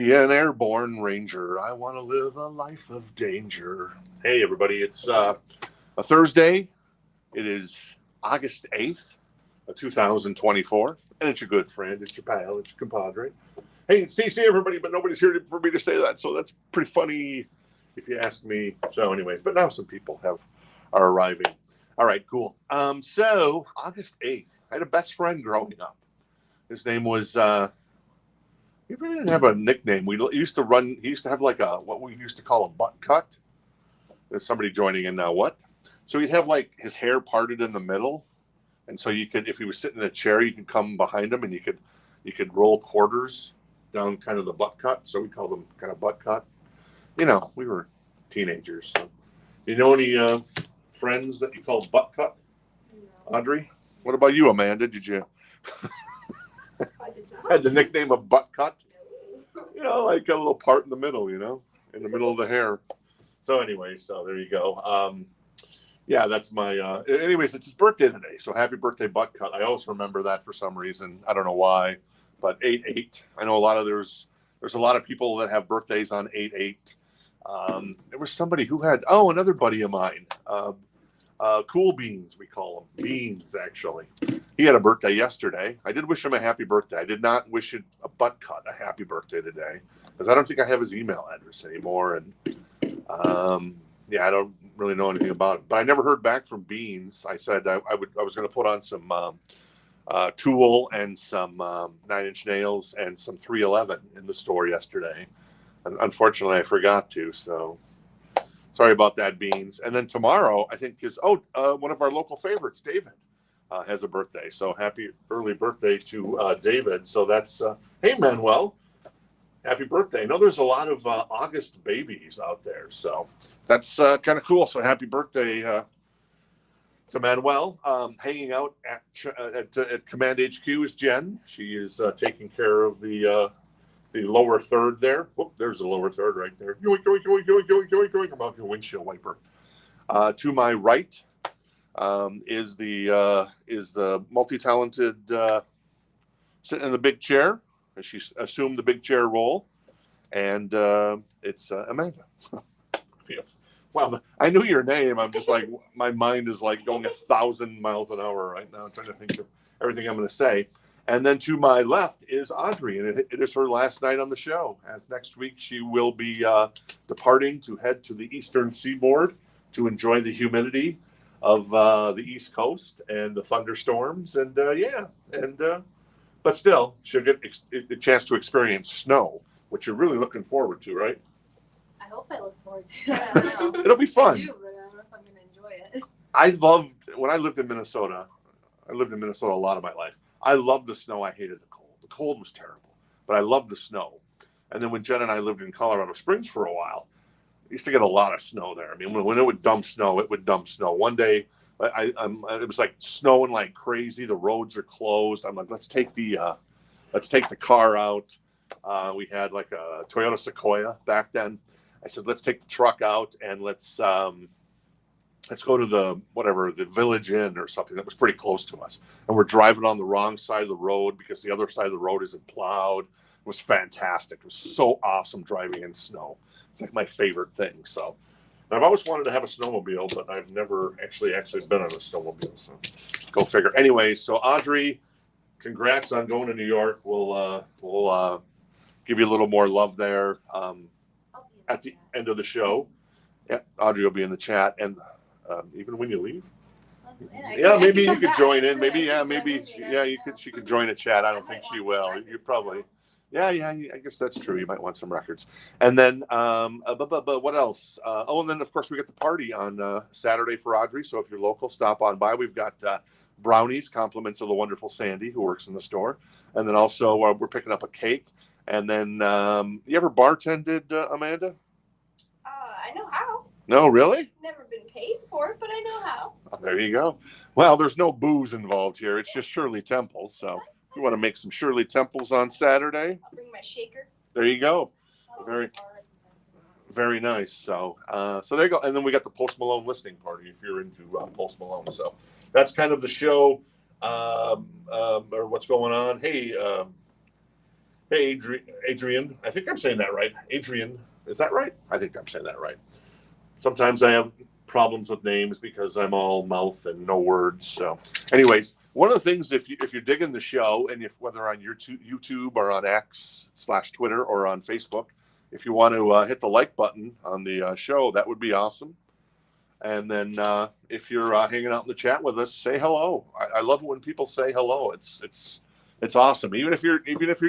Be an airborne ranger. I want to live a life of danger. Hey, everybody. It's a Thursday. It is August 8th, 2024. And it's your good friend. It's your pal. It's your compadre. Hey, it's TC, everybody, but nobody's here for me to say that. So that's pretty funny if you ask me. So, anyways, but now some people are arriving. All right, cool. So August 8th, I had a best friend growing up. His name was he really didn't have a nickname. We used to run. He used to have like what we used to call a butt cut. There's somebody joining in now. What? So he'd have like his hair parted in the middle, and so you could, if he was sitting in a chair, you could come behind him and you could roll quarters down kind of the butt cut. So we called them kind of butt cut. We were teenagers. So. You know any friends that you call butt cut? No. Audrey? What about you, Amanda? Did you? I did not. Had the nickname of butt cut? No. Like a little part in the middle, in the middle of the hair. So anyway, there you go. Yeah, that's my. Anyways, it's his birthday today, so happy birthday, butt cut. I always remember that for some reason. I don't know why, but 8/8. I know there's a lot of people that have birthdays on 8/8. There was somebody who had another buddy of mine, Cool Beans, we call him Beans. Actually, he had a birthday yesterday. I did wish him a happy birthday. I did not wish it a butt cut a happy birthday today because I don't think I have his email address anymore, and yeah, I don't really know anything about it. But I never heard back from Beans. I said I was going to put on some Tool and some 9-inch Nails and some 311 in the store yesterday. And unfortunately, I forgot to. So sorry about that, Beans. And then tomorrow, I think is one of our local favorites, David, has a birthday. So happy early birthday to David. So that's hey, Manuel, happy birthday. I know there's a lot of August babies out there, so that's kind of cool. So happy birthday to Manuel. Hanging out at Command HQ is Jen. She is taking care of the lower third there. Whoop, there's the lower third right there. Yoink, yoink, yoink, yoink, yoink, yoink, yoink. I'm out your windshield wiper. To my right is the multi-talented sitting in the big chair. She assumed the big chair role, and it's Amanda. Wow, I knew your name. I'm just like, my mind is like going 1,000 miles an hour right now, trying to think of everything I'm going to say. And then to my left is Audrey, and it is her last night on the show. As next week she will be departing to head to the eastern seaboard to enjoy the humidity of the East Coast and the thunderstorms, and but still she'll get a chance to experience snow, which you're really looking forward to, right? I hope I look forward to it. I don't know. It'll be fun. I do, but I don't know if I'm going to enjoy it. I loved when I lived in Minnesota. I lived in Minnesota a lot of my life. I loved the snow. I hated the cold. The cold was terrible, but I loved the snow. And then when Jen and I lived in Colorado Springs for a while, we used to get a lot of snow there. I mean, when it would dump snow, it would dump snow. One day, it was like snowing like crazy. The roads are closed. I'm like, let's take the car out. We had like a Toyota Sequoia back then. I said, let's take the truck out and let's go to the Village Inn or something that was pretty close to us. And we're driving on the wrong side of the road because the other side of the road isn't plowed. It was fantastic. It was so awesome driving in snow. It's like my favorite thing. So I've always wanted to have a snowmobile, but I've never actually been on a snowmobile. So go figure. Anyway, so Audrey, congrats on going to New York. We'll give you a little more love there at the end of the show. Yeah, Audrey will be in the chat, and even when you leave. Yeah, maybe you could join in. She could join a chat. I don't think she will. You probably. Yeah, I guess that's true. You might want some records. And then, but what else? And then of course we got the party on Saturday for Audrey. So if you're local, stop on by. We've got brownies, compliments of the wonderful Sandy who works in the store, and then also we're picking up a cake. And then, you ever bartended, Amanda? I know how. No, really? Never been paid for it, but I know how. Oh, there you go. Well, there's no booze involved here. It's just Shirley Temples. So if you want to make some Shirley Temples on Saturday, I'll bring my shaker. There you go. Very, very nice. So there you go. And then we got the Post Malone listening party if you're into Post Malone. So that's kind of the show or what's going on. Hey, Hey, Adrian. I think I'm saying that right. Adrian, is that right? I think I'm saying that right. Sometimes I have problems with names because I'm all mouth and no words. So, anyways, one of the things if you're digging the show, and if whether on your YouTube or on X/Twitter or on Facebook, if you want to hit the like button on the show, that would be awesome. And then if you're hanging out in the chat with us, say hello. I love it when people say hello. It's awesome. Even if you're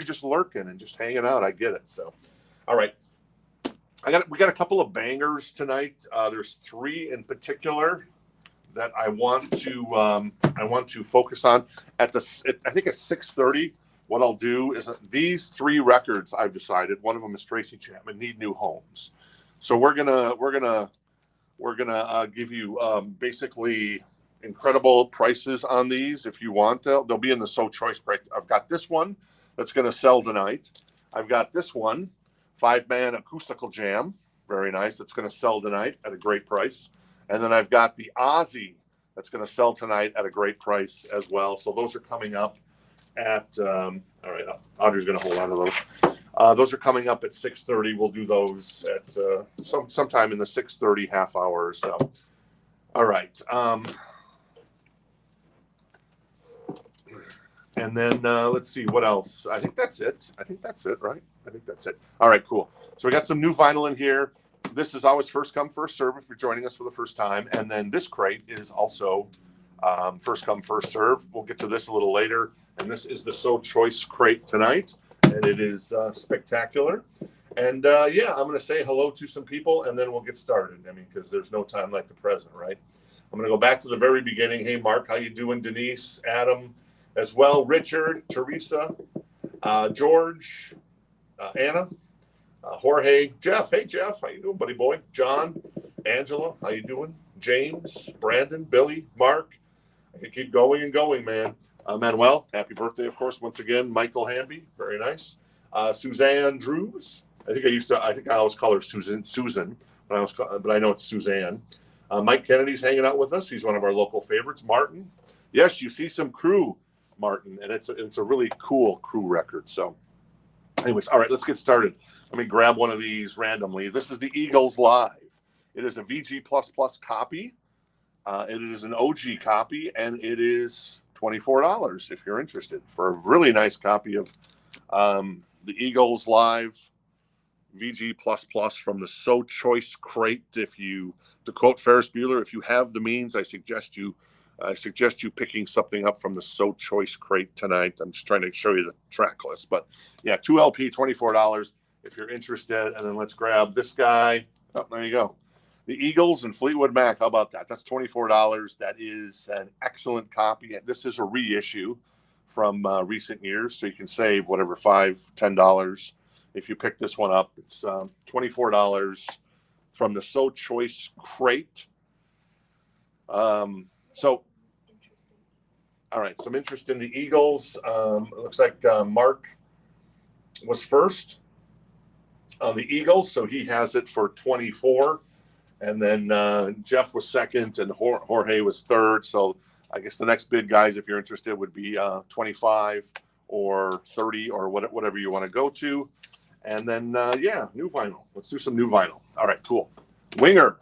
just lurking and just hanging out, I get it. So, all right. We got a couple of bangers tonight. There's three in particular that I want to focus on I think at 6:30. What I'll do is these three records I've decided. One of them is Tracy Chapman, Need New Homes. So we're gonna give you basically incredible prices on these. If you want, they'll be in the So Choice crate. I've got this one that's going to sell tonight. I've got this one, 5-man acoustical jam, very nice. That's going to sell tonight at a great price. And then I've got the Ozzy that's going to sell tonight at a great price as well. So those are coming up at. All right, Audrey's going to hold on to those. Those are coming up at 6:30. We'll do those at sometime in the 6:30 half hour or so. All right. And then let's see what else. I think that's it. Right? I think that's it. All right, cool. So we got some new vinyl in here. This is always first come, first serve if you're joining us for the first time. And then this crate is also first come, first serve. We'll get to this a little later. And this is the So Choice crate tonight. And it is spectacular. And yeah, I'm going to say hello to some people and then we'll get started. I mean, because there's no time like the present, right? I'm going to go back to the very beginning. Hey, Mark, how you doing? Denise, Adam, as well. Richard, Teresa, George, Anna, Jorge, Jeff. Hey, Jeff, how you doing, buddy boy? John, Angela, how you doing? James, Brandon, Billy, Mark. I can keep going and going, man. Manuel, happy birthday, of course, once again. Michael Hamby, very nice. Suzanne Drews. I think I always call her Susan, but I know it's Suzanne. Mike Kennedy's hanging out with us. He's one of our local favorites. Martin. Yes, you see some Crue, Martin, and it's a really cool Crue record. So anyways, all right, let's get started. Let me grab one of these randomly. This is the Eagles Live. It is a VG++ copy. It is an OG copy, and it is $24 if you're interested for a really nice copy of the Eagles Live VG++ from the So Choice crate. To quote Ferris Bueller, if you have the means, I suggest you picking something up from the So Choice crate tonight. I'm just trying to show you the track list, but yeah, 2 LP, $24 if you're interested. And then let's grab this guy. Oh, there you go. The Eagles and Fleetwood Mac. How about that? That's $24. That is an excellent copy. This is a reissue from recent years, so you can save whatever $5, $10 if you pick this one up. It's $24 from the So Choice crate. So, all right, some interest in the Eagles. It looks like Mark was first on the Eagles, so he has it for 24. And then Jeff was second, and Jorge was third. So I guess the next bid, guys, if you're interested, would be 25 or 30 or whatever you want to go to. And then, yeah, new vinyl. Let's do some new vinyl. All right, cool. Winger.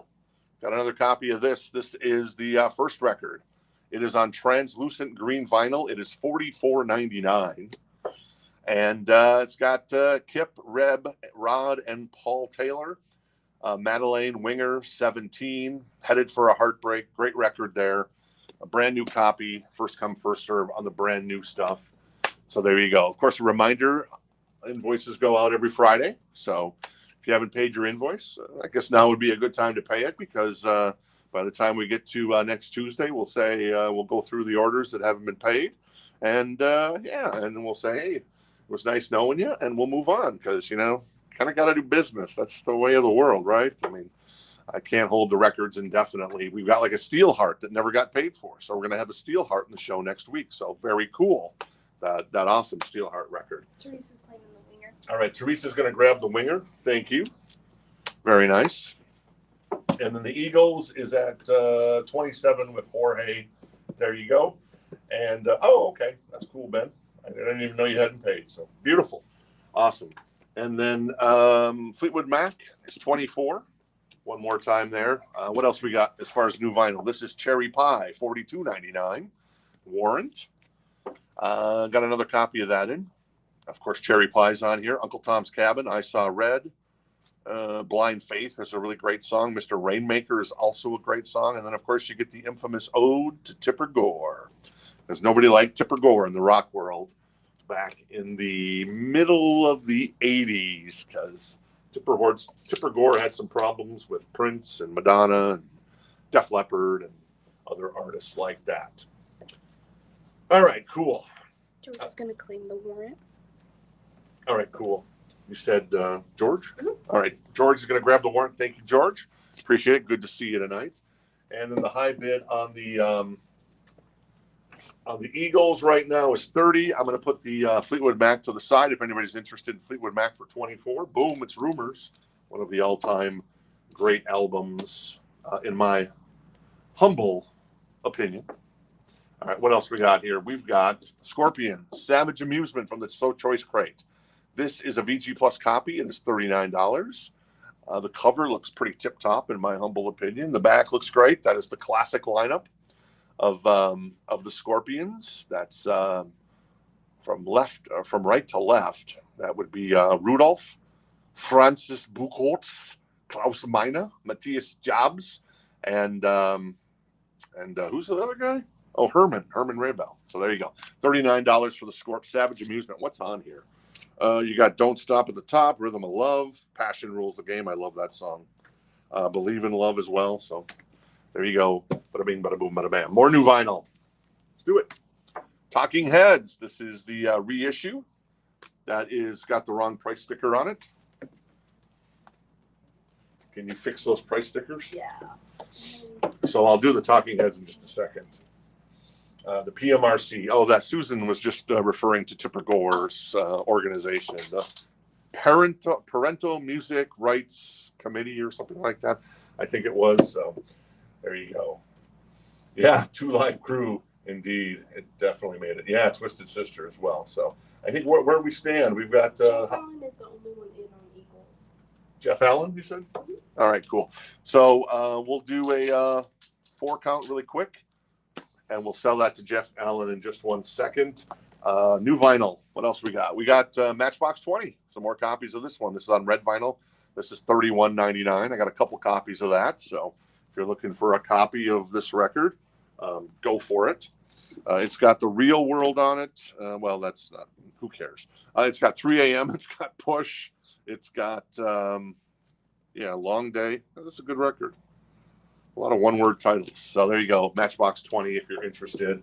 Got another copy of this. This is the first record. It is on translucent green vinyl. It is $44.99. And it's got Kip, Reb, Rod, and Paul Taylor. Madeleine Winger, 17. Headed for a Heartbreak. Great record there. A brand new copy. First come, first serve on the brand new stuff. So there you go. Of course, a reminder, invoices go out every Friday. So if you haven't paid your invoice, I guess now would be a good time to pay it, because by the time we get to next Tuesday, we'll say we'll go through the orders that haven't been paid, and yeah, and we'll say, hey, it was nice knowing you, and we'll move on, because kind of got to do business. That's the way of the world, right? I mean, I can't hold the records indefinitely. We've got like a steel heart that never got paid for, so we're gonna have a steel heart in the show next week. So very cool, that awesome steel heart record. Teresa's playing the Winger. All right, Teresa's going to grab the Winger. Thank you. Very nice. And then the Eagles is at 27 with Jorge. There you go. And, oh, okay. That's cool, Ben. I didn't even know you hadn't paid. So beautiful. Awesome. And then Fleetwood Mac is 24. One more time there. What else we got as far as new vinyl? This is Cherry Pie, $42.99. Warrant. Got another copy of that in. Of course, Cherry Pie's on here. Uncle Tom's Cabin, I Saw Red. Blind Faith is a really great song. Mr. Rainmaker is also a great song. And then, of course, you get the infamous Ode to Tipper Gore. There's nobody like Tipper Gore in the rock world back in the middle of the 80s, because Tipper Gore had some problems with Prince and Madonna and Def Leppard and other artists like that. All right, cool. George is going to claim the warrant. All right, cool. You said George? Mm-hmm. All right, George is going to grab the warrant. Thank you, George. Appreciate it. Good to see you tonight. And then the high bid on the Eagles right now is 30. I'm going to put the Fleetwood Mac to the side if anybody's interested in Fleetwood Mac for 24. Boom, it's Rumors, one of the all-time great albums, in my humble opinion. All right, what else we got here? We've got Scorpions, Savage Amusement from the So Choice crate. This is a VG Plus copy, and it's $39. The cover looks pretty tip-top, in my humble opinion. The back looks great. That is the classic lineup of the Scorpions. That's from right to left. That would be Rudolph, Francis Buchholz, Klaus Meine, Matthias Jobs, and who's the other guy? Oh, Herman Raybell. So there you go. $39 for the Scorp. Savage Amusement. What's on here? You got Don't Stop at the top, Rhythm of Love, Passion Rules the Game. I love that song. Believe in Love as well. So there you go. Bada bing, bada boom, bada bam. More new vinyl. Let's do it. Talking Heads. This is the reissue. That is got the wrong price sticker on it. Can you fix those price stickers? Yeah. So I'll do the Talking Heads in just a second. The PMRC. Oh, that Susan was just referring to Tipper Gore's organization, the Parental Music Rights Committee or something like that. I think it was. So there you go. Yeah, Two Live Crew. Indeed, it definitely made it. Yeah, Twisted Sister as well. So I think where we stand, we've got. Jeff Allen is the only one in on Eagles. Jeff Allen, you said? All right, cool. So we'll do a 4 count really quick, and we'll sell that to Jeff Allen in just 1 second. New vinyl. What else we got? We got Matchbox 20. Some more copies of this one. This is on red vinyl. This is $31.99. I got a couple copies of that. So if you're looking for a copy of this record, go for it. It's got the Real World on it. Well, that's not. Who cares? It's got 3 a.m. It's got Push. It's got, Long Day. That's a good record. A lot of one-word titles. So there you go. Matchbox 20 if you're interested.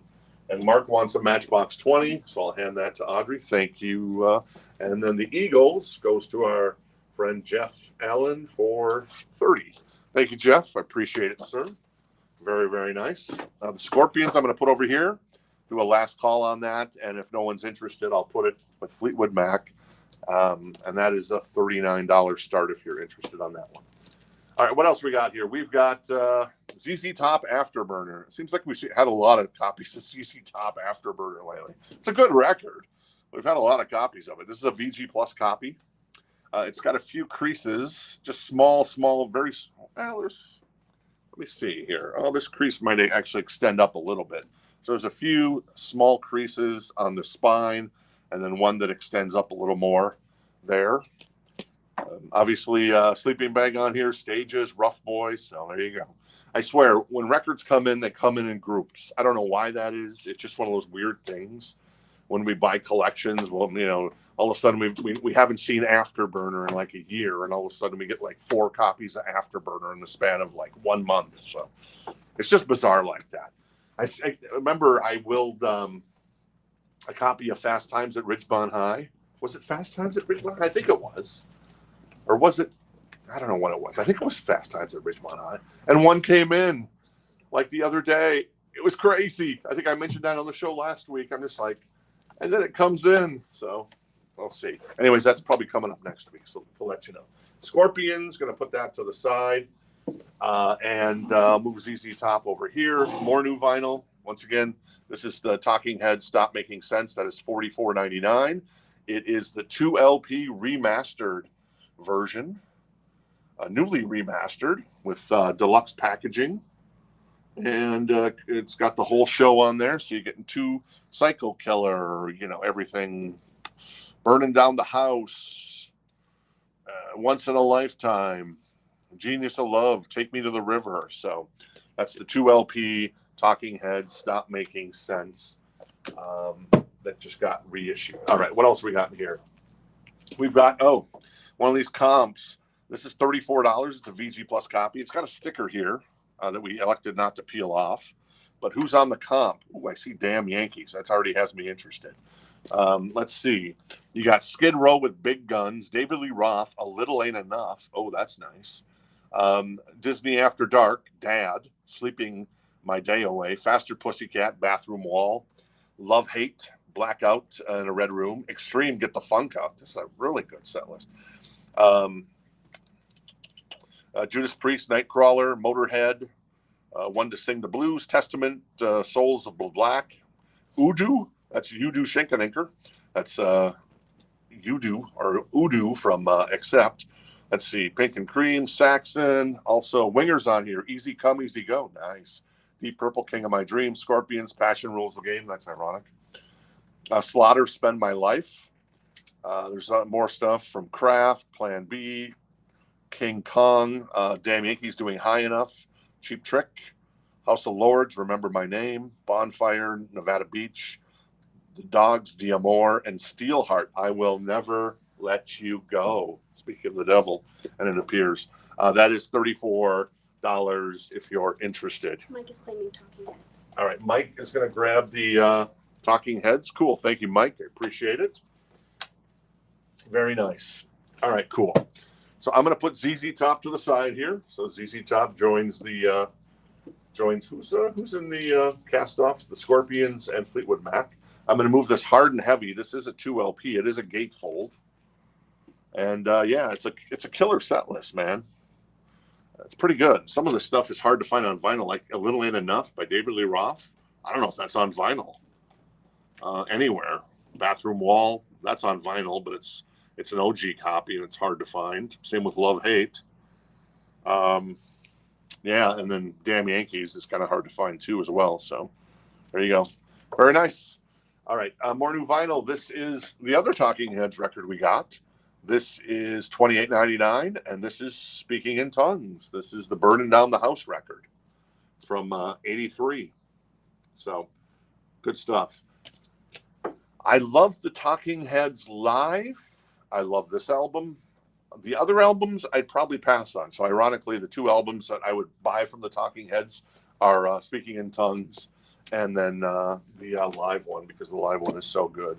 And Mark wants a Matchbox 20, so I'll hand that to Audrey. Thank you. And then the Eagles goes to our friend Jeff Allen for 30. Thank you, Jeff. I appreciate it, sir. Very, very nice. The Scorpions I'm going to put over here. Do a last call on that. And if no one's interested, I'll put it with Fleetwood Mac. And that is a $39 start if you're interested on that one. All right, what else we got here? We've got ZZ Top Afterburner. It seems like we've had a lot of copies of ZZ Top Afterburner lately. It's a good record. We've had a lot of copies of it. This is a VG Plus copy. It's got a few creases, just small, very small. Let me see here. Oh, this crease might actually extend up a little bit. So there's a few small creases on the spine, and then one that extends up a little more there. Obviously, Sleeping Bag on here, Stages, Rough Boys. So there you go. I swear, when records come in, they come in groups. I don't know why that is. It's just one of those weird things. When we buy collections, well, all of a sudden we haven't seen Afterburner in like a year, and all of a sudden we get like 4 copies of Afterburner in the span of like 1 month. So it's just bizarre like that. I remember I willed a copy of Fast Times at Ridgemont High. Was it Fast Times at Ridgemont High? I think it was. Or was it? I don't know what it was. I think it was Fast Times at Ridgemont High. And one came in like the other day. It was crazy. I think I mentioned that on the show last week. I'm just like, and then it comes in. So we'll see. Anyways, that's probably coming up next week. So to let you know. Scorpions, going to put that to the side. And move ZZ Top over here. More new vinyl. Once again, this is the Talking Heads Stop Making Sense. That is $44.99. It is the 2 LP remastered version, newly remastered with deluxe packaging. And it's got the whole show on there. So you're getting 2 Psycho Killer, everything, Burning Down the House, Once in a Lifetime, Genius of Love, Take Me to the River. So that's the 2 LP Talking Heads, Stop Making Sense, that just got reissued. All right, what else we got in here? We've got, one of these comps. This is $34. It's a VG Plus copy. It's got a sticker here that we elected not to peel off. But who's on the comp? Oh, I see Damn Yankees. That already has me interested. Let's see. You got Skid Row with Big Guns, David Lee Roth, A Little Ain't Enough. Oh, that's nice. Disney After Dark, Dad, Sleeping My Day Away, Faster Pussycat, Bathroom Wall, Love Hate, Blackout in a Red Room, Extreme, Get the Funk Out. This is a really good set list. Judas Priest, Nightcrawler, Motorhead, One to Sing the Blues, Testament, Souls of Black, Udo, that's Udo Schenkeninker. That's Udo from Accept. Let's see, Pink and Cream, Saxon, also Wingers on here, Easy Come, Easy Go, nice. Deep Purple, King of My Dreams, Scorpions, Passion Rules the Game, that's ironic. Slaughter, Spend My Life. There's more stuff from Kraft, Plan B, King Kong, Damn Yankees Doing High Enough, Cheap Trick, House of Lords, Remember My Name, Bonfire, Nevada Beach, The Dogs, D'Amore, and Steelheart, I Will Never Let You Go. Speaking of the devil, and it appears. That is $34 if you're interested. Mike is claiming Talking Heads. All right, Mike is going to grab the Talking Heads. Cool. Thank you, Mike. I appreciate it. Very nice. All right, cool. So I'm going to put ZZ Top to the side here. So ZZ Top joins the who's in the cast-offs, the Scorpions and Fleetwood Mac. I'm going to move this Hard and Heavy. This is a 2 LP. It is a gatefold. And yeah, it's a killer set list, man. It's pretty good. Some of the stuff is hard to find on vinyl, like A Little Ain't Enough by David Lee Roth. I don't know if that's on vinyl anywhere. Bathroom Wall, that's on vinyl, but it's an OG copy and it's hard to find. Same with Love Hate. Yeah, and then Damn Yankees is kind of hard to find too as well. So there you go. Very nice. All right, more new vinyl. This is the other Talking Heads record we got. This is $28.99, and this is Speaking in Tongues. This is the Burning Down the House record from '83. So good stuff. I love the Talking Heads live. I love this album. The other albums I'd probably pass on. So ironically, the 2 albums that I would buy from the Talking Heads are Speaking in Tongues and then the live one, because the live one is so good,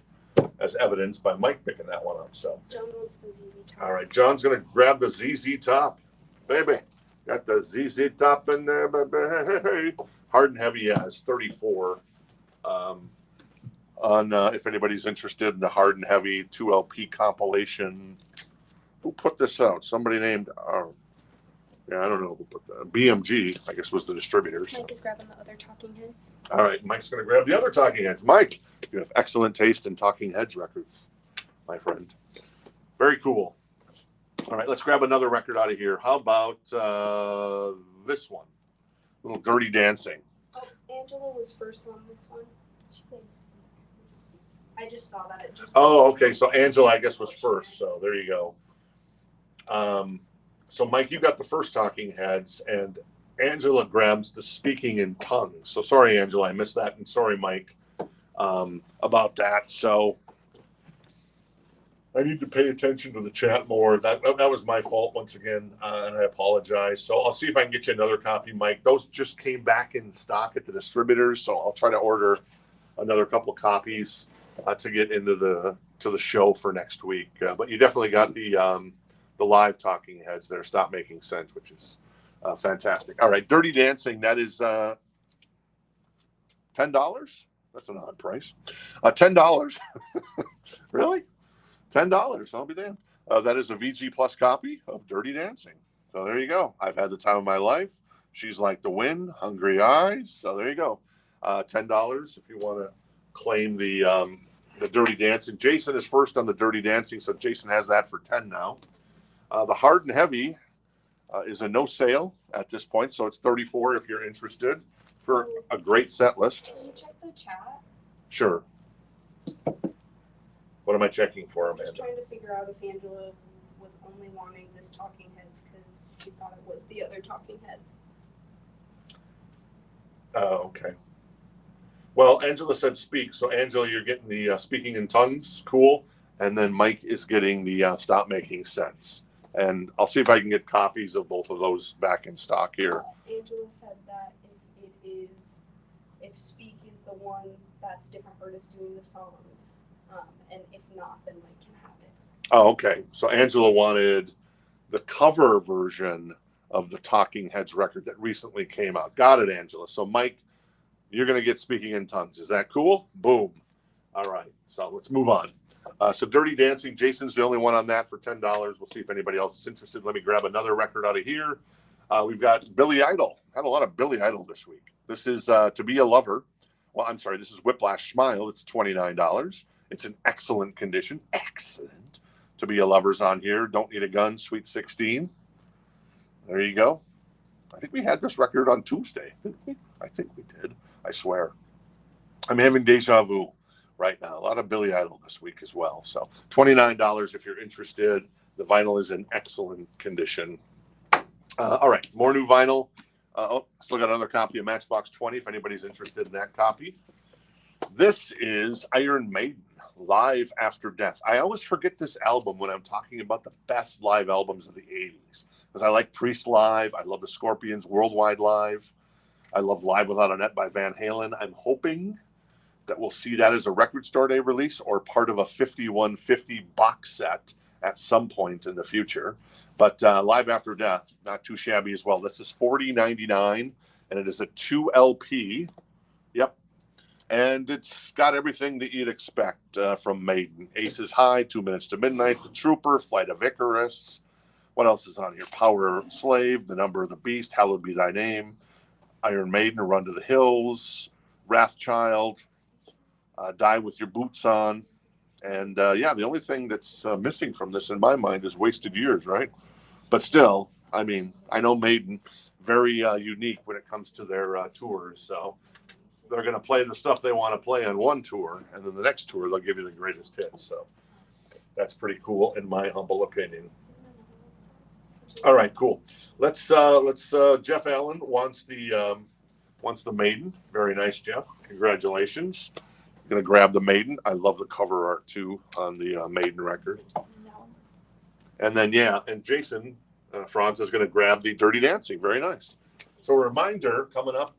as evidenced by Mike picking that one up. So John wants the ZZ Top. all right, John's going to grab the ZZ Top. Baby, got the ZZ Top in there, baby. Hard and Heavy, yeah, is 34. On if anybody's interested in the Hard and Heavy 2 LP compilation. Who put this out? Somebody named, yeah, I don't know who put that. BMG, I guess, was the distributor. So. Mike is grabbing the other Talking Heads. All right, Mike's going to grab the other Talking Heads. Mike, you have excellent taste in Talking Heads records, my friend. Very cool. All right, let's grab another record out of here. How about this one? A little Dirty Dancing. Oh, Angela was first on this one. She thinks. I just saw that. It just Oh, okay. So Angela, I guess, was first. So there you go. So Mike, you got the first Talking Heads, and Angela grabs the Speaking in Tongues. So sorry, Angela, I missed that, and sorry, Mike, about that. So I need to pay attention to the chat more. That was my fault once again, and I apologize. So I'll see if I can get you another copy, Mike. Those just came back in stock at the distributors, so I'll try to order another couple copies to get into the show for next week. But you definitely got the live Talking Heads there. Stop Making Sense, which is fantastic. All right, Dirty Dancing. That is $10. That's an odd price. $10. Really? $10. I'll be damned. That is a VG Plus copy of Dirty Dancing. So there you go. I've had the time of my life. She's Like the Wind, Hungry Eyes. So there you go. $10 if you want to claim the the Dirty Dancing. Jason is first on the Dirty Dancing, so Jason has that for 10 now. The Hard and Heavy is a no sale at this point, so it's 34 if you're interested for a great set list. Can you check the chat? Sure. What am I checking for, I'm just Amanda? trying to figure out if Angela was only wanting this Talking Heads because she thought it was the other Talking Heads. Okay. Well, Angela said speak. So, Angela, you're getting the speaking in tongues. Cool. And then Mike is getting the stop making sense. And I'll see if I can get copies of both of those back in stock here. Angela said that if Speak is the one that's different artists doing the songs, and if not, then Mike can have it. Oh, okay. So Angela wanted the cover version of the Talking Heads record that recently came out. Got it, Angela. So Mike, you're going to get Speaking in Tongues. Is that cool? Boom. All right. So let's move on. So Dirty Dancing, Jason's the only one on that for $10. We'll see if anybody else is interested. Let me grab another record out of here. We've got Billy Idol. Had a lot of Billy Idol this week. This is To Be a Lover. Well, I'm sorry. This is Whiplash Smile. It's $29. It's in excellent condition. Excellent. To Be a Lover's on here. Don't Need a Gun, Sweet 16. There you go. I think we had this record on Tuesday, didn't we? I think we did. I swear. I'm having deja vu right now. A lot of Billy Idol this week as well. So $29 if you're interested. The vinyl is in excellent condition. All right, more new vinyl. Still got another copy of Matchbox 20 if anybody's interested in that copy. This is Iron Maiden, Live After Death. I always forget this album when I'm talking about the best live albums of the 80s. Because I like Priest Live. I love the Scorpions Worldwide Live. I love Live Without a Net by Van Halen. I'm hoping that we'll see that as a Record Store Day release or part of a 5150 box set at some point in the future. But Live After Death, not too shabby as well. This is $40.99, and it is a 2 LP. Yep. And it's got everything that you'd expect from Maiden. Aces High, 2 Minutes to Midnight, The Trooper, Flight of Icarus. What else is on here? Power Slave, The Number of the Beast, Hallowed Be Thy Name, Iron Maiden, Run to the Hills, Wrathchild, Die With Your Boots On. And yeah, the only thing that's missing from this in my mind is Wasted Years, right? But still, I mean, I know Maiden, very unique when it comes to their tours. So they're going to play the stuff they want to play on one tour, and then the next tour they'll give you the greatest hits. So that's pretty cool, in my humble opinion. All right, cool. Let's Jeff Allen wants the Maiden. Very nice, Jeff. Congratulations. I'm gonna grab the Maiden. I love the cover art too on the Maiden record. No. And then and Jason Franz is gonna grab the Dirty Dancing. Very nice. So a reminder coming up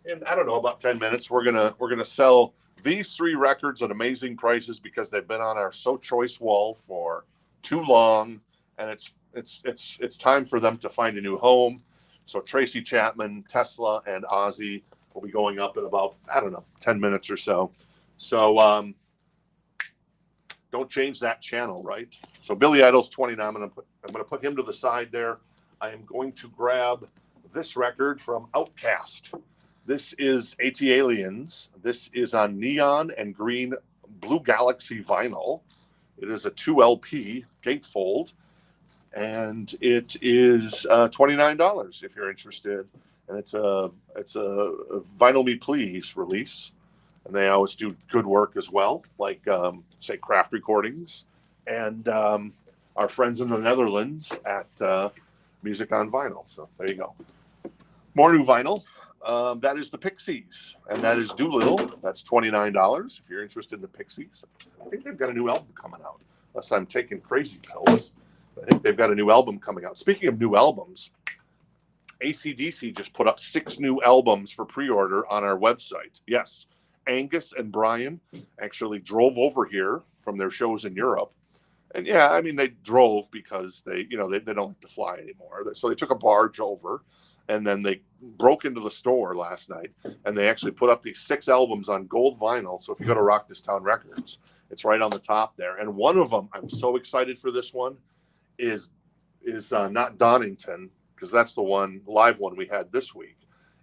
in I don't know about 10 minutes. We're gonna sell these 3 records at amazing prices because they've been on our So Choice wall for too long, and it's time for them to find a new home. So Tracy Chapman, Tesla, and Ozzy will be going up in about, I don't know, 10 minutes or so. So don't change that channel, right? So Billy Idol's 29. I'm gonna put him to the side there. I am going to grab this record from Outkast. This is AT Aliens. This is on neon and green Blue Galaxy vinyl. It is a 2 LP gatefold. And it is $29 if you're interested. And it's a Vinyl Me Please release. And they always do good work as well, like, say, Craft Recordings. And our friends in the Netherlands at Music on Vinyl. So there you go. More new vinyl. That is the Pixies. And that is Doolittle. That's $29 if you're interested in the Pixies. I think they've got a new album coming out. Unless I'm taking crazy pills. I think they've got a new album coming out. Speaking of new albums, AC/DC just put up 6 new albums for pre-order on our website. Yes, Angus and Brian actually drove over here from their shows in Europe. And yeah, I mean, they drove because they don't like to fly anymore. So they took a barge over, and then they broke into the store last night, and they actually put up these 6 albums on gold vinyl. So if you go to Rock This Town Records, it's right on the top there. And one of them, I'm so excited for this one, is not Donington, because that's the live one we had this week.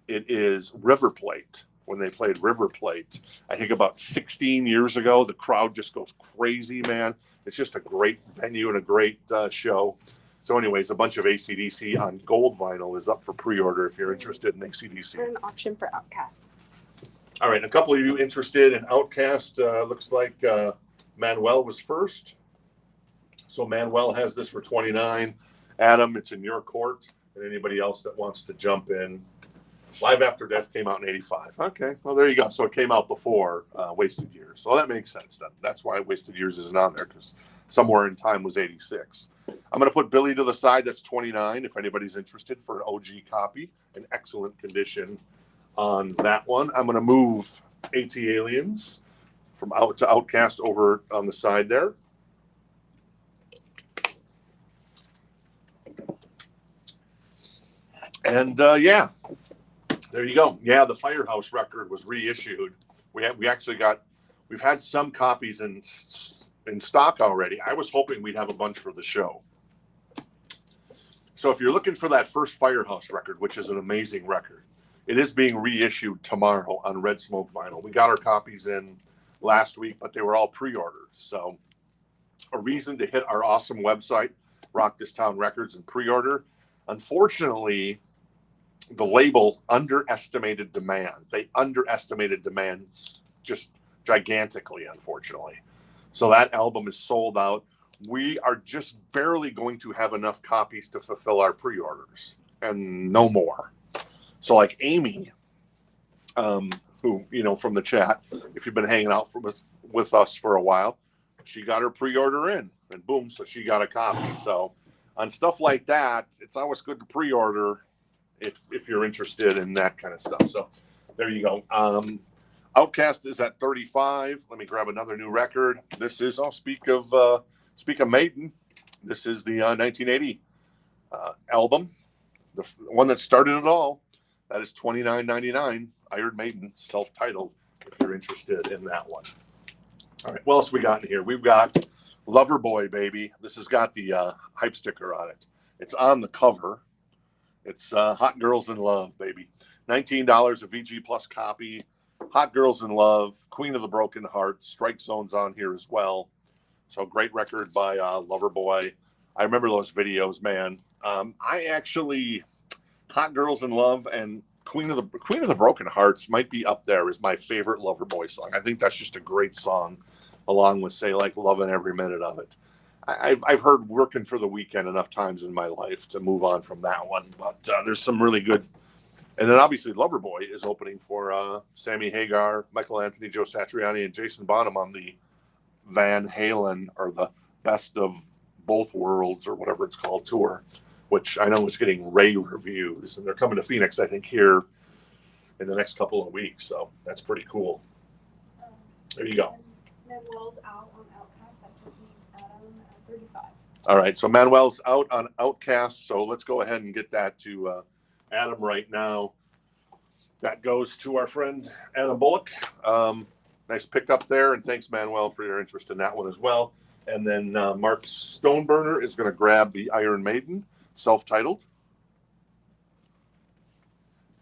It is River Plate. when they played River Plate. I think about 16 years ago. The crowd just goes crazy, man. It's just a great venue and a great show. So anyways, a bunch of AC/DC on gold vinyl is up for pre-order if you're interested in AC/DC. And an option for Outkast. All right, a couple of you interested in Outkast. Looks like Manuel was first. So Manuel has this for $29. Adam, it's in your court. And anybody else that wants to jump in. Live After Death came out in 85. Okay, well, there you go. So it came out before Wasted Years. So that makes sense then. That's why Wasted Years isn't on there, because Somewhere in Time was 86. I'm going to put Billy to the side. That's 29 if anybody's interested for an OG copy in excellent condition on that one. I'm going to move AT Aliens from out to Outkast over on the side there. And yeah, there you go. Yeah, the Firehouse record was reissued. We've had some copies in stock already. I was hoping we'd have a bunch for the show. So if you're looking for that first Firehouse record, which is an amazing record, it is being reissued tomorrow on Red Smoke vinyl. We got our copies in last week, but they were all pre-orders. So a reason to hit our awesome website, Rock This Town Records, and pre-order. Unfortunately, the label underestimated demand. They underestimated demand just gigantically, unfortunately. So that album is sold out. We are just barely going to have enough copies to fulfill our pre-orders and no more. So like Amy, who, you know, from the chat, if you've been hanging out with us for a while, she got her pre-order in and boom, so she got a copy. So on stuff like that, it's always good to pre-order if you're interested in that kind of stuff. So there you go. Outkast is at 35. Let me grab another new record. This is, speak of Maiden. This is the 1980 album, the one that started it all. That is $29.99. Iron Maiden, self-titled, if you're interested in that one. All right, what else we got in here? We've got Loverboy, baby. This has got the hype sticker on it. It's on the cover. It's Hot Girls in Love, baby. $19 a VG Plus copy. Hot Girls in Love, Queen of the Broken Heart, Strike Zone's on here as well. So great record by Loverboy. I remember those videos, man. Hot Girls in Love and Queen of the Broken Hearts might be up there as my favorite Loverboy song. I think that's just a great song, along with, say, like Loving Every Minute of It. I've heard Working for the Weekend enough times in my life to move on from that one, but there's some really good. And then obviously Loverboy is opening for Sammy Hagar, Michael Anthony, Joe Satriani, and Jason Bonham on the Van Halen, or the Best of Both Worlds, or whatever it's called, tour, which I know is getting rave reviews. And they're coming to Phoenix, I think, here in the next couple of weeks. So that's pretty cool. There you go. Manuel's out on Outkast. That just needs Adam at 35. All right, so Manuel's out on Outkast. So let's go ahead and get that to Adam right now. That goes to our friend Adam Bullock. Nice pickup there, and thanks, Manuel, for your interest in that one as well. And then Mark Stoneburner is going to grab the Iron Maiden, self-titled.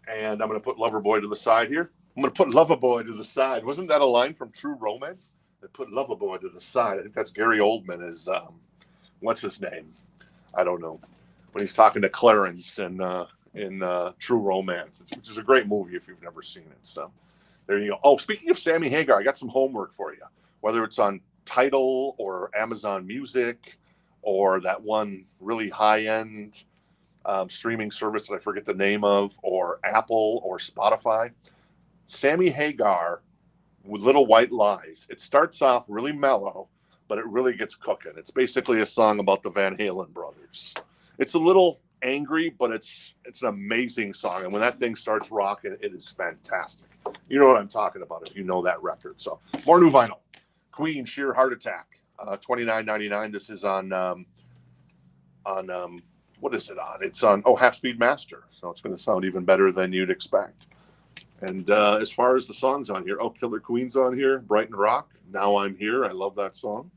And I'm going to put Loverboy to the side here. I'm going to put Loverboy to the side. Wasn't that a line from True Romance? They put Loverboy to the side. I think that's Gary Oldman is, what's his name? I don't know. When he's talking to Clarence in True Romance, which is a great movie if you've never seen it. So there you go. Oh, speaking of Sammy Hagar, I got some homework for you. Whether it's on Tidal or Amazon Music or that one really high-end streaming service that I forget the name of, or Apple or Spotify, Sammy Hagar with Little White Lies. It starts off really mellow, but it really gets cooking. It's basically a song about the Van Halen brothers. It's a little angry, but it's an amazing song. And when that thing starts rocking, it is fantastic. You know what I'm talking about if you know that record. So more new vinyl. Queen, Sheer Heart Attack, $29.99. This is on what is it on? It's on Half Speed Master. So it's going to sound even better than you'd expect. And as far as the songs on here, Killer Queen's on here, Brighton Rock, Now I'm Here. I love that song.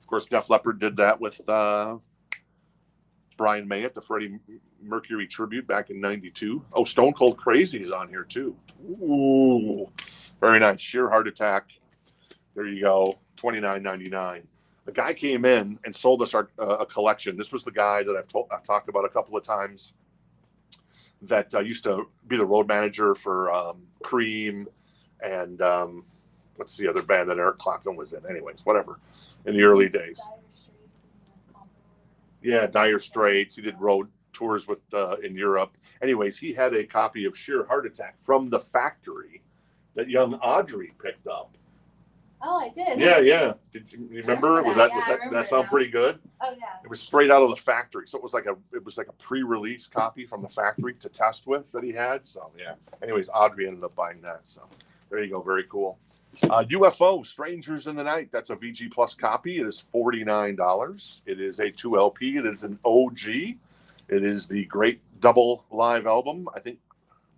Of course, Def Leppard did that with Brian May at the Freddie Mercury tribute back in '92. Oh, Stone Cold Crazy is on here too. Ooh, very nice. Sheer Heart Attack. There you go. $29.99. The guy came in and sold us a collection. This was the guy that I've talked about a couple of times that used to be the road manager for Cream and what's the other band that Eric Clapton was in? Anyways, whatever. In the early days. Yeah, Dire Straits. He did road tours with in Europe. Anyways, he had a copy of Sheer Heart Attack from the factory that young Audrey picked up. Oh, I did. Yeah. Did you remember? Was that remember that sound now. pretty good? Oh yeah. It was straight out of the factory, so it was like a pre-release copy from the factory to test with that he had. So yeah. Anyways, Audrey ended up buying that. So there you go. Very cool. UFO Strangers in the Night. That's a VG Plus copy. It is $49. It is a 2 LP. It is an OG. It is the great double live album, I think,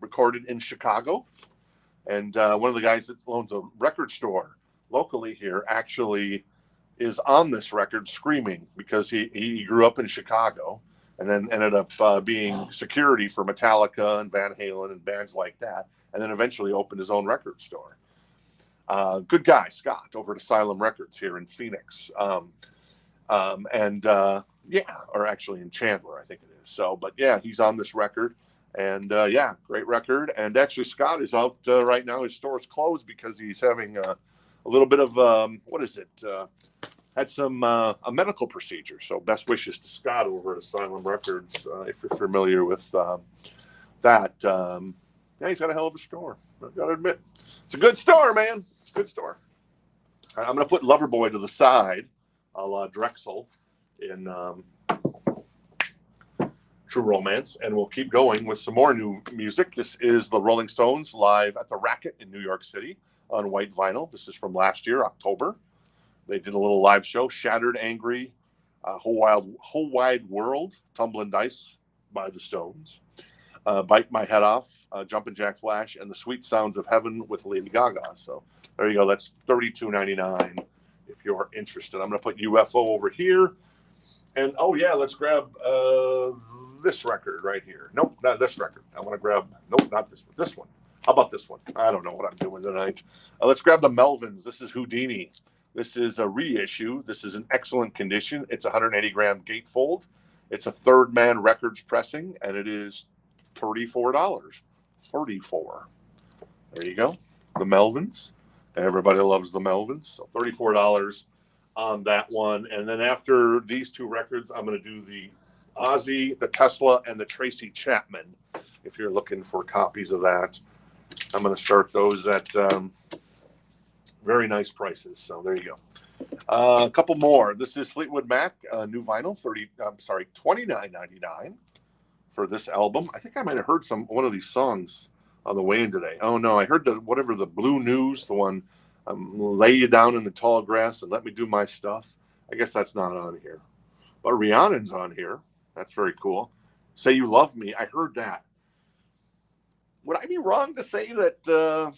recorded in Chicago. And one of the guys that owns a record store locally here actually is on this record screaming because he grew up in Chicago and then ended up being security for Metallica and Van Halen and bands like that, and then eventually opened his own record store. Good guy, Scott, over at Asylum Records here in Phoenix. Or actually in Chandler, I think it is. So, but yeah, he's on this record. And great record. And actually, Scott is out right now. His store is closed because he's having a little bit of had some a medical procedure. So best wishes to Scott over at Asylum Records if you're familiar with that. Yeah, he's got a hell of a store. I've got to admit, it's a good store, man. It's a good store. All right, I'm going to put Loverboy to the side, a la Drexel in True Romance, and we'll keep going with some more new music. This is the Rolling Stones live at the Racket in New York City on white vinyl. This is from last year, October. They did a little live show, Shattered, Angry, Whole Wide World, Tumbling Dice by the Stones, Bite My Head Off, Jumpin' Jack Flash, and The Sweet Sounds of Heaven with Lady Gaga. So there you go. That's $32.99 if you're interested. I'm going to put UFO over here. And, oh, yeah, let's grab this record right here. Nope, not this record. I want to grab, nope, not this one. This one. How about this one? I don't know what I'm doing tonight. Let's grab the Melvins. This is Houdini. This is a reissue. This is in excellent condition. It's a 180-gram gatefold. It's a Third Man Records pressing, and it is $34. $34. There you go. The Melvins. Everybody loves the Melvins. So $34 on that one. And then after these two records, I'm going to do the Ozzy, the Tesla, and the Tracy Chapman. If you're looking for copies of that, I'm going to start those at very nice prices. So there you go. A couple more. This is Fleetwood Mac, new vinyl, $29.99 for this album. I think I might have heard one of these songs on the way in today. Oh no, I heard the Blue News, the one Lay You Down in the Tall Grass and Let Me Do My Stuff. I guess that's not on here. But Rhiannon's on here. That's very cool. Say You Love Me. I heard that. Would I be wrong to say that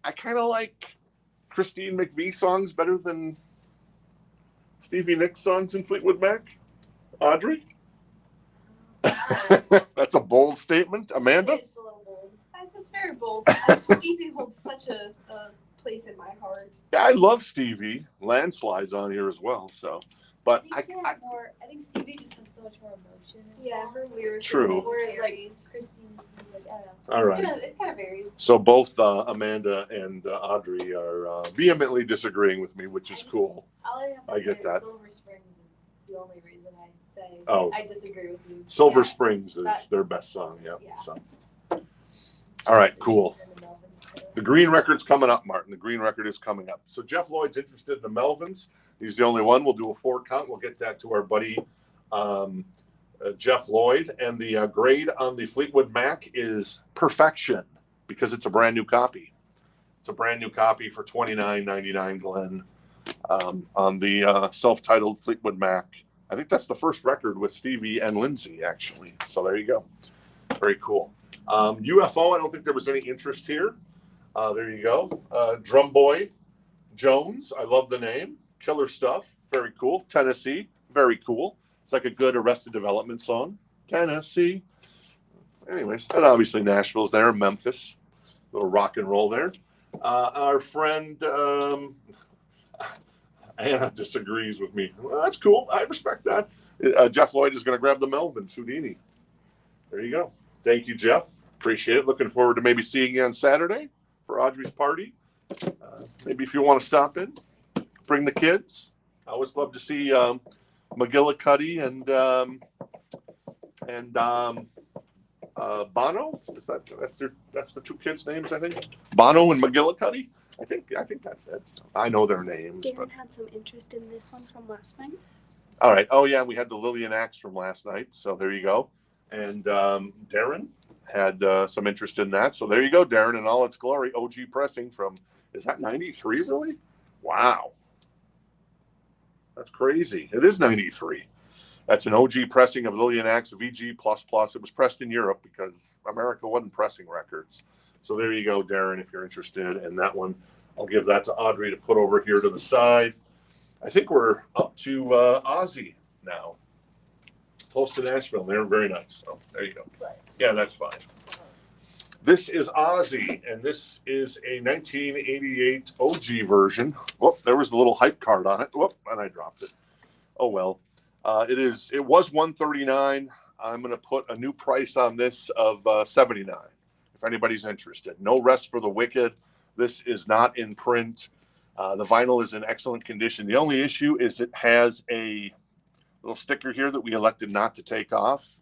I kind of like Christine McVie songs better than Stevie Nicks songs in Fleetwood Mac? Audrey? That's a bold statement. Amanda? It's a little bold. It's very bold. Stevie holds such a place in my heart. Yeah, I love Stevie. Landslide's on here as well. So, but I think Stevie just has so much more emotion. Yeah, her lyrics. True. Whereas like Christine, like I don't know. All right. It kind of varies. So both Amanda and Audrey are vehemently disagreeing with me, which is cool. I get that. Silver Springs is the only reason I say I disagree with you. Silver Springs is their best song. Yeah. So. All right. Cool. The Green Record's coming up, Martin. The Green Record is coming up. So Jeff Lloyd's interested in the Melvins. He's the only one. We'll do a 4 count. We'll get that to our buddy Jeff Lloyd. And the grade on the Fleetwood Mac is perfection because it's a brand new copy. It's a brand new copy for $29.99, Glenn, on the self-titled Fleetwood Mac. I think that's the first record with Stevie and Lindsay, actually. So there you go. Very cool. UFO, I don't think there was any interest here. There you go. Drum Boy Jones. I love the name. Killer Stuff. Very cool. Tennessee. Very cool. It's like a good Arrested Development song. Tennessee. Anyways, and obviously Nashville's there, Memphis. A little rock and roll there. Our friend Anna disagrees with me. Well, that's cool. I respect that. Jeff Lloyd is going to grab the Melvins Houdini. There you go. Thank you, Jeff. Appreciate it. Looking forward to maybe seeing you on Saturday for Audrey's party. Maybe if you want to stop in, bring the kids. I always love to see McGillicuddy and Bono. That's the two kids' names, I think. Bono and McGillicuddy. I think that's it. I know their names. David had some interest in this one from last night. All right. Oh yeah, we had the Lillian Axe from last night. So there you go. And Darren had some interest in that. So there you go, Darren, in all its glory. OG pressing from, is that 93 really? Wow. That's crazy. It is 93. That's an OG pressing of Lillian Axe VG++. It was pressed in Europe because America wasn't pressing records. So there you go, Darren, if you're interested in that one. I'll give that to Audrey to put over here to the side. I think we're up to Ozzy now. Close to Nashville. They're very nice. So there you go. Yeah, that's fine. This is Ozzy, and this is a 1988 OG version. Whoop, there was a little hype card on it. Whoop, and I dropped it. Oh, well. It was $139. I'm going to put a new price on this of $79. If anybody's interested. No Rest for the Wicked. This is not in print. The vinyl is in excellent condition. The only issue is it has a little sticker here that we elected not to take off.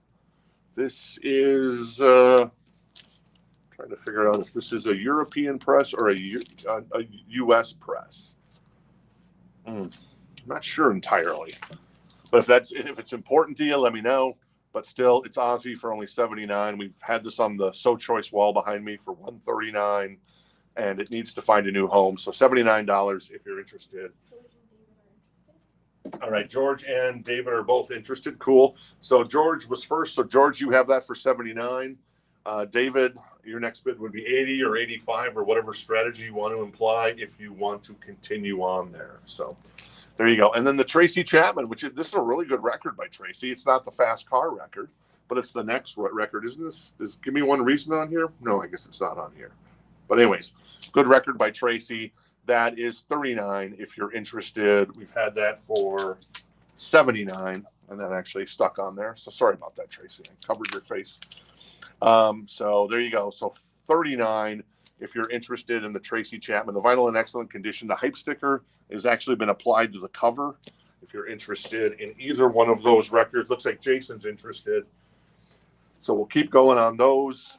This is trying to figure out if this is a European press or a U.S. press. I'm not sure entirely. But if it's important to you, let me know. But still, it's Ozzy for only $79. We've had this on the So Choice wall behind me for $139, and it needs to find a new home. So $79 if you're interested. All right, George and David are both interested. Cool. So George was first. So George, you have that for $79. David, your next bid would be $80 or $85 or whatever strategy you want to imply if you want to continue on there. So there you go. And then the Tracy Chapman, this is a really good record by Tracy. It's not the Fast Car record, but it's the next record. Isn't this Give Me One Reason on here? No, I guess it's not on here. But anyways, good record by Tracy. That is $39 if you're interested. We've had that for $79, and that actually stuck on there. So sorry about that, Tracy. I covered your face. So there you go. So $39 if you're interested in the Tracy Chapman. The vinyl in excellent condition. The hype sticker has actually been applied to the cover. If you're interested in either one of those records, looks like Jason's interested. So we'll keep going on those.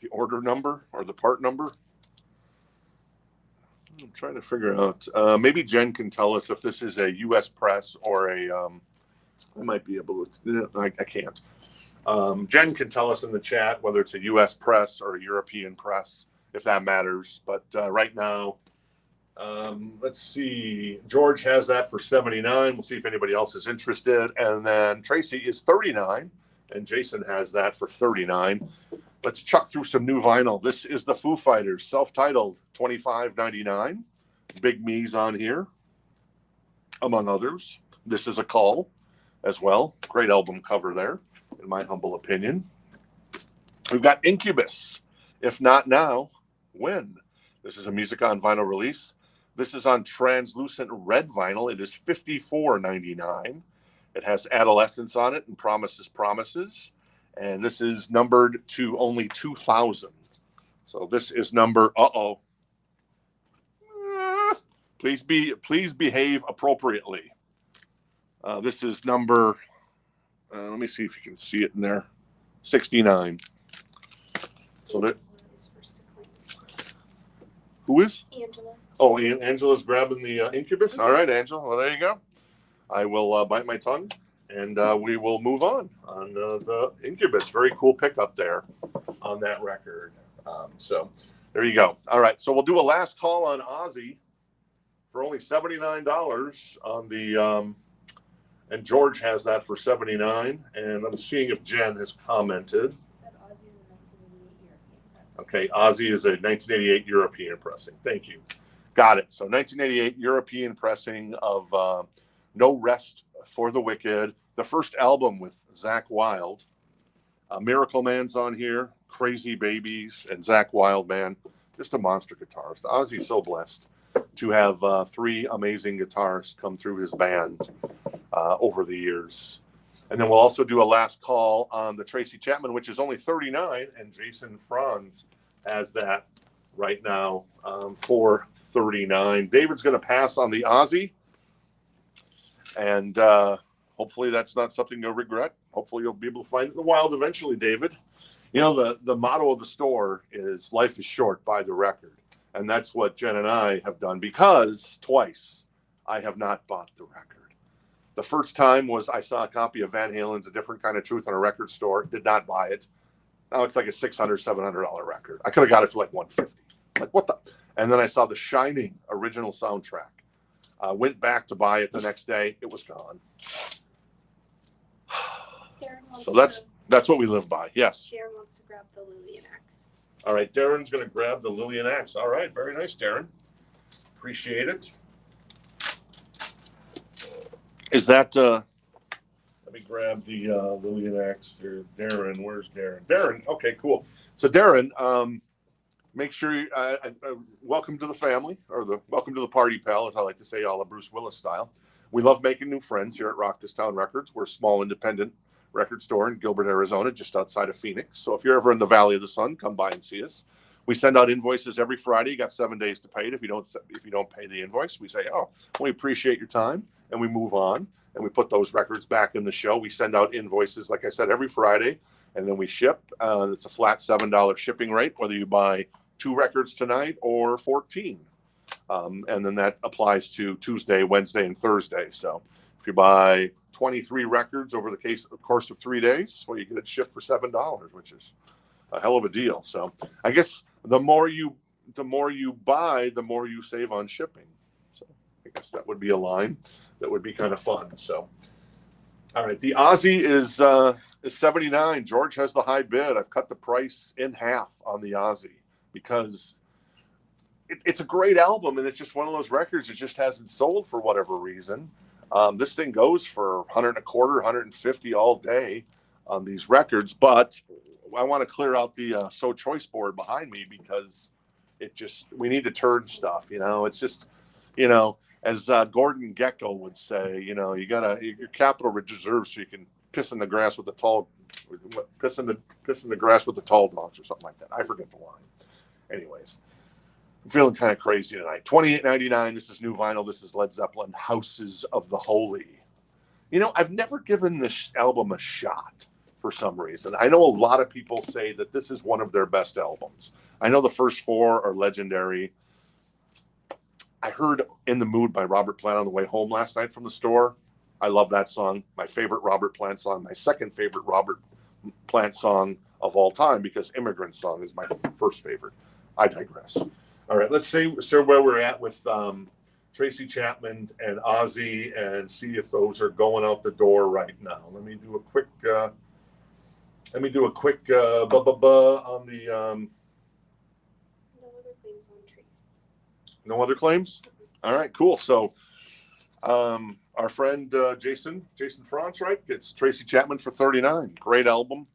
The order number or the part number? I'm trying to figure out. Maybe Jen can tell us if this is a U.S. press or a. I might be able to. I can't. Jen can tell us in the chat whether it's a U.S. press or a European press, if that matters. But right now, let's see. George has that for $79. We'll see if anybody else is interested. And then Tracy is $39, and Jason has that for $39. Let's chuck through some new vinyl. This is the Foo Fighters, self-titled, $25.99. Big Me's on here, among others. This is a Call as well. Great album cover there, in my humble opinion. We've got Incubus, If Not Now, When? This is a Music on Vinyl release. This is on translucent red vinyl. It is $54.99. It has Adolescence on it and Promises, Promises. And this is numbered to only 2,000. So this is number, please behave appropriately. This is number, let me see if you can see it in there, 69. So that, who is? Angela. Oh, Angela's grabbing the Incubus. All right, Angela. Well, there you go. I will bite my tongue. And we will move on the Incubus. Very cool pickup there on that record. So there you go. All right. So we'll do a last call on Ozzy for only $79 on the, and George has that for $79. And I'm seeing if Jen has commented. Okay. Ozzy is a 1988 European pressing. Thank you. Got it. So 1988 European pressing of No Rest for the Wicked, the first album with Zakk Wylde. Miracle Man's on here, Crazy Babies, and Zakk Wylde, man, just a monster guitarist. Ozzy's so blessed to have 3 amazing guitarists come through his band over the years. And then we'll also do a last call on the Tracy Chapman, which is only 39, and Jason Franz has that right now for 39. David's going to pass on the Ozzy, and hopefully that's not something you'll regret. Hopefully you'll be able to find it in the wild eventually, David. You know, the motto of the store is life is short, buy the record. And that's what Jen and I have done, because twice I have not bought the record. The first time was I saw a copy of Van Halen's A Different Kind of Truth in a record store, did not buy it. Now it's like a $600, $700 record. I could have got it for like $150. Like, what the? And then I saw the Shining original soundtrack. Went back to buy it the next day. It was gone. So that's what we live by. Yes. Darren wants to grab the Lillian axe. All right. Darren's going to grab the Lillian axe. All right. Very nice, Darren. Appreciate it. Is that, let me grab the Lillian axe here. Darren, where's Darren? Darren. Okay, cool. So Darren, make sure you, welcome to the family, or welcome to the party, pal, as I like to say, a la Bruce Willis style. We love making new friends here at Rocktown Records. We're a small independent record store in Gilbert, Arizona, just outside of Phoenix. So if you're ever in the Valley of the Sun, come by and see us. We send out invoices every Friday. You got 7 days to pay it. If you don't pay the invoice, we say, oh, we appreciate your time, and we move on, and we put those records back in the show. We send out invoices, like I said, every Friday, and then we ship. It's a flat $7 shipping rate, whether you buy 2 records tonight or 14. And then that applies to Tuesday, Wednesday, and Thursday. So if you buy 23 records over the course of 3 days, well, you get it shipped for $7, which is a hell of a deal. So I guess the more you buy, the more you save on shipping. So I guess that would be a line that would be kind of fun. So, all right, the Ozzy is 79. George has the high bid. I've cut the price in half on the Ozzy because it's a great album, and it's just one of those records that just hasn't sold for whatever reason. This thing goes for $100 a quarter, $150 all day on these records, but I want to clear out the So Choice board behind me because we need to turn stuff, it's just, as Gordon Gekko would say, you gotta, your capital reserves so you can piss in the grass with the tall dogs or something like that. I forget the line. Anyways, I'm feeling kind of crazy tonight. $28.99. This is new vinyl. This is Led Zeppelin, Houses of the Holy. I've never given this album a shot for some reason. I know a lot of people say that this is one of their best albums. I know the first 4 are legendary. I heard In the Mood by Robert Plant on the way home last night from the store. I love that song. My favorite Robert Plant song. My second favorite Robert Plant song of all time, because Immigrant Song is my first favorite. I digress. All right, let's see where we're at with Tracy Chapman and Ozzy, and see if those are going out the door right now. Let me do a quick on the. No other claims on Tracy. No other claims. All right, cool. So, our friend Jason Franz, right, gets Tracy Chapman for 39. Great album,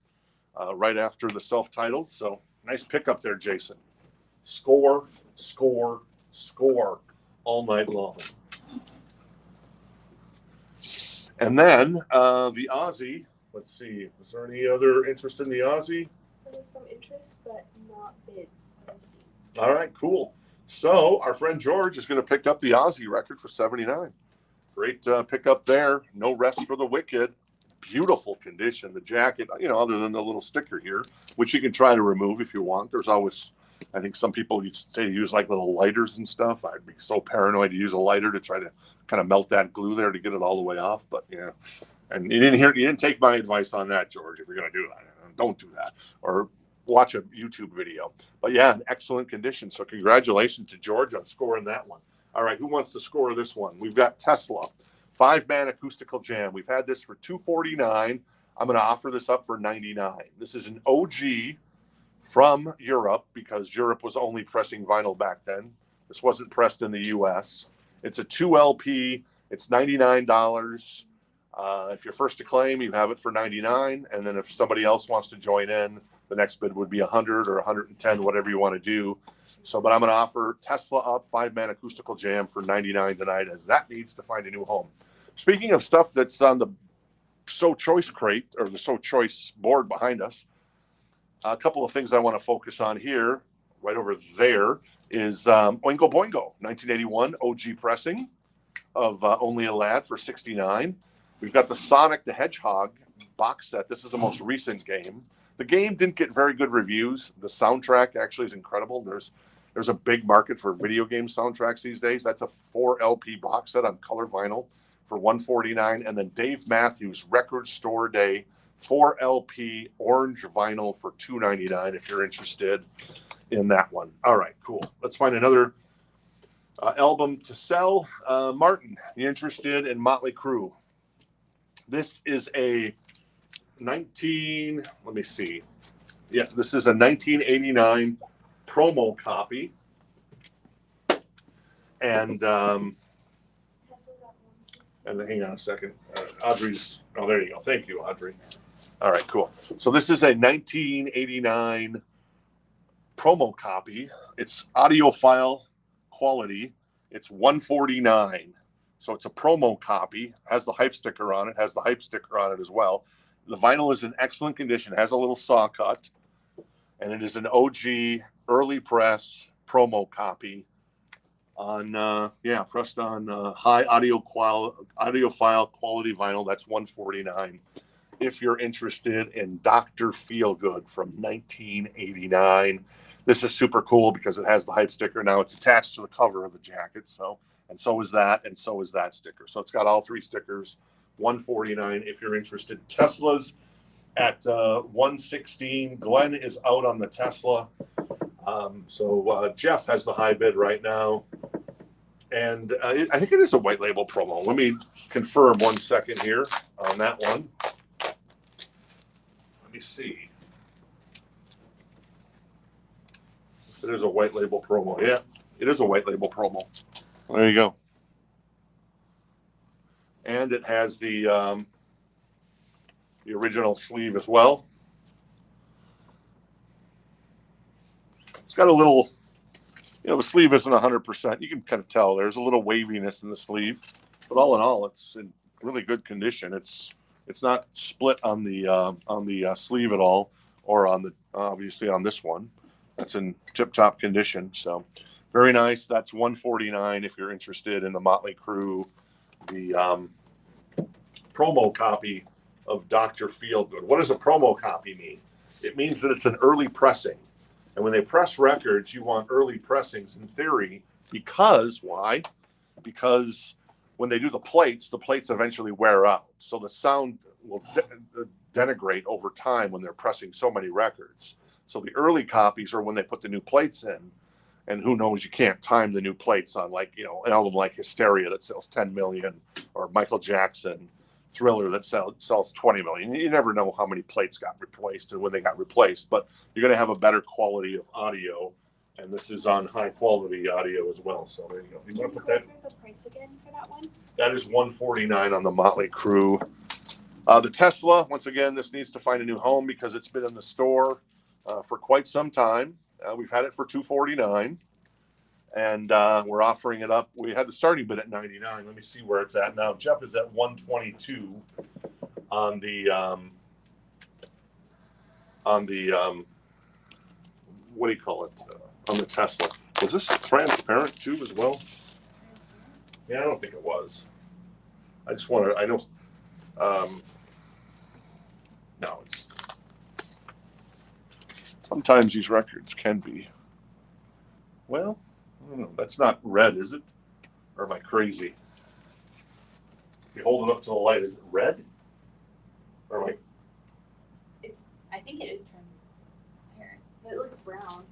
right after the self-titled. So nice pickup there, Jason. Score all night long. And then the Ozzy, let's see, was there any other interest in the Ozzy? There was some interest, but not bids that I've seen. All right, cool. So our friend George is going to pick up the Ozzy record for 79. Great pickup there. No Rest for the Wicked. Beautiful condition. The jacket, other than the little sticker here, which you can try to remove if you want. There's always, I think some people say use like little lighters and stuff. I'd be so paranoid to use a lighter to try to kind of melt that glue there to get it all the way off. But yeah, and you didn't take my advice on that, George. If you're going to do that, don't do that, or watch a YouTube video. But yeah, an excellent condition. So congratulations to George on scoring that one. All right, who wants to score this one? We've got Tesla, 5-man acoustical jam. We've had this for $249. I'm going to offer this up for $99. This is an OG from Europe, because Europe was only pressing vinyl back then. This wasn't pressed in the U.S. It's a 2 LP. It's $99. If you're first to claim, you have it for $99, and then if somebody else wants to join in, the next bid would be $100 or $110, whatever you want to do. So, but I'm going to offer Tesla Up 5-man acoustical jam for $99 tonight, as that needs to find a new home. Speaking of stuff that's on the So Choice crate, or the So Choice board behind us, a couple of things I want to focus on here, right over there, is Oingo Boingo, 1981 OG pressing of Only a Lad for $69. We've got the Sonic the Hedgehog box set. This is the most recent game. The game didn't get very good reviews. The soundtrack actually is incredible. There's a big market for video game soundtracks these days. That's a 4 LP box set on color vinyl for $149, and then Dave Matthews Record Store Day 4 LP orange vinyl for $299 if you're interested in that one. All right, cool. Let's find another album to sell. Martin, you interested in Motley Crue? This is a let me see. Yeah, this is a 1989 promo copy. And hang on a second. Audrey's, oh, there you go. Thank you, Audrey. All right, cool. So this is a 1989 promo copy. It's audiophile quality. It's $149. So it's a promo copy. Has the hype sticker on it. Has the hype sticker on it as well. The vinyl is in excellent condition. It has a little saw cut, and it is an OG early press promo copy on pressed on high audiophile quality vinyl. That's $149. If you're interested in Dr. Feelgood from 1989, this is super cool because it has the hype sticker. Now it's attached to the cover of the jacket, so is that sticker. So it's got all 3 stickers. $149 if you're interested. Tesla's at $116. Glenn is out on the Tesla. So Jeff has the high bid right now. And I think it is a white label promo. Let me confirm 1 second here on that one. Let me see. It is a white label promo. Yeah, it is a white label promo. There you go. And it has the original sleeve as well. It's got a little, the sleeve isn't 100%. You can kind of tell there's a little waviness in the sleeve, but all in all, it's in really good condition. It's not split on the sleeve at all, or on the obviously on this one. That's in tip-top condition. So very nice. That's $149 if you're interested in the Motley Crue, the promo copy of Dr. Feelgood. What does a promo copy mean? It means that it's an early pressing. And when they press records, you want early pressings in theory, because why? Because when they do the plates eventually wear out. So the sound will denigrate over time when they're pressing so many records. So the early copies are when they put the new plates in. And who knows, you can't time the new plates on, like, an album like Hysteria that sells 10 million, or Michael Jackson Thriller that sells 20 million. You never know how many plates got replaced and when they got replaced, but you're going to have a better quality of audio, and this is on high quality audio as well. So there you go. You want to put that? The price again for that one? That is $149 on the Motley Crue. The Tesla, once again, this needs to find a new home because it's been in the store for quite some time. We've had it for $249. And we're offering it up. We had the starting bid at $99. Let me see where it's at now. Jeff is at $122 on the what do you call it? On the Tesla. Was this transparent too as well? Yeah, I don't think it was. I just want to. I know. No, it's. Sometimes these records can be. Well. I don't know. That's not red, is it? Or am I crazy? If you hold it up to the light, is it red? Or am I? I think it is transparent, but it looks brown.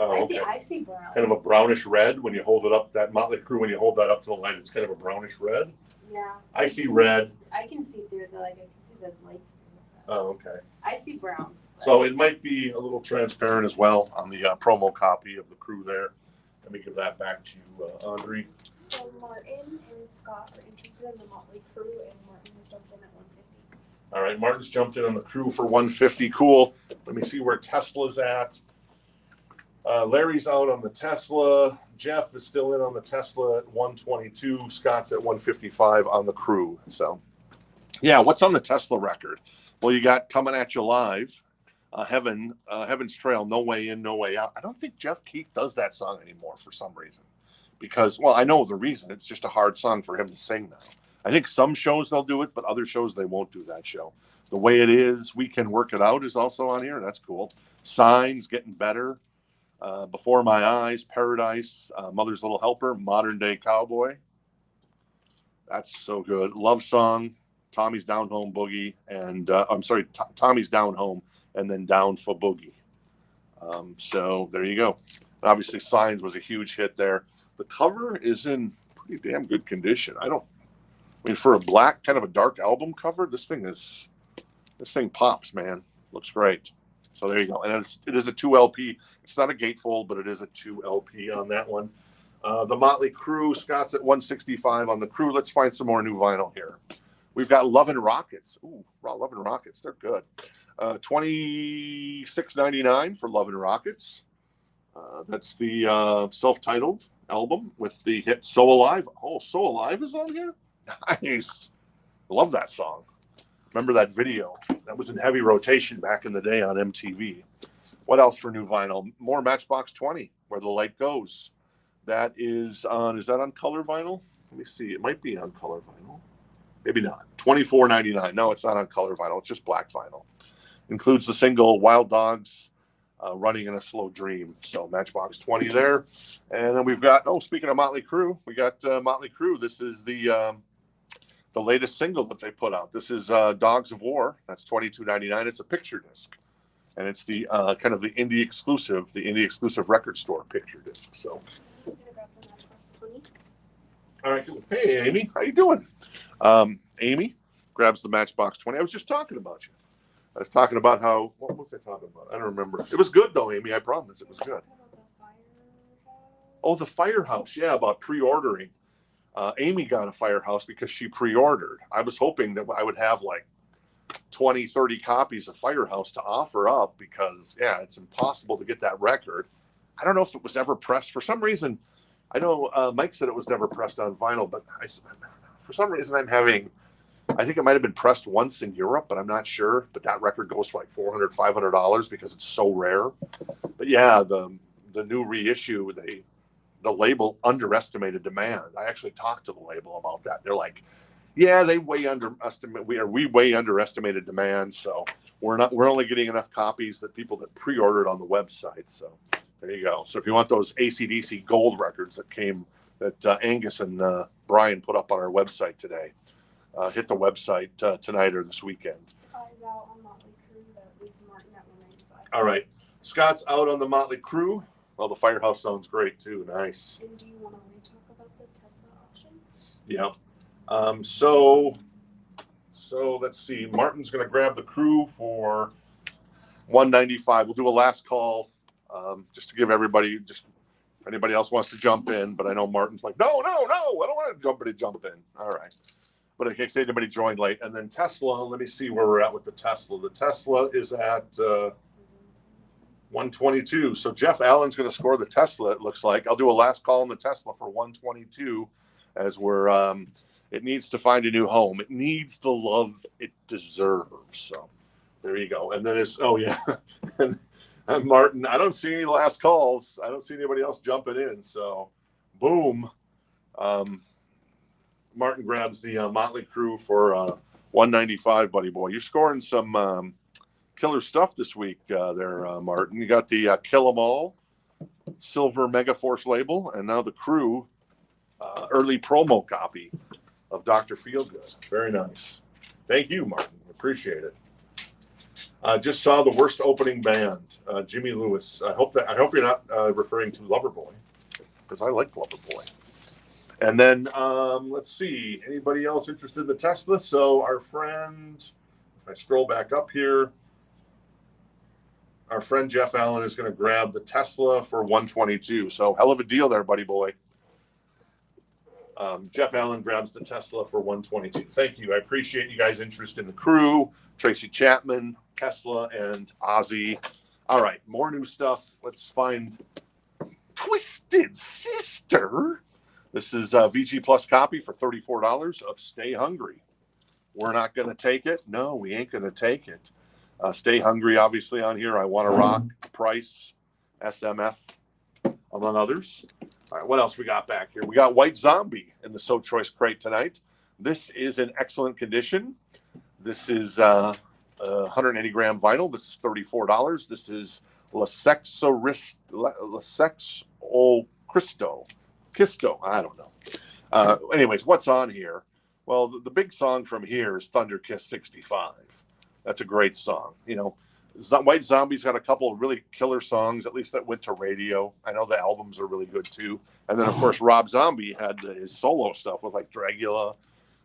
Oh, okay. I see brown. Kind of a brownish red when you hold it up. That Motley Crue, when you hold that up to the light, it's kind of a brownish red. Yeah. I see red. I can see through I can see the lights through it. Oh, okay. I see brown. So it might be a little transparent as well on the promo copy of the Crue there. Let me give that back to you, Audrey. So Martin and Scott are interested in the Motley Crue, and Martin has jumped in at 150. All right, Martin's jumped in on the Crue for 150. Cool. Let me see where Tesla's at. Larry's out on the Tesla. Jeff is still in on the Tesla at 122. Scott's at 155 on the Crue. So, yeah, what's on the Tesla record? Well, you got Coming at You Live, Heaven's Trail, No Way In, No Way Out. I don't think Jeff Keith does that song anymore for some reason. Because, well, I know the reason. It's just a hard song for him to sing now. I think some shows they'll do it, but other shows they won't do that show. The Way It Is, We Can Work It Out is also on here. That's cool. Signs, Getting Better. Before My Eyes, Paradise, Mother's Little Helper, Modern Day Cowboy. That's so good. Love Song, Tommy's Down Home Boogie, and Tommy's Down Home, and then Down for Boogie. So there you go. Obviously, Signs was a huge hit there. The cover is in pretty damn good condition. For a black, kind of a dark album cover, this thing pops, man. Looks great. So there you go. And it is a 2 LP. It's not a gatefold, but it is a 2 LP on that one. The Motley Crue, Scott's at 165 on the Crue. Let's find some more new vinyl here. We've got Love and Rockets. Ooh, Love and Rockets. They're good. $26.99 for Love and Rockets. That's the self-titled album with the hit So Alive. Oh, So Alive is on here? Nice. Love that song. Remember that video? That was in heavy rotation back in the day on MTV. What else for new vinyl? More Matchbox 20, Where the Light Goes. That is that on color vinyl? Let me see. It might be on color vinyl. Maybe not. $24.99. No, it's not on color vinyl. It's just black vinyl. Includes the single Wild Dogs, Running in a Slow Dream. So Matchbox 20 there. And then we've got, speaking of Motley Crue, we got Motley Crue. This is the latest single that they put out. This is Dogs of War. That's $22.99. It's a picture disc, and it's the kind of the indie exclusive record store picture disc. So, all right. Hey, Amy, how you doing? Amy grabs the Matchbox 20. I was just talking about you. I was talking about what was I talking about? I don't remember. It was good though, Amy. I promise it was good. Oh, the Firehouse. Yeah, about pre-ordering. Amy got a Firehouse because she pre-ordered. I was hoping that I would have like 20, 30 copies of Firehouse to offer up because, yeah, it's impossible to get that record. I don't know if it was ever pressed. For some reason, I know Mike said it was never pressed on vinyl, but for some reason I think it might have been pressed once in Europe, but I'm not sure. But that record goes for like $400, $500 because it's so rare. But yeah, the new reissue, the label underestimated demand. I actually talked to the label about that. They're like, yeah, we way underestimated demand. So we're only getting enough copies that people that pre-ordered on the website. So there you go. So if you want those AC/DC gold records that Angus and Brian put up on our website today, hit the website tonight or this weekend. Sky's out on Motley Crue. That leaves Martin at 195. All right. Scott's out on the Motley Crue. Well, the Firehouse sounds great too. Nice. And do you want to talk about the Tesla auction? Yeah. So let's see. Martin's going to grab the Crue for $195. We'll do a last call just to give everybody, if anybody else wants to jump in. But I know Martin's like, no, I don't want to jump in. All right. But in case anybody joined late. And then Tesla, let me see where we're at with the Tesla. The Tesla is at 122. So Jeff Allen's going to score the Tesla, it looks like. I'll do a last call on the Tesla for 122 as it needs to find a new home. It needs the love it deserves. So there you go. And then and Martin, I don't see any last calls. I don't see anybody else jumping in. So boom. Martin grabs the Motley Crue for 195, buddy boy. You're scoring some killer stuff this week there, Martin. You got the Kill 'Em All Silver Megaforce label, and now the Crue early promo copy of Dr. Feelgood. Very nice. Thank you, Martin. Appreciate it. Just saw the worst opening band, Jimmy Lewis. I hope you're not referring to Loverboy, because I like Loverboy. And then let's see, anybody else interested in the Tesla? So our friend, if I scroll back up here, our friend Jeff Allen is going to grab the Tesla for $122. So hell of a deal there, buddy boy. Jeff Allen grabs the Tesla for $122. Thank you. I appreciate you guys' interest in the Crue, Tracy Chapman, Tesla, and Ozzy. All right, more new stuff. Let's find Twisted Sister. This is a VG Plus copy for $34 of Stay Hungry. We're not going to take it. No, we ain't going to take it. Stay Hungry, obviously, on here. I Want to Rock, Price, SMF, among others. All right, what else we got back here? We got White Zombie in the So Choice crate tonight. This is in excellent condition. This is 180 gram vinyl. This is $34. This is La Sexo Cristo. I don't know. Anyways, what's on here? Well, the big song from here is Thunder Kiss 65. That's a great song. You know, White Zombie's got a couple of really killer songs, at least that went to radio. I know the albums are really good too. And then, of course, Rob Zombie had his solo stuff with like Dragula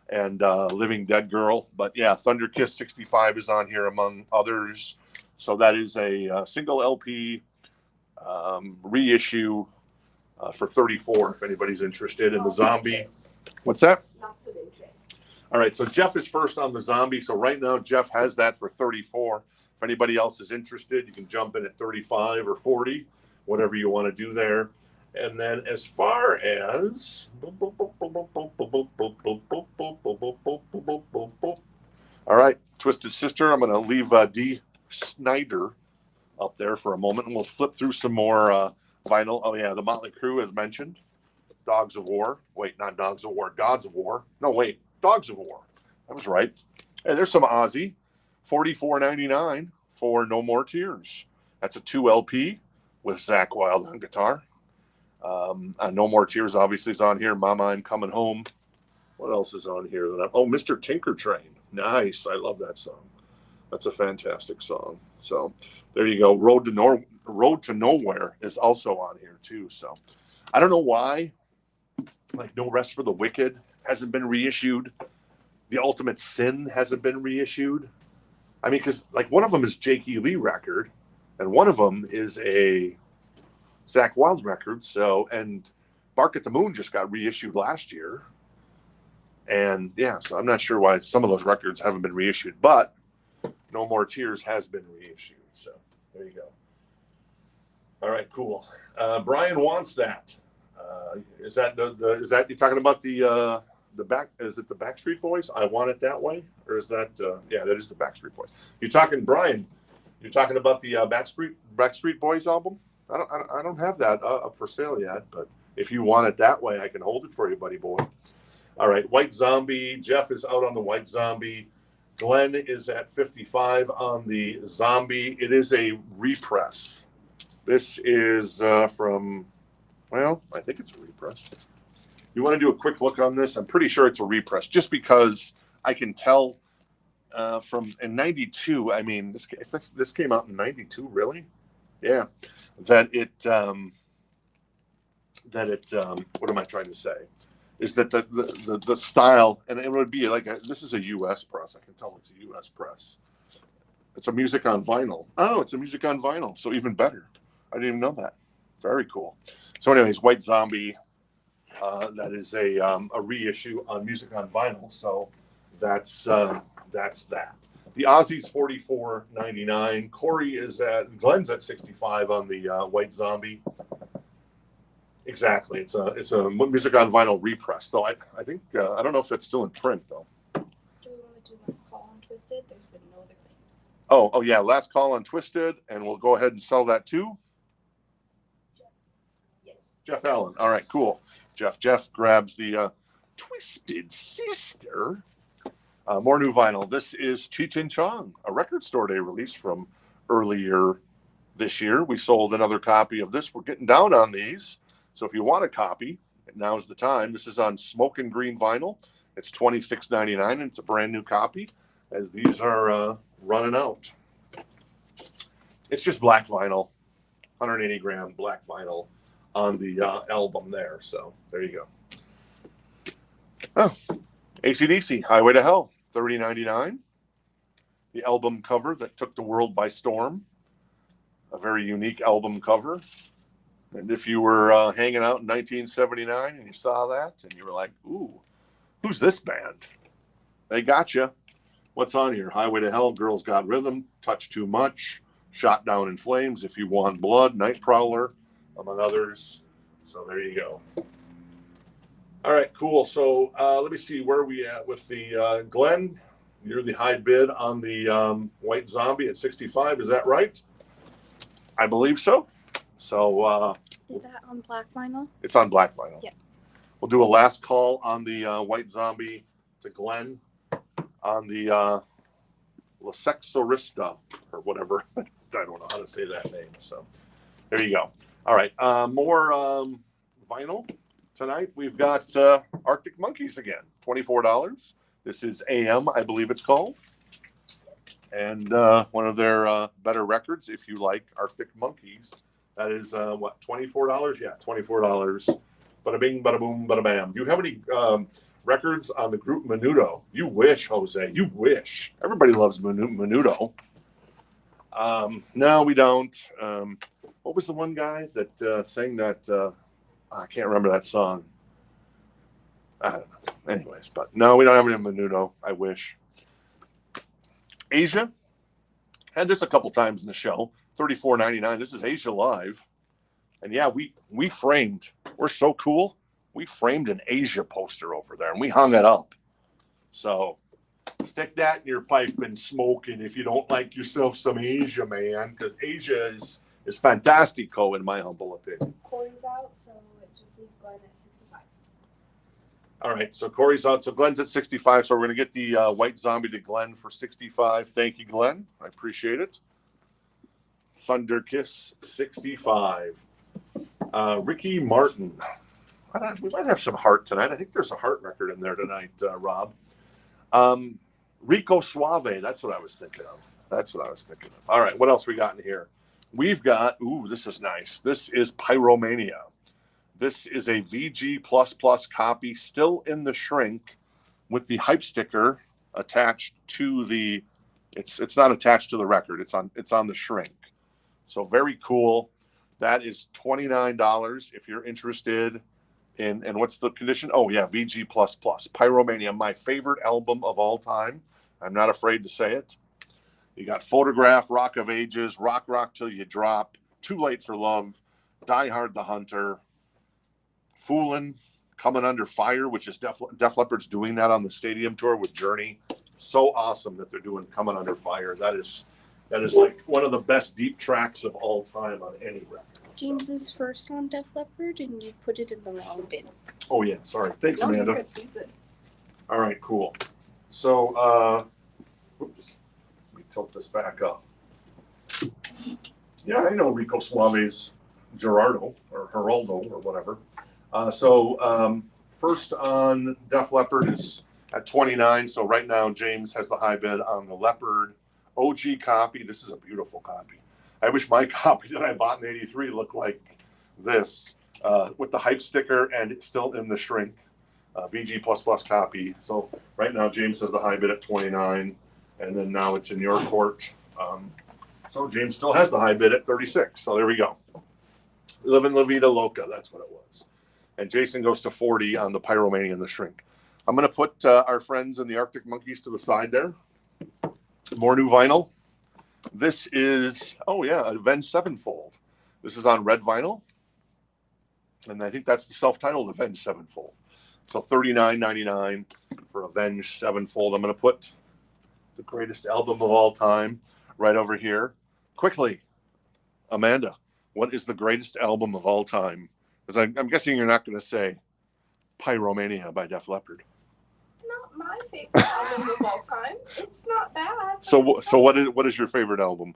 and Living Dead Girl. But yeah, Thunder Kiss 65 is on here among others. So that is a single LP reissue for $34 if anybody's interested in the Zombie. What's that? Lots of interest. All right, so Jeff is first on the Zombie. So right now, Jeff has that for $34. If anybody else is interested, you can jump in at $35 or $40, whatever you want to do there. And then as far as... All right, Twisted Sister, I'm going to leave D. Snyder up there for a moment, and we'll flip through some more vinyl. Oh, yeah, the Motley Crue, as mentioned. Dogs of War. Wait, not Dogs of War. Gods of War. No, wait. Dogs of War. I was right. Hey, there's some Ozzy. $44.99 for No More Tears. That's a 2 LP with Zakk Wylde on guitar. No More Tears obviously is on here. Mama, I'm Coming Home. What else is on here? Oh, Mr. Tinker Train. Nice. I love that song. That's a fantastic song. So there you go. Road to Nowhere is also on here too. So I don't know why, like No Rest for the Wicked hasn't been reissued. The Ultimate Sin hasn't been reissued. I mean, because like one of them is Jake E. Lee record, and one of them is a Zakk Wylde record. So, and Bark at the Moon just got reissued last year. And yeah, so I'm not sure why some of those records haven't been reissued, but No More Tears has been reissued. So there you go. All right, cool. Brian wants that. Is that is that you're talking about the back? Is it the Backstreet Boys? I Want It That Way, or is that yeah, that is the Backstreet Boys. You're talking, Brian. You're talking about the Backstreet Boys album. I don't have that up for sale yet, but if you want it that way, I can hold it for you, buddy boy. All right, White Zombie. Jeff is out on the White Zombie. Glenn is at 55 on the Zombie. It is a repress. This is from, well, I think it's a repress. You want to do a quick look on this? I'm pretty sure it's a repress, just because I can tell from in '92. I mean, this came out in '92, really? Yeah. That it what am I trying to say? Is that the style, and it would be like this is a U.S. press. I can tell it's a U.S. press. It's a music on vinyl. Oh, it's a music on vinyl. So even better. I didn't even know that. Very cool. So anyways, White Zombie, that is a reissue on music on vinyl. So that's that. The Ozzy's $44.99. Glenn's at 65 on the White Zombie. Exactly. It's a music on vinyl repress, though. I think I don't know if that's still in print though. Do we want to do last call on Twisted? There's been no other claims. Oh yeah, last call on Twisted, and we'll go ahead and sell that too. Yes. Jeff Allen. All right, cool. Jeff grabs the Twisted Sister. More new vinyl. This is Cheech and Chong, a Record Store Day release from earlier this year. We sold another copy of this. We're getting down on these. So if you want a copy, now's the time. This is on smoke and green vinyl. It's $26.99, and it's a brand new copy, as these are running out. It's just black vinyl, 180 gram black vinyl on the album there. So there you go. Oh, AC/DC, Highway to Hell, $30.99. The album cover that took the world by storm. a very unique album cover. And if you were hanging out in 1979 and you saw that and you were like, ooh, who's this band? They got you. What's on here? Highway to Hell, Girls Got Rhythm, Touch Too Much, Shot Down in Flames, If You Want Blood, Night Prowler, among others. So there you go. All right, cool. So let me see, where are we at with the Glenn? You're the high bid on the White Zombie at 65. Is that right? I believe so. So is that on black vinyl? It's on black vinyl. Yeah. We'll do a last call on the White Zombie to Glenn on the La Sexorista or whatever. I don't know how to say that name. So there you go. All right. More vinyl tonight. We've got Arctic Monkeys again. $24. This is AM, I believe it's called. And one of their better records, if you like Arctic Monkeys. That is, what, $24? Yeah, $24. Bada bing, bada boom, bada bam. Do you have any records on the group Menudo? You wish, Jose. You wish. Everybody loves Menudo. No, we don't. What was the one guy that sang that? I can't remember that song. I don't know. Anyways, but no, we don't have any Menudo. I wish. Asia. Had this a couple times in the show. $34.99. This is Asia Live. And yeah, we framed. We're so cool. We framed an Asia poster over there and we hung it up. So stick that in your pipe and smoke it if you don't like yourself some Asia, man. Because Asia is fantastico in my humble opinion. Corey's out, so it just leaves Glenn at 65. All right, so Corey's out. So Glenn's at 65. So we're going to get the White Zombie to Glenn for 65. Thank you, Glenn. I appreciate it. Thunder Kiss, 65. Ricky Martin. We might have some Heart tonight. I think there's a Heart record in there tonight, Rob. Rico Suave. That's what I was thinking of. All right, what else we got in here? We've got, ooh, this is nice. This is Pyromania. This is a VG++ copy, still in the shrink, with the hype sticker attached to the. It's not attached to the record. It's on the shrink. So very cool. That is $29 if you're interested in. And what's the condition? Oh yeah, VG++. Pyromania, my favorite album of all time. I'm not afraid to say it. You got Photograph, Rock of Ages, Rock Till You Drop, Too Late for Love, Die Hard the Hunter, Foolin', Coming Under Fire, which is Def Leppard's doing that on the stadium tour with Journey. So awesome that they're doing Coming Under Fire. That is like one of the best deep tracks of all time on any record. James is first on Def Leppard, and you put it in the wrong bin. Oh yeah, sorry. Thanks, No, Amanda. he's good. All right, cool. So, oops. Let me tilt this back up. Yeah, I know Rico Suave's Gerardo or Geraldo or whatever. First on Def Leppard is at 29. So right now, James has the high bid on the Leppard OG copy. This is a beautiful copy. I wish my copy that I bought in '83 looked like this with the hype sticker and it's still in the shrink. VG++ copy. So right now, James has the high bid at 29, and then now it's in your court. So James still has the high bid at 36. So there we go. Livin' La Vida Loca, that's what it was. And Jason goes to 40 on the Pyromania and the shrink. I'm going to put our friends in the Arctic Monkeys to the side there. More new vinyl. This is, Avenged Sevenfold. This is on red vinyl. And I think that's the self-titled Avenged Sevenfold. So $39.99 for Avenged Sevenfold. I'm going to put the greatest album of all time right over here. Quickly, Amanda, what is the greatest album of all time? Because I'm guessing you're not going to say Pyromania by Def Leppard. Not my favorite album of all time. It's not bad. So what is your favorite album?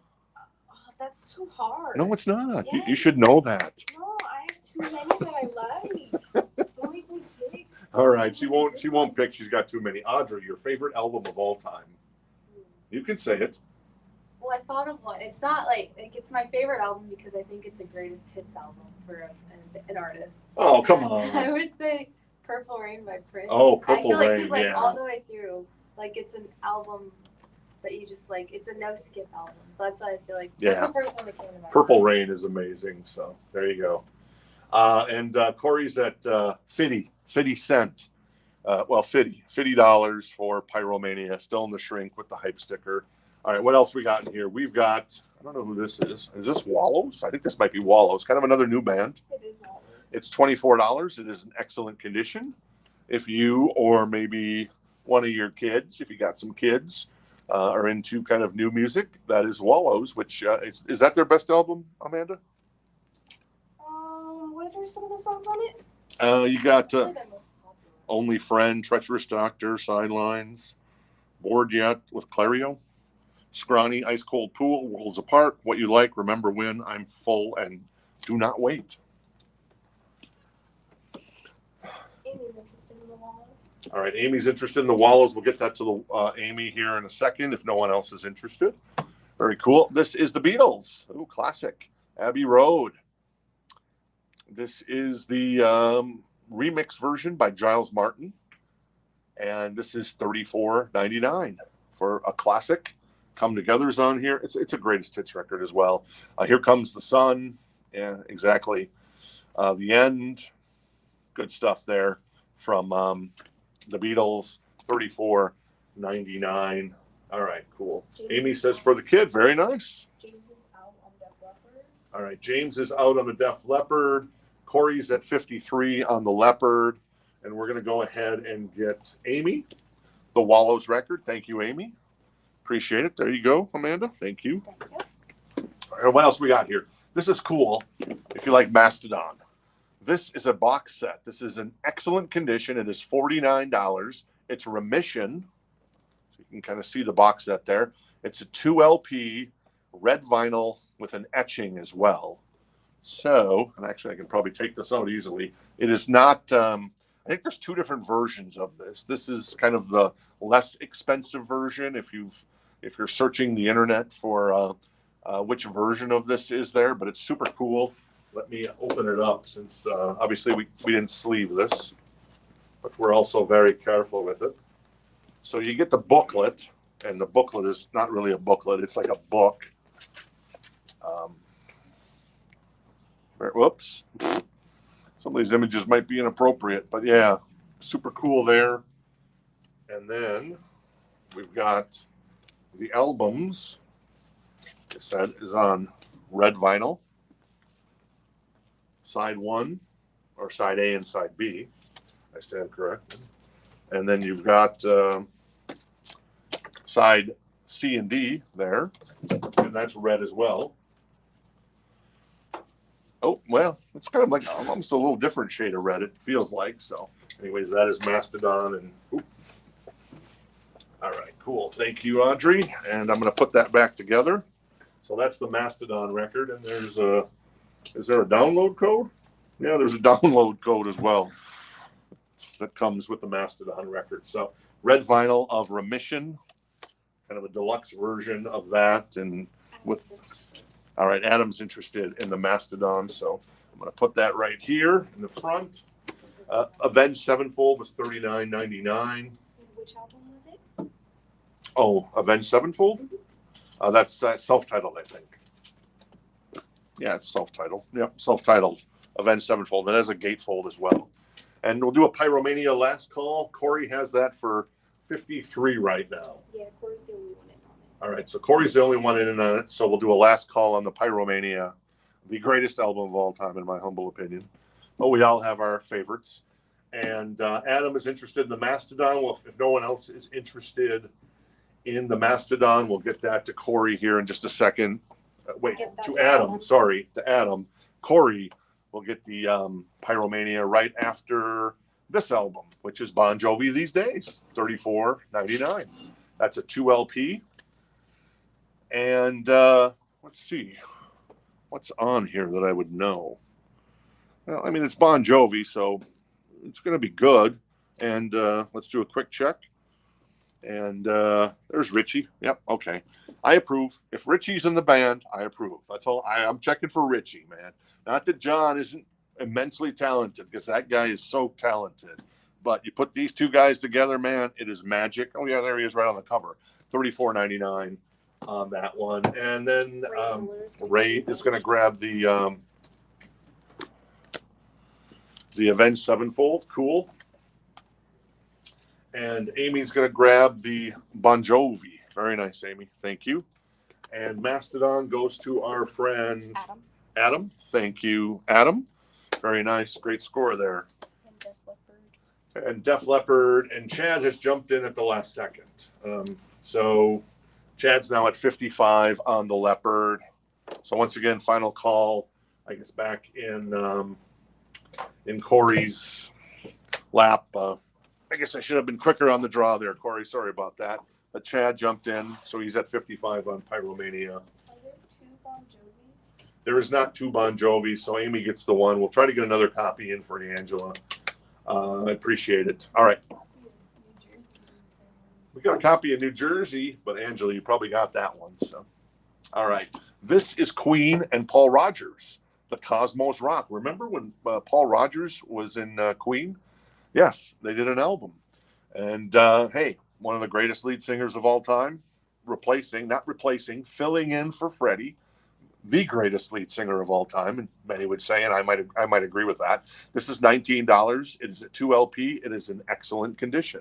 Oh, that's too hard. No, it's not. Yes. You should know that. No, I have too many that I like. Don't make me pick. All right, she won't pick. She's got too many. Audrey, your favorite album of all time? You can say it. Well, I thought of one. It's not like it's my favorite album because I think it's a greatest hits album for an artist. Oh, come I on. would say Purple Rain by Prince. Oh, I Purple feel like Rain, because yeah. all the way through, like it's an album that you just like. It's a no skip album, so that's why I feel like Yeah. that's the first one that came to my Purple mind. Rain is amazing. So there you go. And Corey's at 50 cent. Well, $50 for Pyromania, still in the shrink with the hype sticker. All right, what else we got in here? We've got, I don't know who this is. Is this Wallows? I think this might be Wallows. Kind of another new band. It is Wallows. It's $24. It is in excellent condition. If you or maybe one of your kids, if you got some kids, are into kind of new music, that is Wallows, which is that their best album, Amanda? What are some of the songs on it? You got Probably their most popular. Only Friend, Treacherous Doctor, Sidelines, Bored Yet with Clario, Scrawny, Ice Cold Pool, Worlds Apart, What You Like, Remember When, I'm Full, and Do Not Wait. Amy's interested in the Wallows. All right, Amy's interested in the Wallows. We'll get that to the Amy here in a second if no one else is interested. Very cool. This is the Beatles. Ooh, classic. Abbey Road. This is the remix version by Giles Martin. And this is $34.99 for a classic. Come Together's on here. It's a greatest hits record as well. Here Comes the Sun. Yeah, exactly. The End. Good stuff there from the Beatles. $34.99. All right, cool. Amy says for the kid. Very nice. James is out on Def Leppard. All right, James is out on the Def Leppard. Corey's at 53 on the Leppard. And we're going to go ahead and get Amy the Wallows record. Thank you, Amy. Appreciate it. There you go, Amanda. Thank you. Thank you. All right, what else we got here? This is cool if you like Mastodon. This is a box set. This is in excellent condition. It is $49. It's Remission. So you can kind of see the box set there. It's a 2 LP red vinyl with an etching as well. So, and actually I can probably take this out easily. It is not, I think there's two different versions of this. This is kind of the less expensive version if you're searching the internet for which version of this is there, but it's super cool. Let me open it up since obviously we didn't sleeve this, but we're also very careful with it. So you get the booklet, and the booklet is not really a booklet. It's like a book. Whoops. Some of these images might be inappropriate, but yeah, super cool there. And then we've got the albums. Like I said, is on red vinyl. Side 1, or side A and side B. I stand corrected. And then you've got side C and D there, and that's red as well. Oh, well, it's kind of like almost a little different shade of red, it feels like. So, anyways, that is Mastodon. And all right, cool. Thank you, Audrey. And I'm going to put that back together. So that's the Mastodon record. And there's is there a download code? Yeah, there's a download code as well that comes with the Mastodon record. So red vinyl of Remission, kind of a deluxe version of that. And with, all right, Adam's interested in the Mastodon. So I'm going to put that right here in the front. Avenged Sevenfold was $39.99. Which album was it? Oh, Avenged Sevenfold? That's self-titled, I think. Yeah, it's self-titled. Yep, self-titled. Avenged Sevenfold. It has a gatefold as well. And we'll do a Pyromania last call. Corey has that for 53 right now. Yeah, Corey's the only one in on it. All right, so Corey's the only one in on it. So we'll do a last call on the Pyromania, the greatest album of all time, in my humble opinion. But we all have our favorites. And Adam is interested in the Mastodon. Well, if no one else is interested in the Mastodon, we'll get that to Corey here in just a second. Wait, to Adam. Sorry, to Adam. Corey will get the Pyromania right after this album, which is Bon Jovi These Days, $34.99. That's a 2 LP. And let's see, what's on here that I would know? Well, I mean, it's Bon Jovi, so it's going to be good. And let's do a quick check. And there's Richie. Yep, okay. I approve. If Richie's in the band, I approve. That's all. I'm checking for Richie, man. Not that John isn't immensely talented, because that guy is so talented. but you put these two guys together, man, it is magic. Oh yeah, there he is right on the cover. $34.99 on that one. And then Ray is going to grab the Avenged Sevenfold. Cool. And Amy's going to grab the Bon Jovi. Very nice, Amy. Thank you. And Mastodon goes to our friend Adam. Thank you, Adam. Very nice. Great score there. And Def Leppard. And Chad has jumped in at the last second. So Chad's now at 55 on the Leppard. So once again, final call, I guess, back in Corey's lap. I guess I should have been quicker on the draw there, Corey. Sorry about that. But Chad jumped in, so he's at 55 on Pyromania. Are there 2 Bon Jovis? There is not 2 Bon Jovis, so Amy gets the one. We'll try to get another copy in for Angela. I appreciate it. All right. We got a copy of New Jersey, but Angela, you probably got that one. So, all right. This is Queen and Paul Rogers, The Cosmos Rock. Remember when Paul Rogers was in Queen? Yes, they did an album. And hey, one of the greatest lead singers of all time, filling in for Freddie, the greatest lead singer of all time, and many would say, and I might agree with that. This is $19. It is a 2 LP. It is in excellent condition.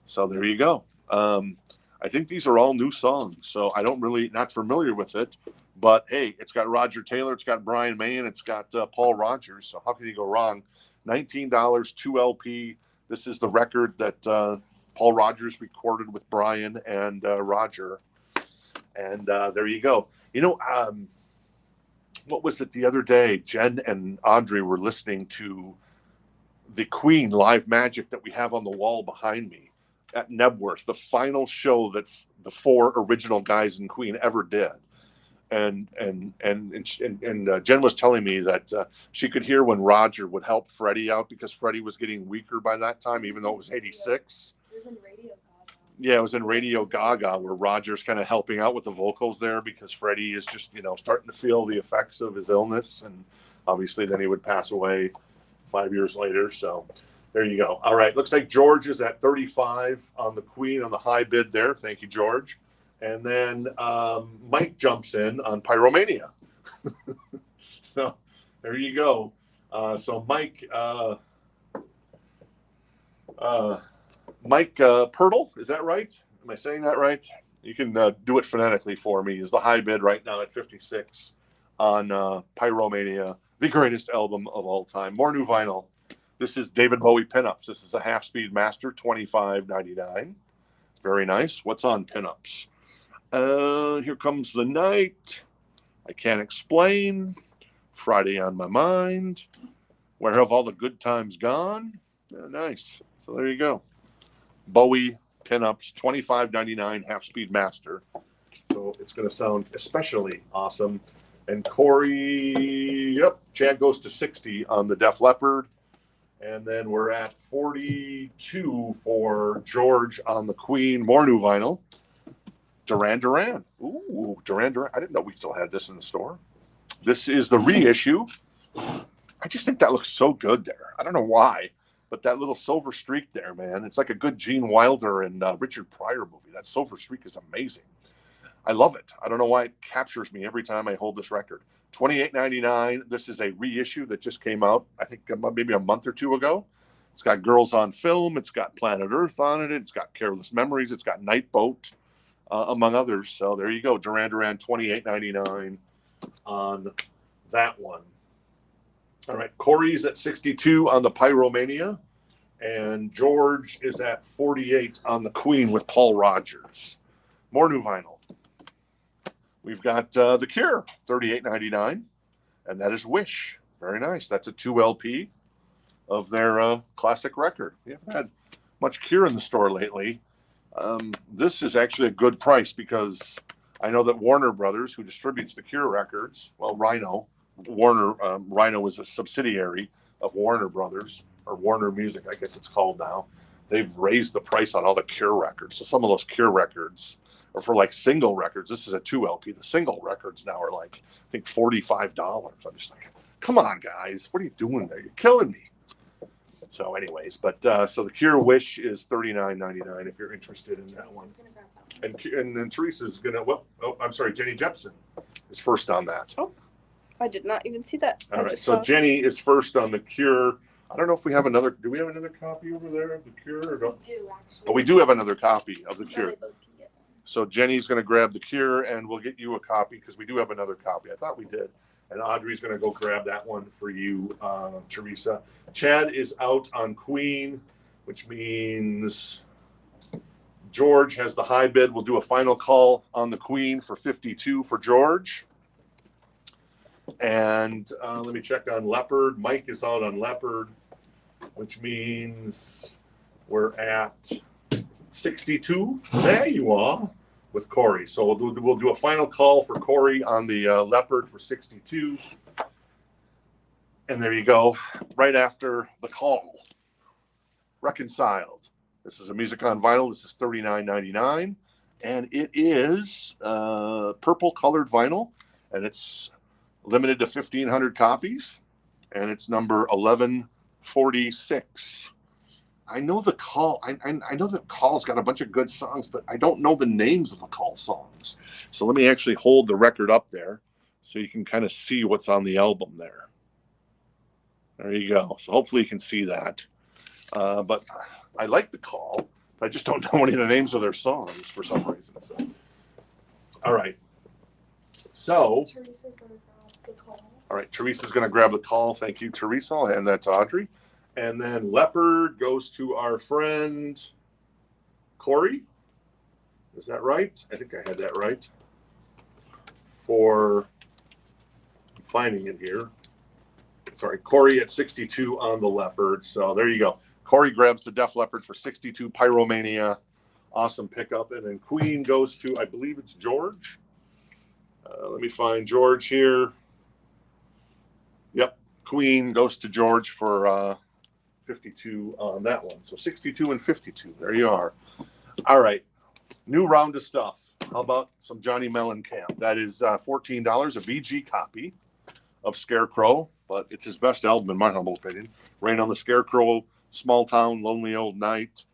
So there you go. I think these are all new songs, so I don't really not familiar with it. But hey, it's got Roger Taylor, it's got Brian May, and it's got Paul Rogers. So how can you go wrong? $19, 2 LP. This is the record that Paul Rogers recorded with Brian and Roger. And there you go. You know, what was it the other day? Jen and Audrey were listening to the Queen Live Magic that we have on the wall behind me at Nebworth, the final show that the 4 original guys in Queen ever did. And Jen was telling me that she could hear when Roger would help Freddie out because Freddie was getting weaker by that time, even though it was 86. It was in Radio Gaga. Yeah, it was in Radio Gaga where Roger's kind of helping out with the vocals there because Freddie is just, starting to feel the effects of his illness. And obviously then he would pass away 5 years later. So there you go. All right. Looks like George is at 35 on the Queen on the high bid there. Thank you, George. And then Mike jumps in on Pyromania. So there you go. So Mike Pirtle, is that right? Am I saying that right? You can do it phonetically for me. Is the high bid right now at 56 on Pyromania, the greatest album of all time. More new vinyl. This is David Bowie Pinups. This is a half-speed master, $25.99. Very nice. What's on Pinups? Here Comes the Night. I Can't Explain. Friday on My Mind. Where Have All the Good Times Gone? Nice. So there you go. Bowie Pinups, $25.99 half-speed master. So it's going to sound especially awesome. And Corey, Chad goes to 60 on the Def Leppard. And then we're at 42 for George on the Queen. More new vinyl. Duran Duran. Ooh, Duran Duran. I didn't know we still had this in the store. This is the reissue. I just think that looks so good there. I don't know why, but that little silver streak there, man. It's like a good Gene Wilder and Richard Pryor movie. That silver streak is amazing. I love it. I don't know why it captures me every time I hold this record. $28.99. This is a reissue that just came out, I think maybe a month or two ago. It's got Girls on Film. It's got Planet Earth on it. It's got Careless Memories. It's got Night Boat, among others. So there you go. Duran Duran, $28.99 on that one. All right. Corey's at 62 on the Pyromania. And George is at 48 on the Queen with Paul Rogers. More new vinyl. We've got The Cure, $38.99, and that is Wish. Very nice. That's a 2 LP of their classic record. We haven't had much Cure in the store lately. This is actually a good price because I know that Warner Brothers, who distributes the Cure records, well, Rhino is a subsidiary of Warner Brothers, or Warner Music, I guess it's called now. They've raised the price on all the Cure records. So some of those Cure records, or for like single records, this is a 2 LP. The single records now are like, I think $45. I'm just like, come on, guys. What are you doing there? You're killing me. So, anyways, but so the Cure Wish is $39.99 if you're interested in that one. Teresa's gonna grab that one. And then Teresa's gonna. Well, oh, I'm sorry, Jenny Jepson is first on that. I did not even see that. All I right, just so saw. Jenny is first on the Cure. I don't know if we have another. Do we have another copy over there of the Cure? Or We don't? do actually. Oh, we do have another copy of the So Cure. they both can get one. So Jenny's going to grab the Cure, and we'll get you a copy because we do have another copy. I thought we did. And Audrey's going to go grab that one for you, Teresa. Chad is out on Queen, which means George has the high bid. We'll do a final call on the Queen for 52 for George. And let me check on Leppard. Mike is out on Leppard, which means we're at 62. There you are with Corey. So we'll do a final call for Corey on the Leppard for 62. And there you go, right after the call. Reconciled. This is a Music on Vinyl. This is $39.99. And it is purple colored vinyl. And it's limited to 1,500 copies. And it's number 1146. I know the call. I know the call's got a bunch of good songs, but I don't know the names of the call songs. So let me actually hold the record up there so you can kind of see what's on the album there. There you go. So hopefully you can see that. But I like the call. I just don't know any of the names of their songs for some reason. So. All right. So, Teresa's gonna grab the call. all right, Teresa's going to grab the call. Thank you, Teresa. I'll hand that to Audrey. And then Leppard goes to our friend Corey. Is that right? I think I had that right. I'm finding it here. Sorry, Corey at 62 on the Leppard. So there you go. Corey grabs the Def Leppard for 62. Pyromania. Awesome pickup. And then Queen goes to, I believe it's George. Let me find George here. Yep. Queen goes to George for 52 on that one. So 62 and 52. There you are. All right. New round of stuff. How about some Johnny Mellencamp? That is $14, a VG copy of Scarecrow, but it's his best album in my humble opinion. Rain on the Scarecrow, Small Town, Lonely Old Night,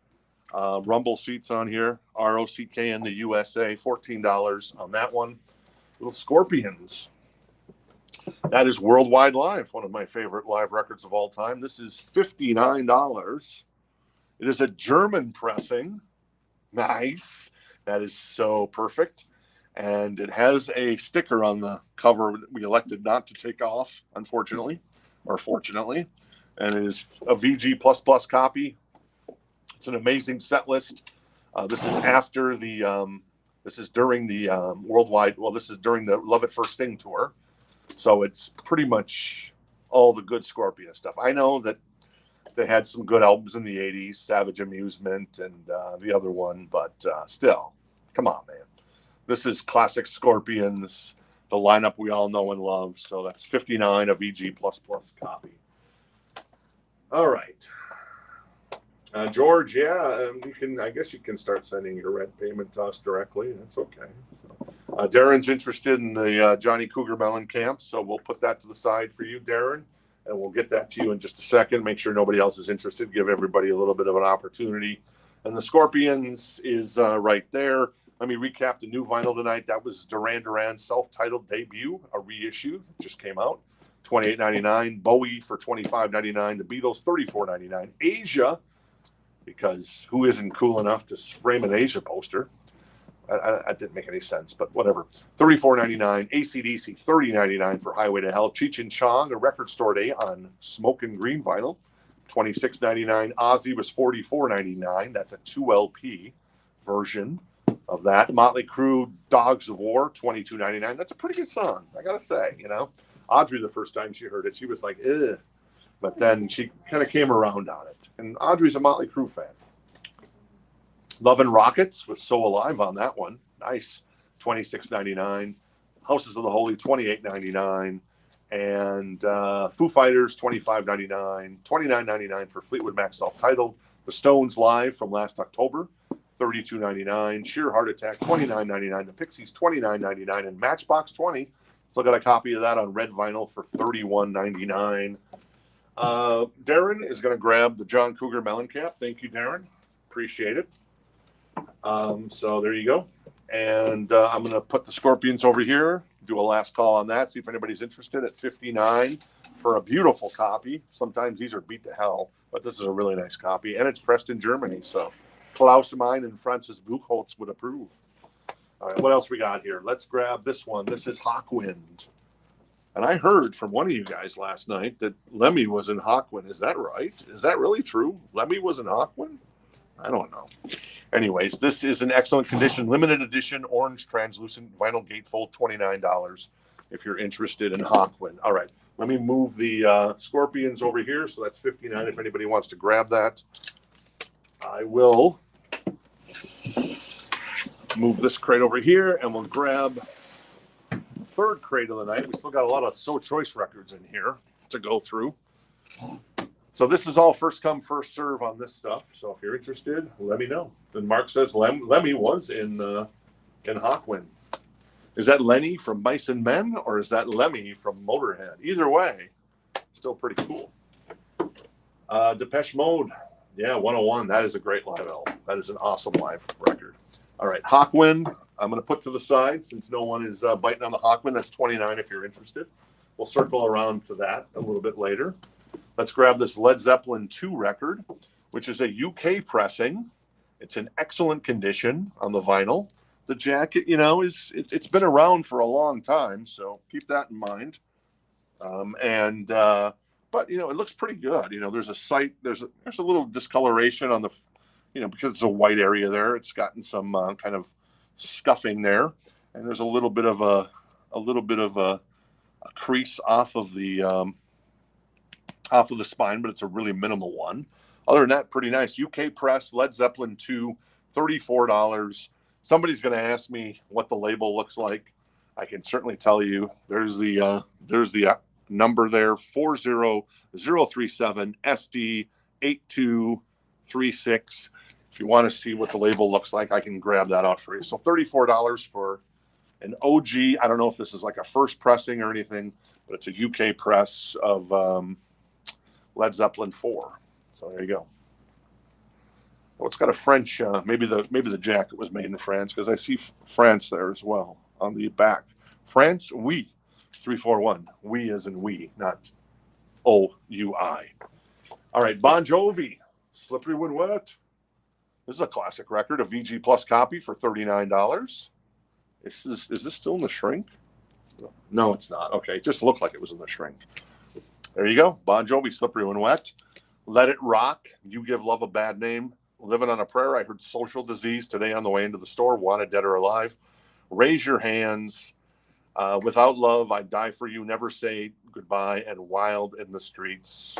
Rumble Sheets on here, ROCK in the USA, $14 on that one. Little Scorpions. That is Worldwide Live, one of my favorite live records of all time. This is $59. It is a German pressing. Nice. That is so perfect. And it has a sticker on the cover that we elected not to take off, unfortunately, or fortunately. And it is a VG++ copy. It's an amazing set list. This is after the, this is during the worldwide, well, this is during the Love It First Sting tour. So it's pretty much all the good Scorpion stuff. I know that they had some good albums in the 80s, Savage Amusement and the other one, but still, come on, man. This is classic Scorpions, the lineup we all know and love. So that's 59, a VG++ copy. All right. George, yeah, you can. I guess you can start sending your rent payment to us directly. That's okay. So, Darren's interested in the Johnny Cougar Mellencamp, so we'll put that to the side for you, Darren, and we'll get that to you in just a second. Make sure nobody else is interested. Give everybody a little bit of an opportunity. And the Scorpions is right there. Let me recap the new vinyl tonight. That was Duran Duran's self-titled debut, a reissue that just came out, $28.99. Bowie for $25.99. The Beatles, $34.99. Asia, because who isn't cool enough to frame an Asia poster? That didn't make any sense, but whatever. $34.99. AC/DC, $30.99 for Highway to Hell. Cheech and Chong, a record store day on Smoke and Green vinyl, $26.99. Ozzy was $44.99. That's a 2 LP version of that. Motley Crue, Dogs of War, $22.99. That's a pretty good song, I gotta say. You know, Audrey, the first time she heard it, she was like, "Ugh," but then she kind of came around on it. And Audrey's a Motley Crue fan. Love and Rockets with So Alive on that one. Nice. $26.99. Houses of the Holy, $28.99. And Foo Fighters, $25.99. $29.99 for Fleetwood Mac self-titled. The Stones Live from last October, $32.99. Sheer Heart Attack, $29.99. The Pixies, $29.99. And Matchbox 20. Still got a copy of that on red vinyl for $31.99. Darren is going to grab the John Cougar Melon Cap. Thank you, Darren. Appreciate it. So there you go. And I'm going to put the Scorpions over here, do a last call on that, see if anybody's interested at $59 for a beautiful copy. Sometimes these are beat to hell, but this is a really nice copy. And it's pressed in Germany, so Klaus Mine and Francis Buchholz would approve. All right, what else we got here? Let's grab this one. This is Hawkwind. And I heard from one of you guys last night that Lemmy was in Hawkwind. Is that right? Is that really true? Lemmy was in Hawkwind? I don't know. Anyways, this is an excellent condition, limited edition, orange translucent vinyl gatefold, $29 if you're interested in Hawkwind. All right, let me move the Scorpions over here. So that's $59 if anybody wants to grab that. I will move this crate over here and we'll grab the third crate of the night. We still got a lot of So Choice records in here to go through. So this is all first come, first serve on this stuff. So if you're interested, let me know. And Mark says Lemmy was in Hawkwind. Is that Lenny from Mice and Men, or is that Lemmy from Motorhead? Either way, still pretty cool. Depeche Mode, yeah, 101. That is a great live album. That is an awesome live record. All right, Hawkwind, I'm going to put to the side since no one is biting on the Hawkwind. That's $29 if you're interested. We'll circle around to that a little bit later. Let's grab this Led Zeppelin 2 record, which is a UK pressing. It's in excellent condition on the vinyl. The jacket, you know, it's been around for a long time, so keep that in mind. But you know, it looks pretty good. You know, there's a little discoloration on the, you know, because it's a white area there. It's gotten some kind of scuffing there, and there's a little bit of a crease off of the spine, but it's a really minimal one. Other than that, pretty nice. UK press, Led Zeppelin 2, $34. Somebody's going to ask me what the label looks like. I can certainly tell you. There's the number there, 40037 SD 8236. If you want to see what the label looks like, I can grab that out for you. So $34 for an OG. I don't know if this is like a first pressing or anything, but it's a UK press of Led Zeppelin 4. So there you go. Oh, it's got a French, maybe the jacket was made in France, because I see France there as well on the back. France, oui, 341. We as in we, not O-U-I. All right, Bon Jovi, Slippery When Wet. This is a classic record, a VG Plus copy for $39. Is this still in the shrink? No, it's not. Okay, it just looked like it was in the shrink. There you go. Bon Jovi, Slippery When Wet. Let It Rock. You Give Love a Bad Name. Living on a Prayer. I heard Social Disease today on the way into the store. Wanted, Dead or Alive. Raise Your Hands. Without Love, I Die for You. Never Say Goodbye. And Wild in the Streets.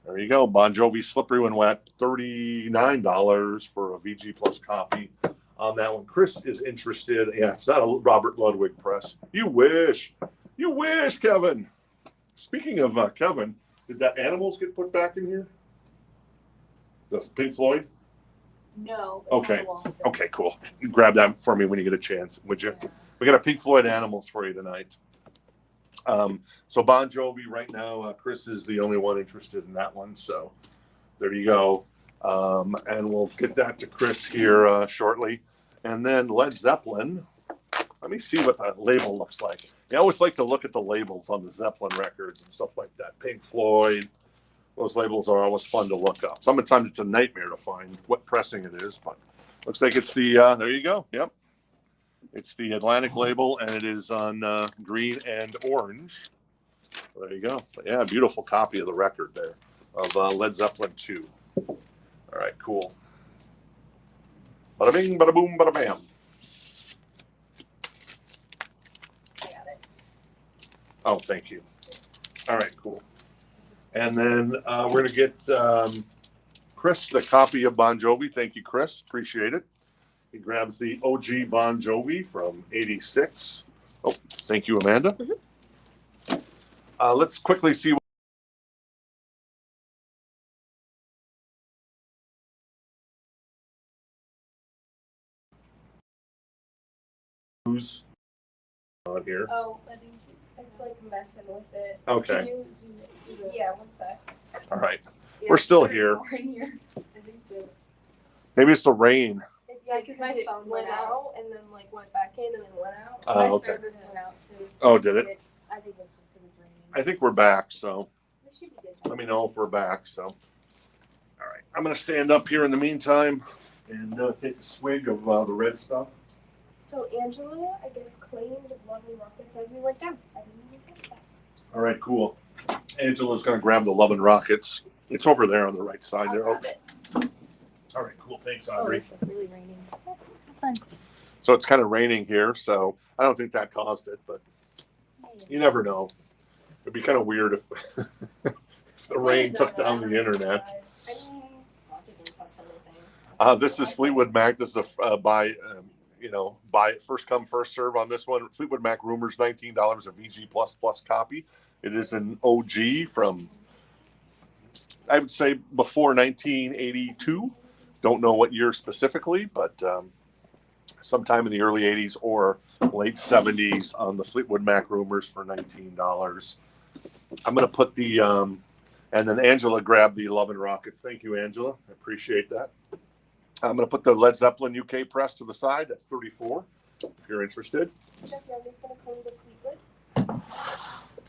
There you go. Bon Jovi, Slippery When Wet. $39 for a VG Plus copy on that one. Chris is interested. Yeah, it's not a Robert Ludwig press. You wish. You wish, Kevin. Speaking of Kevin, did that Animals get put back in here? The Pink Floyd? No. Okay. Okay, cool. Grab that for me when you get a chance, would you? Yeah. We got a Pink Floyd Animals for you tonight. So Bon Jovi right now, Chris is the only one interested in that one. So there you go. And we'll get that to Chris here shortly. And then Led Zeppelin. Let me see what that label looks like. I always like to look at the labels on the Zeppelin records and stuff like that. Pink Floyd. Those labels are always fun to look up. Sometimes it's a nightmare to find what pressing it is, but looks like it's the, there you go. Yep. It's the Atlantic label, and it is on green and orange. There you go. But yeah, beautiful copy of the record there of Led Zeppelin 2. All right, cool. Bada bing, bada boom, bada bam. I got it. Oh, thank you. All right, cool. And then we're going to get Chris the copy of Bon Jovi. Thank you, Chris. Appreciate it. He grabs the OG Bon Jovi from '86. Oh, thank you, Amanda. Mm-hmm. Let's quickly see who's on here. Oh, I think It's like messing with it. Okay. Can you zoom it? Yeah, one sec. All right. Yeah, We're still it's here. more in here. I think the Maybe it's the rain. Yeah, because my it phone went went out. out and then like went back in and then went out. Oh, my okay. service went out too. Oh, did it? I think it's just because it's raining. I think we're back, so It should be good. let me know if we're back. So, all right. I'm going to stand up here in the meantime and take a swig of the red stuff. So Angela, I guess, claimed Lovely Rockets as we went down. I didn't even catch that. All right, cool. Angela's going to grab the Love and Rockets. It's over there on the right side I'll there. grab it. All right, cool. Thanks, Oh, Audrey. it's like really raining. Have fun. So it's kind of raining here, so I don't think that caused it, but you never know. It'd be kind of weird if, if the rain took down the internet. I mean, lots of things touch everything. This is Fleetwood Mac. This is buy first come first serve on this one. Fleetwood Mac Rumors, $19 a VG plus copy. It is an OG from, I would say, before 1982. Don't know what year specifically, but sometime in the early 80s or late 70s on the Fleetwood Mac Rumors for $19. I'm going to put the, and then Angela grabbed the Love and Rockets. Thank you, Angela. I appreciate that. I'm going to put the Led Zeppelin UK press to the side. That's 34, if you're interested. Jeff Young is going to claim the Fleetwood.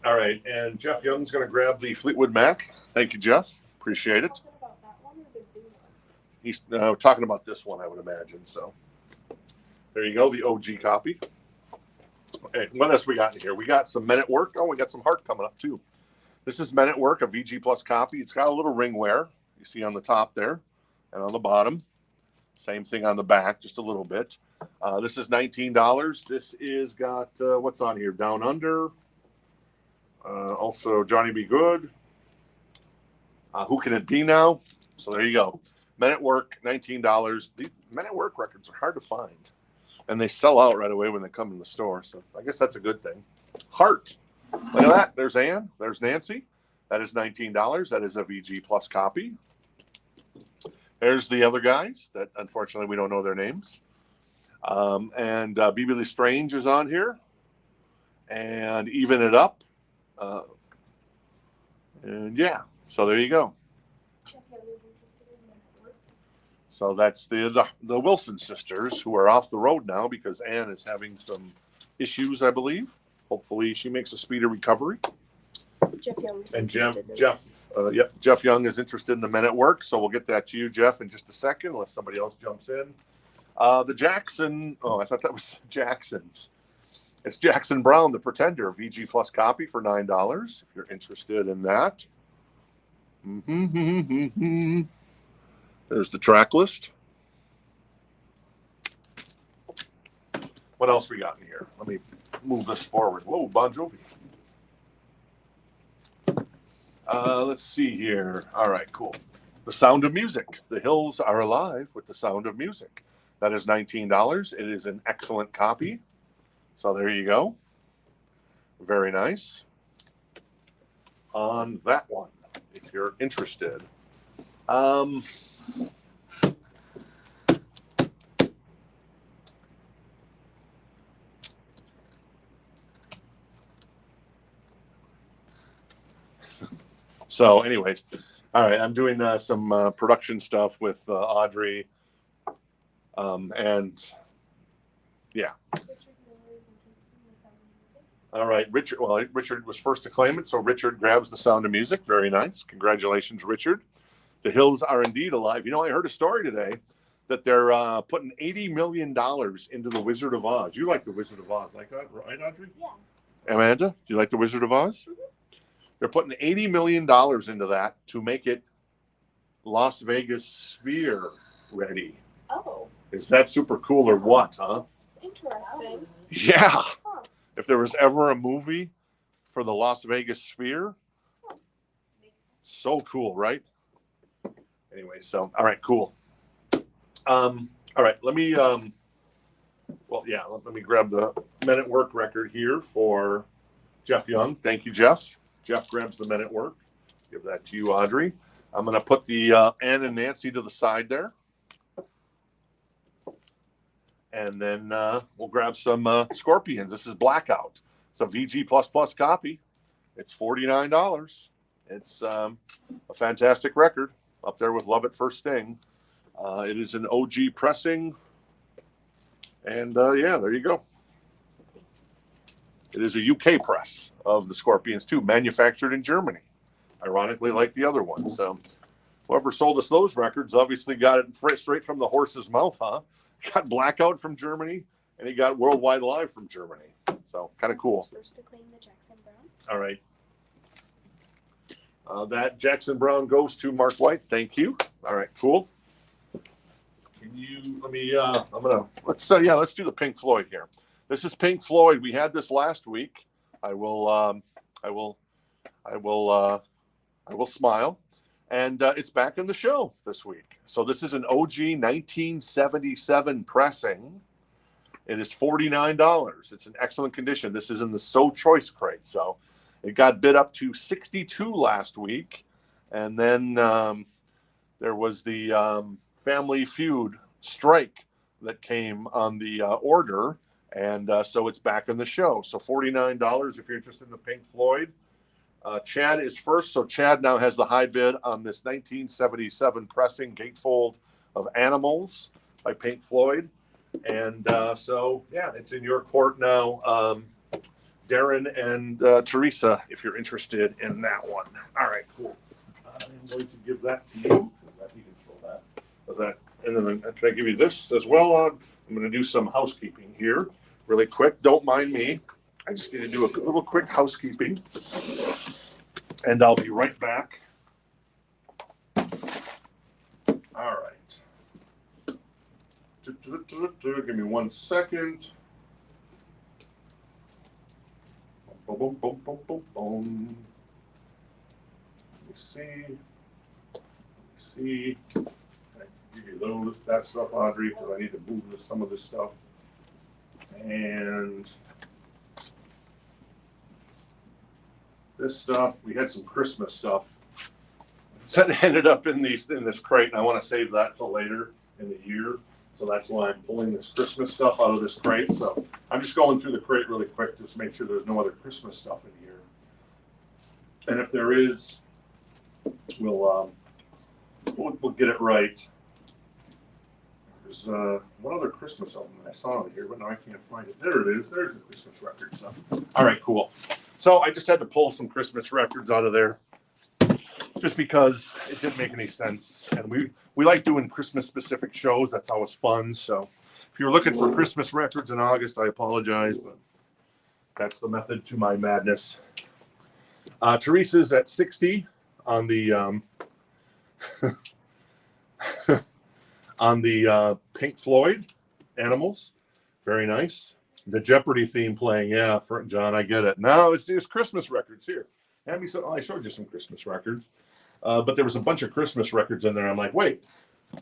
All right, and Jeff Young's going to grab the Fleetwood Mac. Thank you, Jeff. Appreciate it. Talking about that one or the new one? He's talking about this one, I would imagine. So there you go, the OG copy. Okay, what else we got in here? We got some Men at Work. Oh, we got some Heart coming up too. This is Men at Work, a VG Plus copy. It's got a little ring wear. You see on the top there and on the bottom. Same thing on the back, just a little bit. This is $19. This is got, what's on here? Down Under. Also Johnny Be Good. Who Can It Be Now? So there you go. Men at Work, $19. The Men at Work records are hard to find. And they sell out right away when they come in the store. So I guess that's a good thing. Heart. Look at that. There's Ann. There's Nancy. That is $19. That is a VG Plus copy. There's the other guys that unfortunately we don't know their names. And BB Lestrange is on here. And Even It Up. And yeah, so there you go. Jeff Young is interested in Men at Work. So that's the Wilson sisters who are off the road now because Ann is having some issues, I believe. Hopefully she makes a speedy recovery. Jeff Young is And interested in this. Jeff Young is interested in the Men at Work, so we'll get that to you, Jeff, in just a second, unless somebody else jumps in. The Jackson, I thought that was Jackson's. It's Jackson Brown, the Pretender, VG Plus copy for $9, if you're interested in that. There's the track list. What else we got in here? Let me move this forward. Whoa, Bon Jovi. Let's see here. All right, cool. The Sound of Music. The Hills Are Alive with The Sound of Music. That is $19. It is an excellent copy. So there you go. Very nice. On that one, if you're interested. So anyways, all right, I'm doing some production stuff with Audrey. And yeah. Richard Miller is interested in the Sound of Music. All right, Richard. Well, Richard was first to claim it, so Richard grabs The Sound of Music. Very nice. Congratulations, Richard. The Hills Are Indeed Alive. You know, I heard a story today that they're putting $80 million into The Wizard of Oz. You like The Wizard of Oz, like that, right, Audrey? Yeah. Amanda, do you like The Wizard of Oz? Mm-hmm. They're putting $80 million into that to make it Las Vegas Sphere ready. Oh, Is that super cool or what, huh? interesting. Yeah. Huh. If there was ever a movie for the Las Vegas Sphere, so cool, right? Anyway, so all right, cool. All right, let me let me grab the Men at Work record here for Jeff Young. Thank you, Jeff. Jeff grabs the Men at Work. Give that to you, Audrey. I'm going to put the Ann and Nancy to the side there. And then we'll grab some Scorpions. This is Blackout. It's a VG++ copy. It's $49. It's a fantastic record, up there with Love at First Sting. It is an OG pressing. And yeah, there you go. It is a UK press of the Scorpions too, manufactured in Germany. Ironically, like the other ones. So whoever sold us those records obviously got it straight from the horse's mouth, huh? Got Blackout from Germany, and he got Worldwide Live from Germany. So kind of cool. First to claim the Jackson Brown. All right. That Jackson Brown goes to Mark White. Thank you. All right, cool. Can you let me? Let's do the Pink Floyd here. This is Pink Floyd. We had this last week. I will smile, and it's back in the show this week. So this is an OG 1977 pressing. It is $49. It's in excellent condition. This is in the So Choice crate. So it got bid up to 62 last week, and then there was the Family Feud strike that came on the order, and so it's back in the show. So $49 if you're interested in the Pink Floyd. Chad is first, so Chad now has the high bid on this 1977 pressing gatefold of Animals by Pink Floyd. And so, yeah, it's in your court now, Darren and Teresa, if you're interested in that one. All right, cool. I'm going to give that to you. You can fill that. Does that? And then can I give you this as well? I'm going to do some housekeeping here really quick. Don't mind me. I just need to do a little quick housekeeping. And I'll be right back. All right. Give me 1 second. Boom, boom, boom, boom, boom, boom. Let me see. I give you that stuff, Audrey, because I need to move some of this stuff. And this stuff, we had some Christmas stuff that ended up in this crate, and I want to save that till later in the year. So that's why I'm pulling this Christmas stuff out of this crate. So I'm just going through the crate really quick just to make sure there's no other Christmas stuff in here. And if there is, we'll get it right. There's one other Christmas album that I saw in here, but now I can't find it. There it is. There's the Christmas record stuff. All right, cool. So I just had to pull some Christmas records out of there, just because it didn't make any sense. And we like doing Christmas specific shows. That's always fun. So if you're looking for Christmas records in August, I apologize, but that's the method to my madness. Teresa's at 60 on the on the Pink Floyd Animals. Very nice. The Jeopardy theme playing. Yeah, for John, I get it. No, it's Christmas records here. I showed you some Christmas records, but there was a bunch of Christmas records in there. I'm like, wait,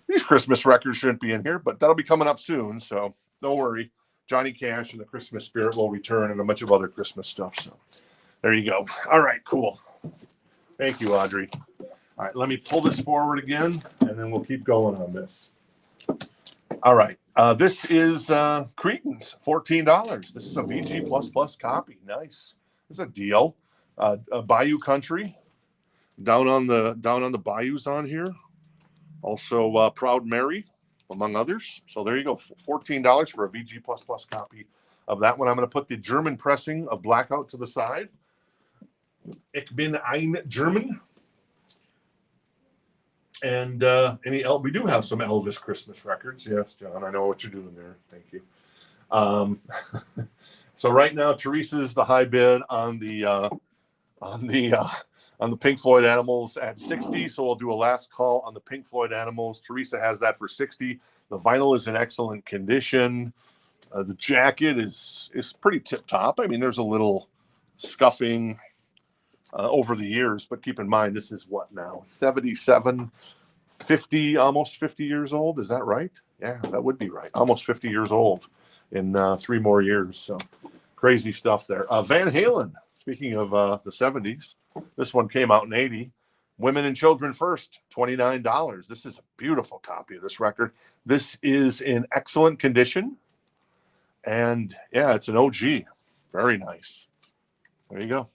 these Christmas records shouldn't be in here, but that'll be coming up soon. So don't worry. Johnny Cash and the Christmas Spirit will return, and a bunch of other Christmas stuff. So there you go. All right, cool. Thank you, Audrey. All right, let me pull this forward again, and then we'll keep going on this. All right. This is Creedence, $14. This is a VG++ copy. Nice. This is a deal. Bayou Country, down on the bayous on here. Also, Proud Mary, among others. So there you go, $14 for a VG++ copy of that one. I'm going to put the German pressing of Blackout to the side. Ich bin ein German. And we do have some Elvis Christmas records. Yes, John, I know what you're doing there. Thank you. So right now, Teresa's the high bid on the Pink Floyd Animals at 60. So we'll do a last call on the Pink Floyd Animals. Teresa has that for 60. The vinyl is in excellent condition. The jacket is pretty tip top. I mean, there's a little scuffing over the years, but keep in mind, this is what now? 77, 50, almost 50 years old. Is that right? Yeah, that would be right. Almost 50 years old in 3 more years. So crazy stuff there. Van Halen, speaking of the 70s, this one came out in 80. Women and Children First, $29. This is a beautiful copy of this record. This is in excellent condition. And yeah, it's an OG. Very nice. There you go.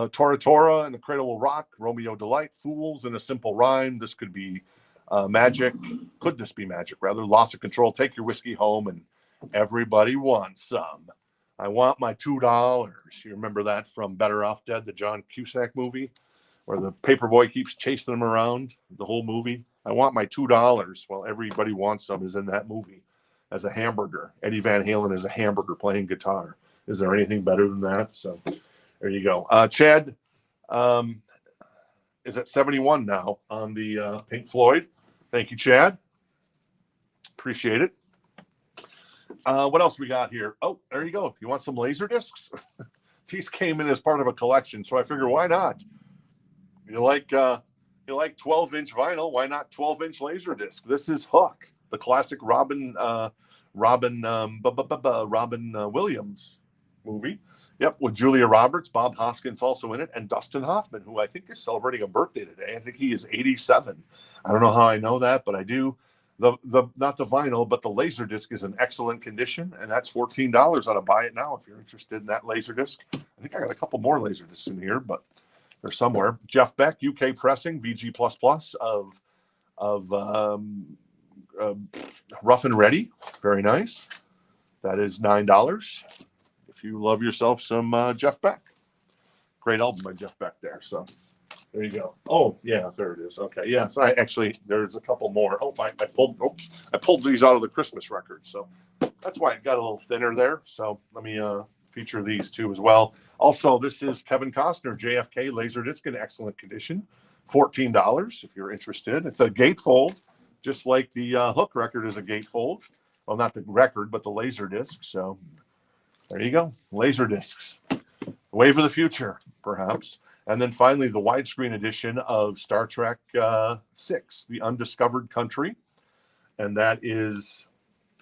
Tora Tora and the Cradle Will Rock, Romeo Delight, Fools in a Simple Rhyme. This could be magic. Could this be magic, rather? Loss of Control, Take Your Whiskey Home, and Everybody Wants Some. I Want My $2. You remember that from Better Off Dead, the John Cusack movie, where the paperboy keeps chasing them around the whole movie? I want my $2. Well, Everybody Wants Some is in that movie as a hamburger. Eddie Van Halen is a hamburger playing guitar. Is there anything better than that? So there you go. Chad is at 71 now on the Pink Floyd. Thank you, Chad. Appreciate it. What else we got here? Oh, there you go. You want some laser discs? These came in as part of a collection, so I figure why not? You like 12-inch vinyl? Why not 12-inch laser disc? This is Hook, the classic Robin Williams movie. Yep, with Julia Roberts, Bob Hoskins also in it, and Dustin Hoffman, who I think is celebrating a birthday today. I think he is 87. I don't know how I know that, but I do. The not the vinyl, but the laser disc is in excellent condition, and that's $14. Ought to buy it now if you're interested in that laser disc. I think I got a couple more laser discs in here, but they're somewhere. Jeff Beck, UK pressing, VG++ of Rough and Ready. Very nice. That is $9. If you love yourself some Jeff Beck. Great album by Jeff Beck there. So there you go. Oh, yeah, there it is. Okay. Yes, there's a couple more. Oh, I pulled these out of the Christmas record. So that's why it got a little thinner there. So let me feature these two as well. Also, this is Kevin Costner, JFK Laserdisc in excellent condition. $14 if you're interested. It's a gatefold, just like the Hook record is a gatefold. Well, not the record, but the Laserdisc. So there you go. Laserdiscs. Wave of the future, perhaps. And then finally, the widescreen edition of Star Trek 6, The Undiscovered Country. And that is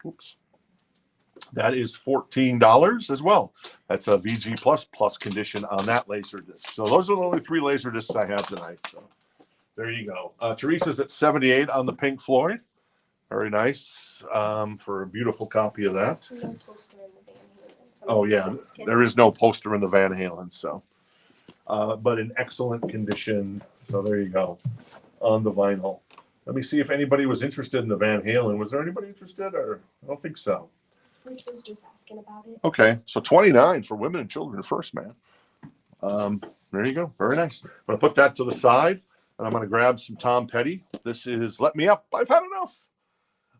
$14 as well. That's a VG++ condition on that Laserdisc. So those are the only 3 Laserdiscs I have tonight. So there you go. Teresa's at 78 on the Pink Floyd. Very nice for a beautiful copy of that. Oh, yeah. There is no poster in the Van Halen, so. But in excellent condition. So there you go on the vinyl. Let me see if anybody was interested in the Van Halen. Was there anybody interested? Or I don't think so. Rich was just asking about it. Okay, so 29 for women and children first, man. There you go. Very nice. I'm going to put that to the side, and I'm going to grab some Tom Petty. This is Let Me Up. I've had enough.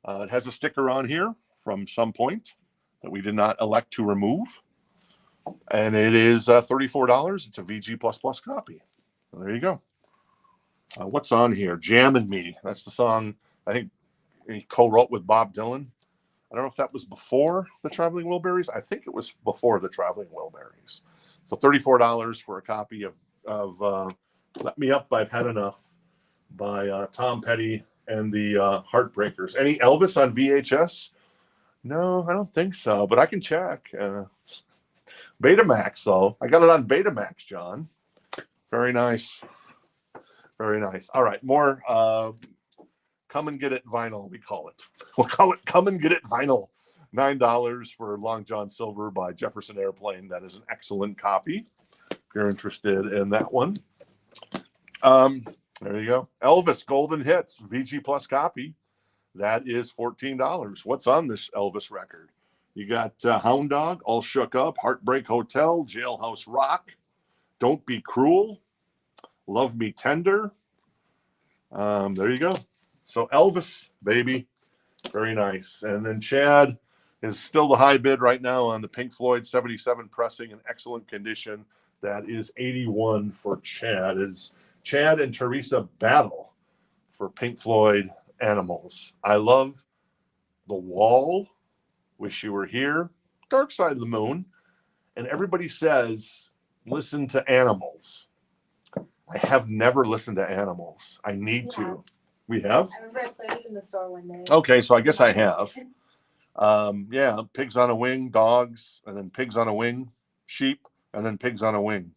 It has a sticker on here from some point that we did not elect to remove. And it is $34. It's a VG++ copy. So there you go. What's on here? Jammin' Me. That's the song I think he co-wrote with Bob Dylan. I don't know if that was before the Traveling Wilburys. I think it was before the Traveling Wilburys. So $34 for a copy of Let Me Up, I've Had Enough by Tom Petty and the Heartbreakers. Any Elvis on VHS? No, I don't think so, but I can check. Betamax, though. I got it on Betamax, John. Very nice. Very nice. All right, more Come and Get It vinyl, we call it. We'll call it Come and Get It vinyl. $9 for Long John Silver by Jefferson Airplane. That is an excellent copy if you're interested in that one. There you go. Elvis Golden Hits, VG+ copy. That is $14. What's on this Elvis record? You got Hound Dog, All Shook Up, Heartbreak Hotel, Jailhouse Rock, Don't Be Cruel, Love Me Tender. There you go. So Elvis, baby. Very nice. And then Chad is still the high bid right now on the Pink Floyd 77 pressing in excellent condition. That is $81 for Chad. Is Chad and Teresa battle for Pink Floyd Animals. I love The Wall, Wish You Were Here, Dark Side of the Moon, and everybody says listen to Animals. I have never listened to Animals. I need to. We have? I remember I played it in the store one day. Okay, so I guess I have. Yeah, Pigs on a Wing, Dogs, and then Pigs on a Wing, Sheep, and then Pigs on a Wing.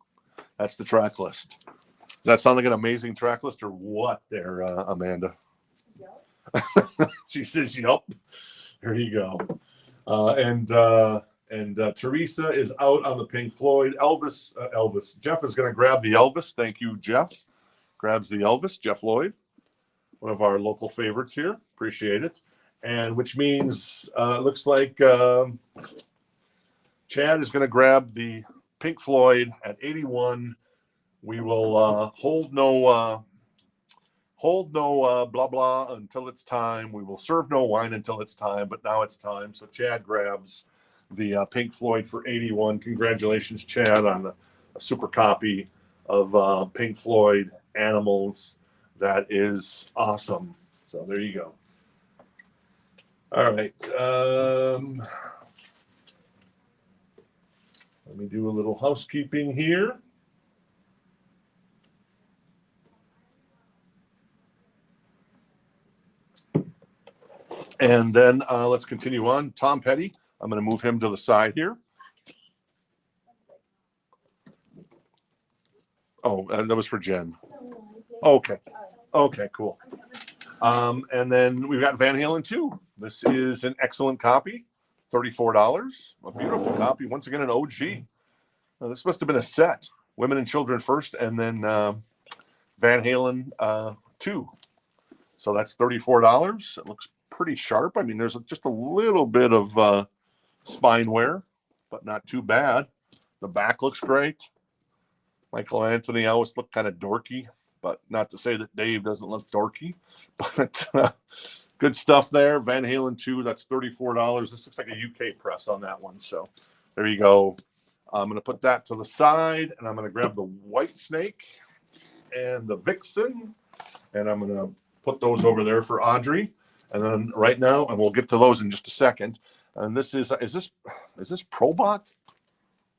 That's the track list. Does that sound like an amazing track list or what there, Amanda? Yep. She says, yep. There you go. And And Teresa is out on the Pink Floyd. Elvis. Jeff is going to grab the Elvis. Thank you, Jeff. Grabs the Elvis. Jeff Lloyd, one of our local favorites here. Appreciate it. And which means it looks like Chad is going to grab the Pink Floyd at 81. We will hold no blah blah until it's time. We will serve no wine until it's time, but now it's time. So Chad grabs the Pink Floyd for 81. Congratulations, Chad, on a super copy of Pink Floyd Animals. That is awesome. So there you go. All right. Let me do a little housekeeping here. And then let's continue on. Tom Petty, I'm going to move him to the side here. Oh, and that was for Jen. Okay. Okay, cool. And then we've got Van Halen 2. This is an excellent copy, $34. A beautiful copy. Once again, an OG. This must have been a set. Women and Children first, and then Van Halen 2. So that's $34. It looks pretty sharp. I mean, there's just a little bit of spine wear, but not too bad. The back looks great. Michael Anthony always looked kind of dorky, but not to say that Dave doesn't look dorky. But good stuff there. Van Halen 2, that's $34. This looks like a UK press on that one. So there you go. I'm going to put that to the side, and I'm going to grab the White Snake and the Vixen, and I'm going to put those over there for Audrey. And then right now, and we'll get to those in just a second. And this is this Probot?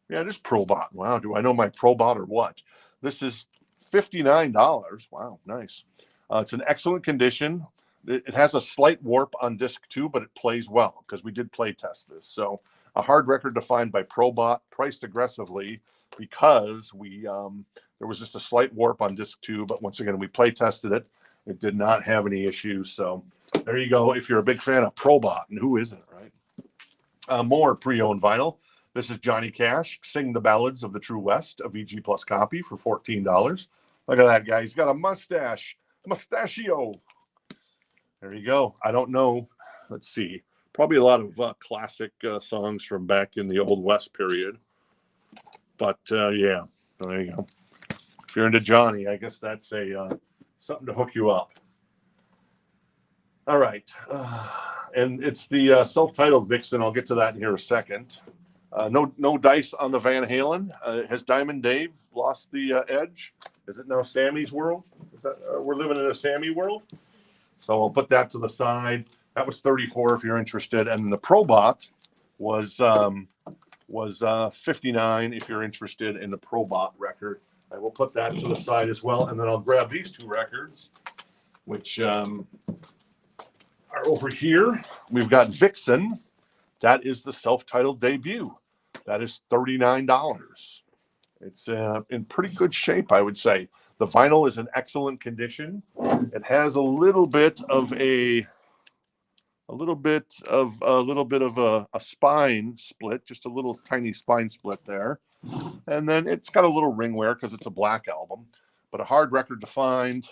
Yeah, it is Probot. Wow, do I know my Probot or what? This is $59. Wow, nice. It's in excellent condition. It has a slight warp on disc 2, but it plays well because we did play test this. So a hard record defined by Probot, priced aggressively because there was just a slight warp on disc 2, but once again, we play tested it. It did not have any issues. So there you go. If you're a big fan of Probot, and who isn't, right? More pre-owned vinyl. This is Johnny Cash, Sing the Ballads of the True West, a VG Plus copy for $14. Look at that guy. He's got a mustache. Mustachio. There you go. I don't know. Let's see. Probably a lot of classic songs from back in the Old West period. But, yeah. There you go. If you're into Johnny, I guess that's a something to hook you up. All right. And it's the self-titled Vixen. I'll get to that in here a second. No dice on the Van Halen. Has Diamond Dave lost the edge? Is it now Sammy's world? Is that we're living in a Sammy world? So I'll put that to the side. That was $34 if you're interested. And the Probot was $59 if you're interested in the Probot record. I will put that to the side as well. And then I'll grab these two records, which are over here. We've got Vixen. That is the self-titled debut. That is $39. It's in pretty good shape, I would say. The vinyl is in excellent condition. It has a little bit of a spine split, just a little tiny spine split there. And then it's got a little ring wear because it's a black album, but a hard record to find.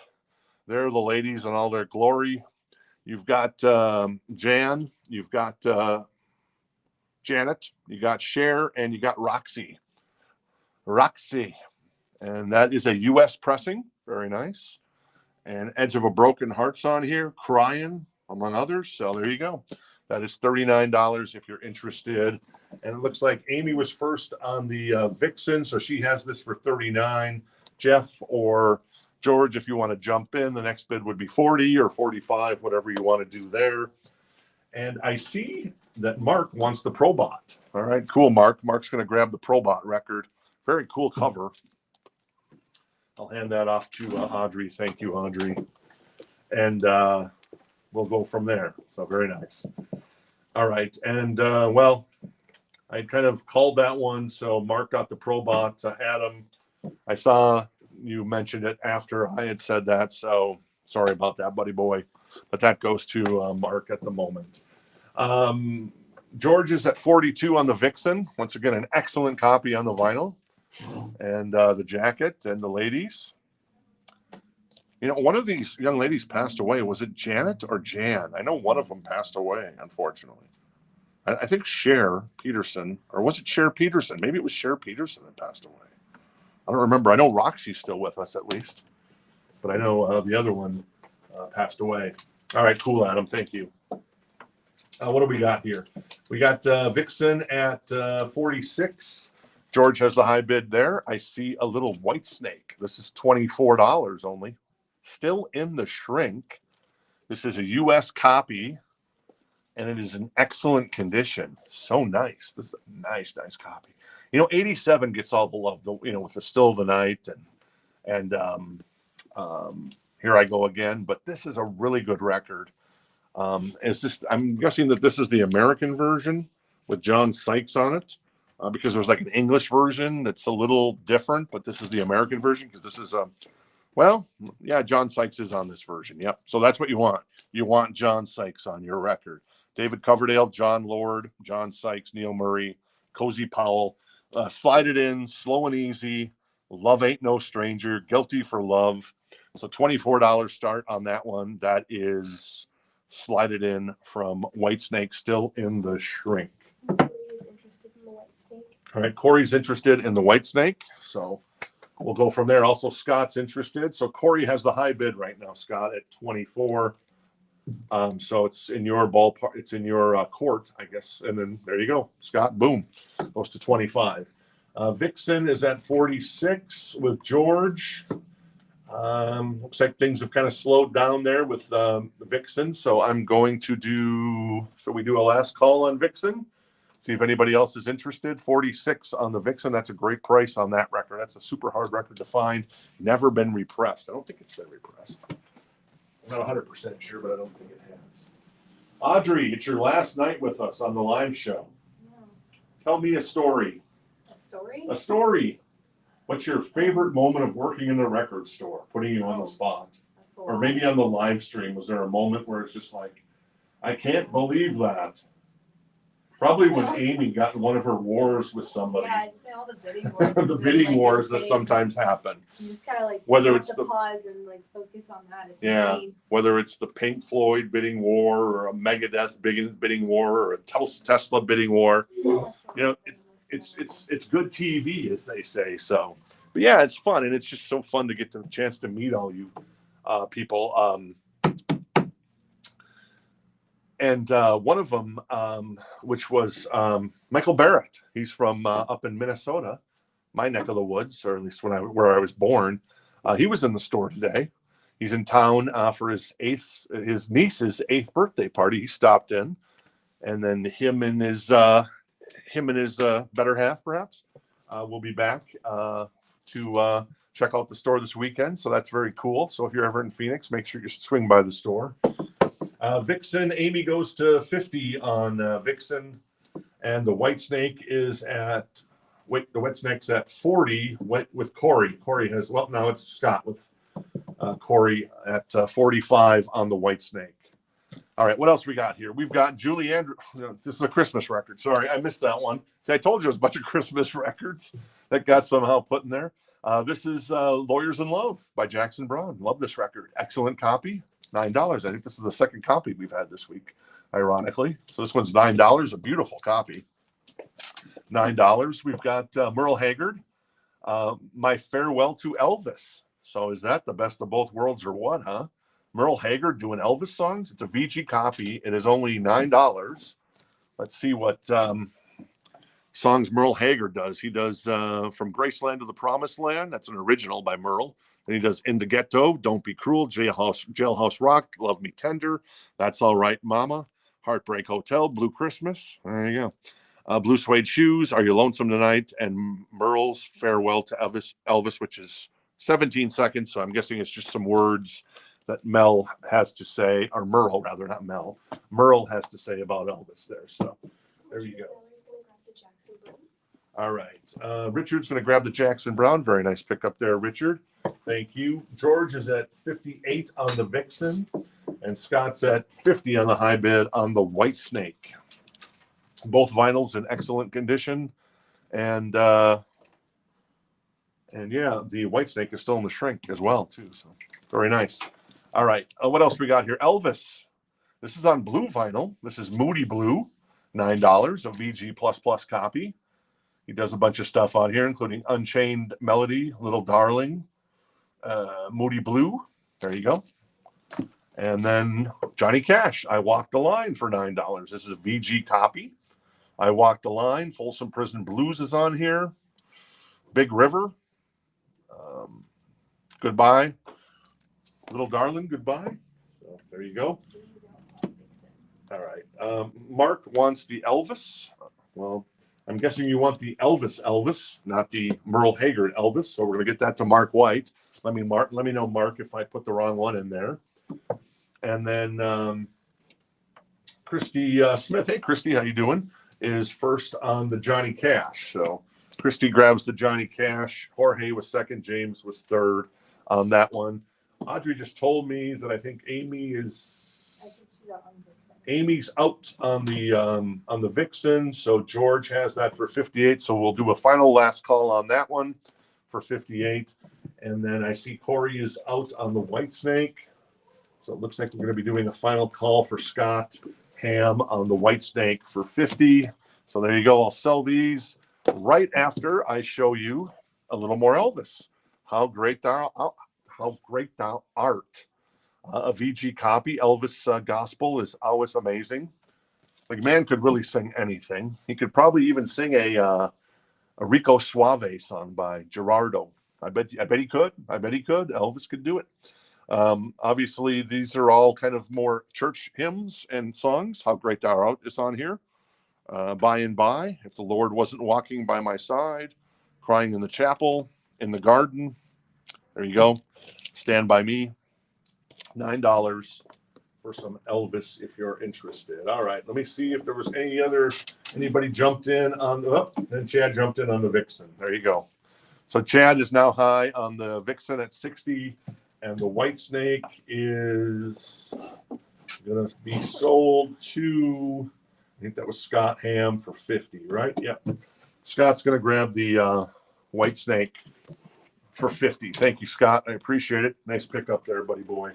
There are the ladies in all their glory. You've got Jan, you've got Janet, you got Cher, and you got Roxy. And that is a U.S. pressing. Very nice. And Edge of a Broken Heart's on here, Crying, among others. So there you go. That is $39 if you're interested. And it looks like Amy was first on the Vixen, so she has this for $39. Jeff or George, if you want to jump in, the next bid would be $40 or $45, whatever you want to do there. And I see that Mark wants the Probot. All right, cool, Mark. Mark's going to grab the Probot record. Very cool cover. I'll hand that off to Audrey. Thank you, Audrey. And we'll go from there. So very nice. All right. And, well, I kind of called that one. So Mark got the Probot. Adam, I saw you mentioned it after I had said that. So sorry about that, buddy boy. But that goes to Mark at the moment. George is at 42 on the Vixen. Once again, an excellent copy on the vinyl. And the jacket and the ladies. You know, one of these young ladies passed away. Was it Janet or Jan? I know one of them passed away, unfortunately. I think Cher Peterson, or was it Cher Peterson? Maybe it was Cher Peterson that passed away. I don't remember. I know Roxy's still with us at least. But I know the other one passed away. All right, cool, Adam. Thank you. What do we got here? We got Vixen at 46. George has the high bid there. I see a little white snake. This is $24 only. Still in the shrink. This is a U.S. copy, and it is in excellent condition. So nice. This is a nice, nice copy. You know, 87 gets all the love, you know, with the Still of the Night and Here I Go Again. But this is a really good record. I'm guessing that this is the American version with John Sykes on it. Because there's like an English version that's a little different, but this is the American version because this is well, yeah, John Sykes is on this version. Yep. So that's what you want. You want John Sykes on your record. David Coverdale, John Lord, John Sykes, Neil Murray, Cozy Powell, Slide It In, Slow and Easy, Love Ain't No Stranger, Guilty for Love. So $24 start on that one. That is Slide It In from Whitesnake, still in the shrink. Interested in the white snake. All right, Corey's interested in the Whitesnake, so we'll go from there. Also, Scott's interested. So Corey has the high bid right now, Scott, at 24. So it's in your ballpark. It's in your court, I guess. And then there you go, Scott. Boom, goes to 25. Vixen is at 46 with George. Looks like things have kind of slowed down there with the Vixen. So I'm going to do. Shall we do a last call on Vixen? See if anybody else is interested. 46 on the Vixen. That's a great price on that record. That's a super hard record to find. Never been repressed. I don't think it's been repressed. I'm not 100% sure, but I don't think it has. Audrey, it's your last night with us on the live show. Yeah. Tell me a story. A story? A story. What's your favorite moment of working in the record store? Putting you on the spot. That's a Or lot. maybe on the live stream. Was there a moment where it's just like, I can't believe that? Probably when Amy got in one of her wars with somebody. Yeah, I'd say all the bidding wars. The bidding wars that sometimes happen. You just gotta like Whether have it's to the- pause and like focus on that. It's Yeah. insane. Whether it's the Pink Floyd bidding war or a Megadeth bidding war or a Tesla bidding war. You know, it's good TV, as they say. So, but yeah, it's fun, and it's just so fun to get the chance to meet all you people. And one of them, which was Michael Barrett. He's from up in Minnesota, my neck of the woods, or at least where I was born. He was in the store today. He's in town for his niece's 8th birthday party. He stopped in, and then him and his better half, perhaps, will be back to check out the store this weekend. So that's very cool. So if you're ever in Phoenix, make sure you swing by the store. Vixen, Amy goes to 50 on Vixen, and the Whitesnake is at the Whitesnake's at 40 with Corey. Corey has now it's Scott with Corey at 45 on the Whitesnake. All right, what else we got here? We've got Julie Andrew. This is a Christmas record. Sorry, I missed that one. See, I told you it was a bunch of Christmas records that got somehow put in there. This is Lawyers in Love by Jackson Browne. Love this record. Excellent copy. $9. I think this is the second copy we've had this week, ironically. So this one's $9. A beautiful copy. $9. We've got Merle Haggard, My Farewell to Elvis. So is that the best of both worlds or what, huh? Merle Haggard doing Elvis songs. It's a VG copy. It is only $9. Let's see what songs Merle Haggard does. He does From Graceland to the Promised Land. That's an original by Merle. Then he does In the Ghetto, Don't Be Cruel, Jailhouse Rock, Love Me Tender, That's All Right Mama, Heartbreak Hotel, Blue Christmas. There you go. Blue Suede Shoes, Are You Lonesome Tonight, and Merle's Farewell to Elvis, which is 17 seconds. So I'm guessing it's just some words that Mel has to say, or Merle rather, not Mel. Merle has to say about Elvis there. So there you go. All right. Richard's going to grab the Jackson Browne. Very nice pickup there, Richard. Thank you. George is at 58 on the Vixen, and Scott's at 50 on the high bid on the Whitesnake. Both vinyls in excellent condition. And yeah, the Whitesnake is still in the shrink as well, too. So very nice. All right. What else we got here? Elvis. This is on blue vinyl. This is Moody Blue, $9, a VG++ copy. He does a bunch of stuff on here, including Unchained Melody, Little Darling, Moody Blue. There you go. And then Johnny Cash, I Walked the Line for $9. This is a VG copy. I Walked the Line. Folsom Prison Blues is on here. Big River. Goodbye. Little Darling, Goodbye. So there you go. All right. Mark wants the Elvis. Well, I'm guessing you want the Elvis, not the Merle Haggard Elvis. So we're going to get that to Mark White. Let me know, Mark, if I put the wrong one in there. And then Christy Smith. Hey, Christy, how you doing? Is first on the Johnny Cash. So Christy grabs the Johnny Cash. Jorge was second. James was third on that one. Audrey just told me that I think Amy's out on the Vixen. So George has that for 58. So we'll do a final last call on that one for 58. And then I see Corey is out on the Whitesnake. So it looks like we're going to be doing a final call for Scott Ham on the Whitesnake for 50. So there you go. I'll sell these right after I show you a little more Elvis. How great thou art. A VG copy. Elvis Gospel is always amazing. The man could really sing anything. He could probably even sing a Rico Suave song by Gerardo. I bet he could. Elvis could do it. Obviously, these are all kind of more church hymns and songs. How Great Thou Art is on here. By and by, If the Lord Wasn't Walking by My Side, Crying in the Chapel, In the Garden. There you go. Stand By Me. $9 for some Elvis if you're interested. All right, let me see if there was anybody jumped in on then Chad jumped in on the Vixen. There you go. So Chad is now high on the Vixen at 60, and the Whitesnake is going to be sold to, I think that was Scott Ham for 50, right? Yep. Scott's going to grab the Whitesnake for 50. Thank you, Scott. I appreciate it. Nice pickup there, buddy boy.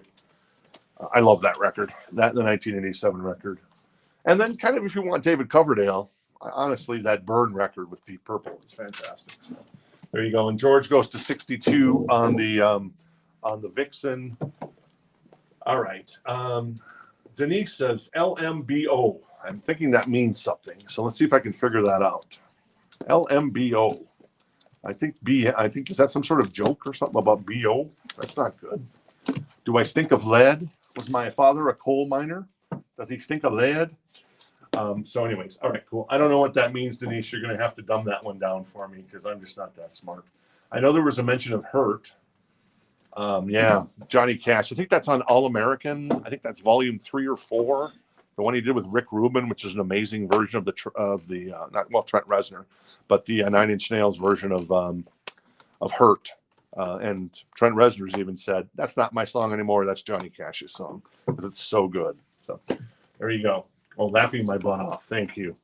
I love that record, that and the 1987 record. And then kind of if you want David Coverdale, honestly, that Burn record with Deep Purple is fantastic. So there you go. And George goes to 62 on the Vixen. All right. Denise says LMBO. I'm thinking that means something. So let's see if I can figure that out. LMBO. I think is that some sort of joke or something about BO? That's not good. Do I stink of lead? Was my father a coal miner? Does he stink of lead? So anyways, all right, cool. I don't know what that means, Denise. You're going to have to dumb that one down for me because I'm just not that smart. I know there was a mention of Hurt. Yeah, Johnny Cash. I think that's on All American. I think that's volume 3 or 4. The one he did with Rick Rubin, which is an amazing version of Trent Reznor, but the Nine Inch Nails version of Hurt. And Trent Reznor's even said, that's not my song anymore. That's Johnny Cash's song. Because it's so good. So there you go. Oh, laughing my butt off. Thank you.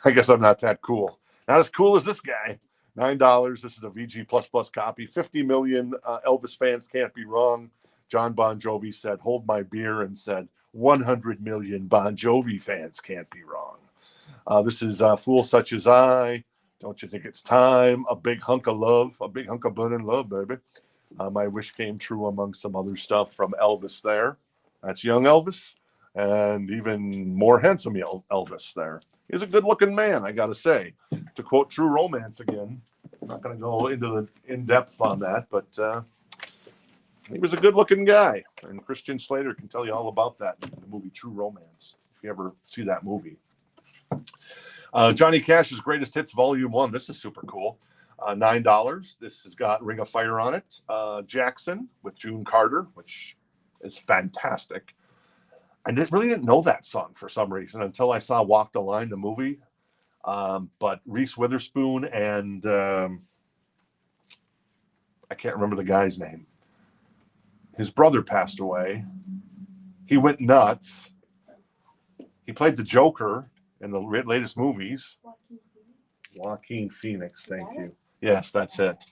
I guess I'm not that cool. Not as cool as this guy. $9. This is a VG++ copy. 50 million Elvis fans can't be wrong. John Bon Jovi said, hold my beer, and said 100 million Bon Jovi fans can't be wrong. This is Fool Such As I. Don't You Think It's Time? A Big Hunk of Love. A Big Hunk of Burning Love, baby. My Wish Came True, among some other stuff from Elvis there. That's young Elvis. And even more handsome Elvis there. He's a good-looking man, I got to say. To quote True Romance again, I'm not going to go into the in-depth on that, but he was a good-looking guy. And Christian Slater can tell you all about that in the movie True Romance, if you ever see that movie. Johnny Cash's Greatest Hits Volume 1. This is super cool. $9. This has got Ring of Fire on it. Jackson with June Carter, which is fantastic. I really didn't know that song for some reason until I saw Walk the Line, the movie. But Reese Witherspoon and I can't remember the guy's name. His brother passed away. He went nuts. He played the Joker in the latest movies. Joaquin Phoenix, thank you. Yes, that's it.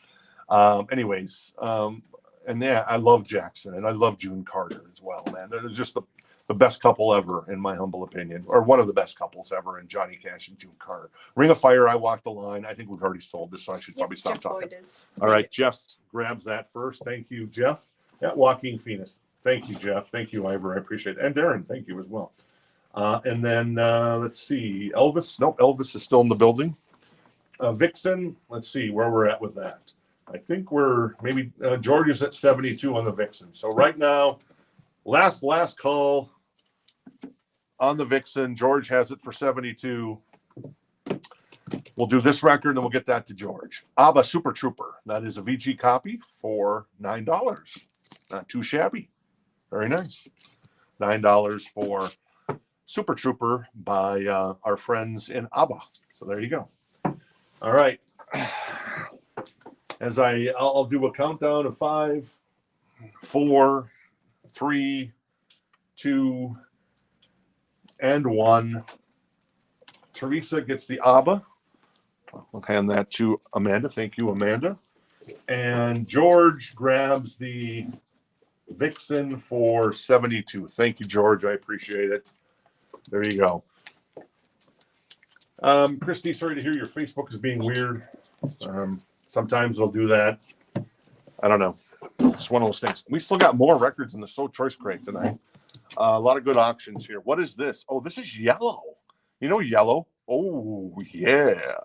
Anyways, and yeah, I love Jackson and I love June Carter as well, man. They're just the best couple ever, in my humble opinion, or one of the best couples ever in Johnny Cash and June Carter. Ring of Fire, I Walk the Line. I think we've already sold this, so I should probably stop Jeff talking. Lloyd is. All right, Jeff grabs that first. Thank you, Jeff. Yeah, Joaquin Phoenix. Thank you, Jeff. Thank you, Ivor. I appreciate it. And Darren, thank you as well. And then let's see, Elvis. Nope, Elvis is still in the building. Vixen. Let's see where we're at with that. I think we're maybe George is at 72 on the Vixen. So right now, last call on the Vixen. George has it for 72. We'll do this record and we'll get that to George. ABBA Super Trooper. That is a VG copy for $9. Not too shabby. Very nice. $9 for Super Trooper by our friends in ABBA. So there you go. All right. As I'll do a countdown of 5, 4, 3, 2, and 1. Teresa gets the ABBA. I'll hand that to Amanda. Thank you, Amanda. And George grabs the Vixen for 72. Thank you, George. I appreciate it. There you go. Christy, sorry to hear your Facebook is being weird. Sometimes they'll do that. I don't know. It's one of those things. We still got more records in the So Choice crate tonight. A lot of good auctions here. What is this? Oh, this is Yellow. You know Yellow? Oh, yeah.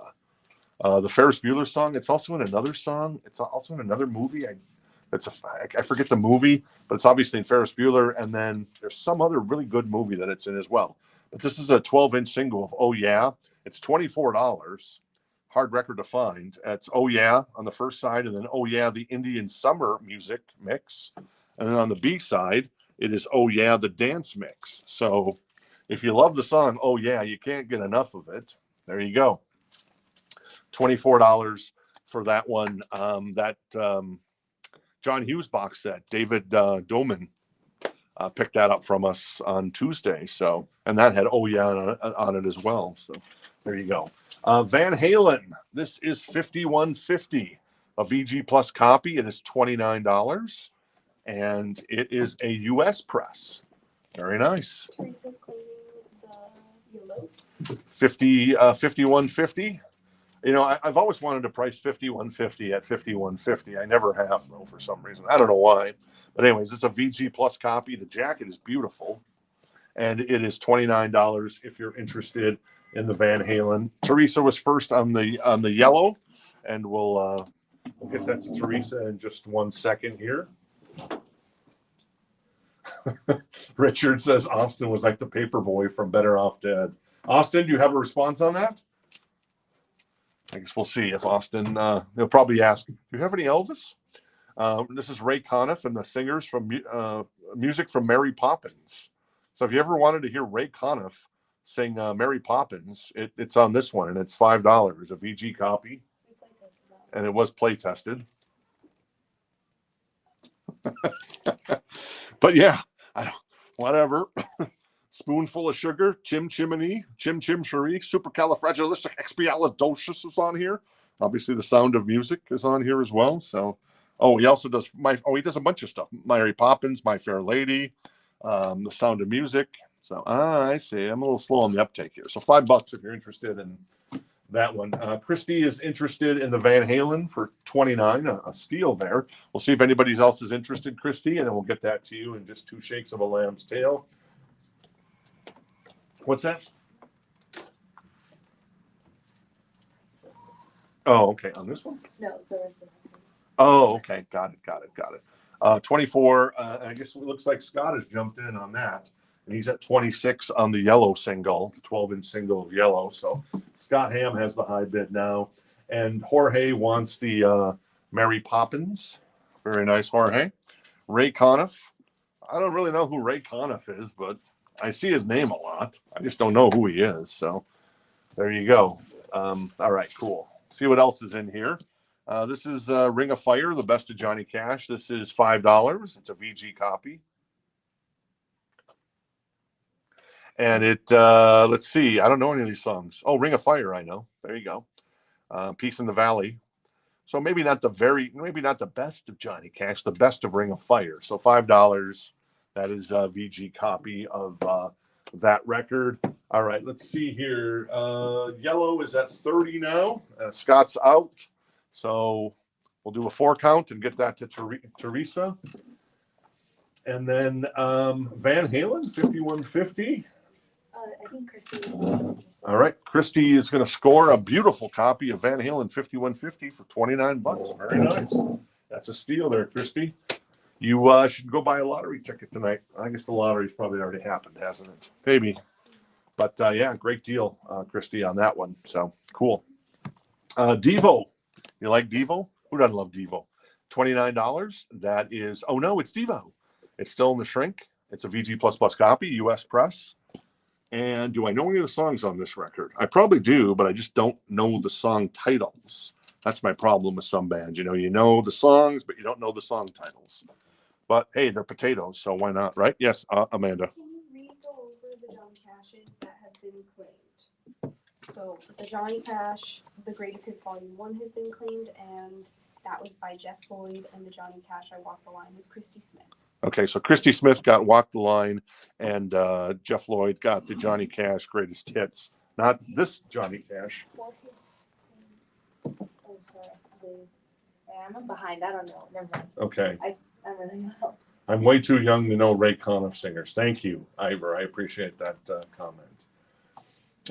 The Ferris Bueller song. It's also in another song. It's also in another movie. I forget the movie, but it's obviously in Ferris Bueller. And then there's some other really good movie that it's in as well. But this is a 12-inch single of Oh Yeah. It's $24. Hard record to find. It's Oh Yeah on the first side, and then Oh Yeah, the Indian Summer music mix. And then on the B side, it is Oh Yeah, the dance mix. So if you love the song Oh Yeah, you can't get enough of it. There you go. $24 for that one. John Hughes box set. David Doman picked that up from us on Tuesday. So, and that had Oh Yeah on it as well. So there you go. Van Halen. This is 5150, a VG Plus copy. It is $29, and it is a U.S. press. Very nice. Teresa's claiming the YOLO. 5150. You know, I've always wanted to price 5150 at 5150. I never have, though, for some reason. I don't know why. But anyways, it's a VG Plus copy. The jacket is beautiful, and it is $29 if you're interested in the Van Halen. Teresa was first on the yellow, and we'll get that to Teresa in just 1 second here. Richard says Austin was like the paper boy from Better Off Dead. Austin, do you have a response on that? I guess we'll see if Austin, he'll probably ask, do you have any Elvis? This is Ray Conniff and the singers from music from Mary Poppins. So if you ever wanted to hear Ray Conniff sing Mary Poppins, it's on this one, and it's $5, a VG copy. And it was play tested. But yeah, whatever. Spoonful of sugar, chim chimney, chim chim cherie, supercalifragilisticexpialidocious is on here. Obviously, The Sound of Music is on here as well. So, he also does he does a bunch of stuff. Mary Poppins, My Fair Lady, The Sound of Music. So, I see. I'm a little slow on the uptake here. So, $5 if you're interested in that one. Christy is interested in the Van Halen for $29, a steal there. We'll see if anybody else is interested, Christy, and then we'll get that to you in just 2 shakes of a lamb's tail. What's that? Oh, okay. On this one? No, the rest of it. Oh, okay. Got it. 24. I guess it looks like Scott has jumped in on that. And he's at 26 on the yellow single, the 12-inch single of yellow. So Scott Ham has the high bid now. And Jorge wants the Mary Poppins. Very nice, Jorge. Ray Conniff. I don't really know who Ray Conniff is, but I see his name a lot. I just don't know who he is. So there you go. All right, cool. See what else is in here. This is Ring of Fire, the best of Johnny Cash. This is $5. It's a VG copy. And it, let's see, I don't know any of these songs. Oh, Ring of Fire, I know. There you go. Peace in the Valley. So maybe not the best of Johnny Cash, the best of Ring of Fire. So $5. That is a VG copy of that record. All right, let's see here. Yellow is at 30 now. Scott's out. So we'll do a 4 count and get that to Teresa. And then Van Halen, 5150. I think Christy. All right, Christy is going to score a beautiful copy of Van Halen 5150 for $29. Very nice. That's a steal there, Christy. You should go buy a lottery ticket tonight. I guess the lottery's probably already happened, hasn't it? Maybe. But yeah, great deal, Christy, on that one. So cool. Devo. You like Devo? Who doesn't love Devo? $29. That is, oh no, it's Devo. It's still in the shrink. It's a VG++ copy, US press. And do I know any of the songs on this record? I probably do, but I just don't know the song titles. That's my problem with some bands. You know the songs, but you don't know the song titles. But hey, they're potatoes, so why not, right? Yes, Amanda. Can you re-go over the Johnny Cashes that have been claimed? So the Johnny Cash, the Greatest Hits Volume 1 has been claimed, and that was by Jeff Lloyd, and the Johnny Cash I Walk the Line was Christy Smith. Okay, so Christy Smith got Walk the Line, and Jeff Lloyd got the Johnny Cash Greatest Hits. Not this Johnny Cash. Oh, sorry. I'm behind. I don't know. Never mind. Okay. I really know. I'm way too young to know Ray Conniff singers. Thank you, Ivor. I appreciate that comment.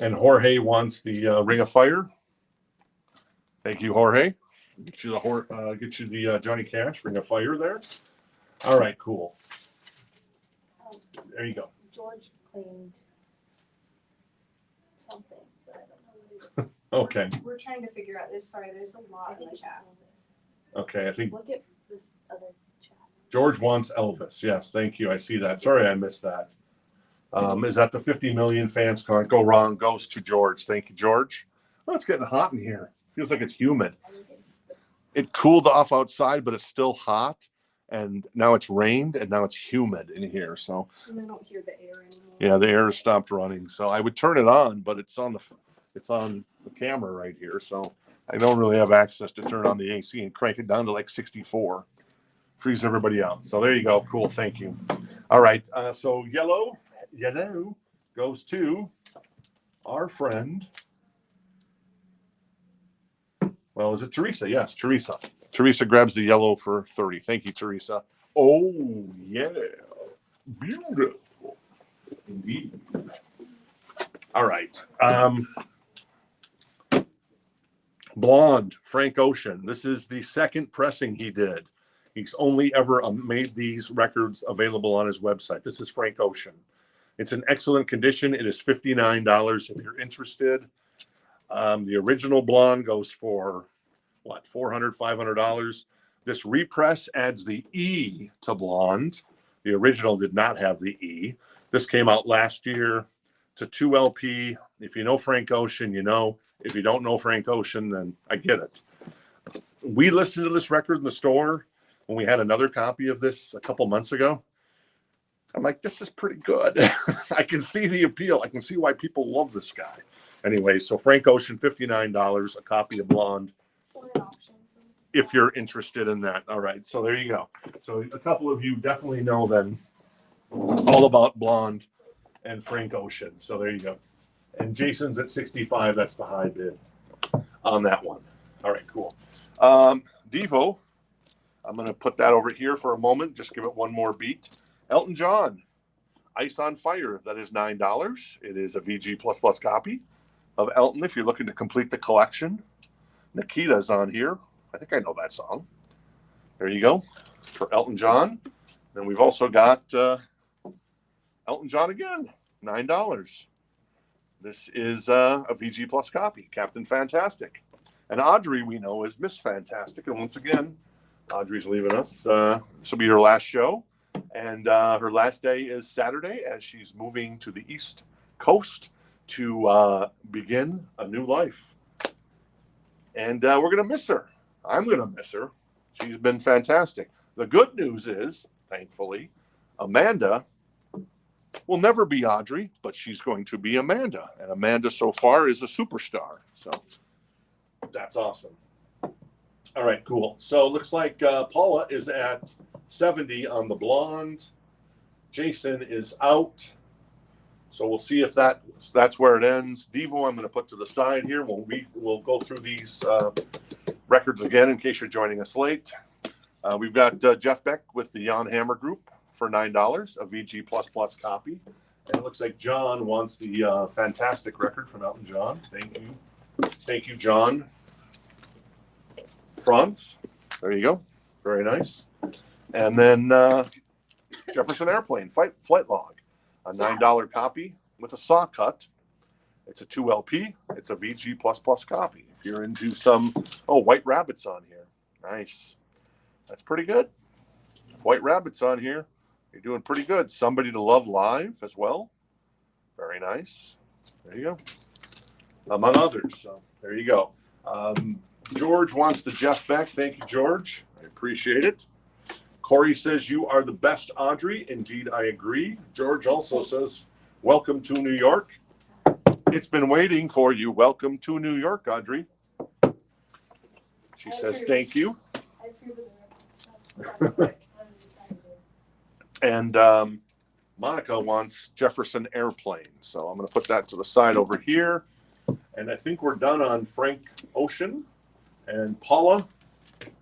And Jorge wants the Ring of Fire. Thank you, Jorge. Get you the Johnny Cash Ring of Fire there. All right, cool. There you go. George claimed something, but I don't know what it is. Okay. We're trying to figure out. There's a lot in the chat. Okay, I think Look at this other chat. George wants Elvis. Yes, thank you. I see that. Sorry, I missed that. Is that the 50 million fans can't go wrong? Goes to George. Thank you, George. Oh, it's getting hot in here. Feels like it's humid. It cooled off outside, but it's still hot. And now it's rained, and now it's humid in here. So And I don't hear the air anymore. yeah, the air has stopped running. So I would turn it on, but it's on the camera right here. So I don't really have access to turn on the AC and crank it down to like 64. Freeze everybody out. So there you go. Cool. Thank you. All right. So yellow goes to our friend. Well, is it Teresa? Yes, Teresa. Teresa grabs the yellow for 30. Thank you, Teresa. Oh, yeah. Beautiful. Indeed. All right. Blonde, Frank Ocean. This is the second pressing he did. He's only ever made these records available on his website. This is Frank Ocean. It's in excellent condition. It is $59 if you're interested. The original blonde goes for what, $400, $500. This repress adds the E to blonde. The original did not have the E. This came out last year. It's a 2 LP. If you know Frank Ocean, you know. If you don't know Frank Ocean, then I get it. We listened to this record in the store when we had another copy of this a couple months ago. I'm like, this is pretty good. I can see the appeal. I can see why people love this guy. Anyway, so Frank Ocean, $59, a copy of Blonde, if you're interested in that. All right, so there you go. So a couple of you definitely know then all about Blonde and Frank Ocean. So there you go. And Jason's at 65. That's the high bid on that one. All right, cool. Devo, I'm going to put that over here for a moment. Just give it one more beat. Elton John, Ice on Fire. That is $9. It is a VG++ copy of Elton if you're looking to complete the collection. Nikita's on here. I think I know that song. There you go for Elton John. Then we've also got Elton John again, $9. This is a VG Plus copy, Captain Fantastic. And Audrey, we know, is Miss Fantastic. And once again, Audrey's leaving us. This will be her last show. And her last day is Saturday as she's moving to the East Coast to begin a new life. And we're going to miss her. I'm going to miss her. She's been fantastic. The good news is, thankfully, Amanda will never be Audrey, but she's going to be Amanda. And Amanda so far is a superstar. So that's awesome. All right, cool. So it looks like Paula is at 70 on the blonde. Jason is out. So we'll see if that's where it ends. Devo, I'm going to put to the side here. We'll go through these records again in case you're joining us late. We've got Jeff Beck with the Jan Hammer Group for $9, a VG++ copy. And it looks like John wants the fantastic record from Elton John. Thank you. Thank you, John. Franz. There you go. Very nice. And then Jefferson Airplane, Flight Log. A $9 copy with a saw cut. It's a 2LP. It's a VG++ copy. If you're into some, White Rabbit's on here. Nice. That's pretty good. If White Rabbit's on here, you're doing pretty good. Somebody to Love Live as well. Very nice. There you go. Among others. So there you go. George wants the Jeff Beck. Thank you, George. I appreciate it. Corey says, you are the best, Audrey. Indeed, I agree. George also says, welcome to New York. It's been waiting for you. Welcome to New York, Audrey. She says, thank you. And Monica wants Jefferson Airplane. So I'm going to put that to the side over here. And I think we're done on Frank Ocean and Paula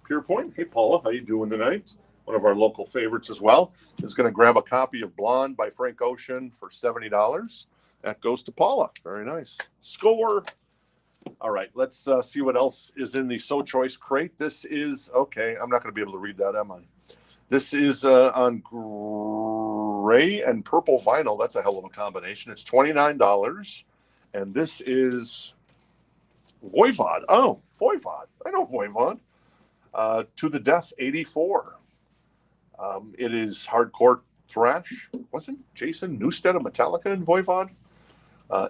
Pierpoint. Hey, Paula, how you doing tonight? One of our local favorites as well, is going to grab a copy of Blonde by Frank Ocean for $70. That goes to Paula. Very nice. Score. All right, let's see what else is in the So Choice crate. This is, okay, I'm not going to be able to read that, am I? This is on gray and purple vinyl. That's a hell of a combination. It's $29. And this is Voivod. Oh, Voivod. I know Voivod. To the Death 84. It is hardcore thrash. Wasn't Jason Newsted of Metallica in Voivod?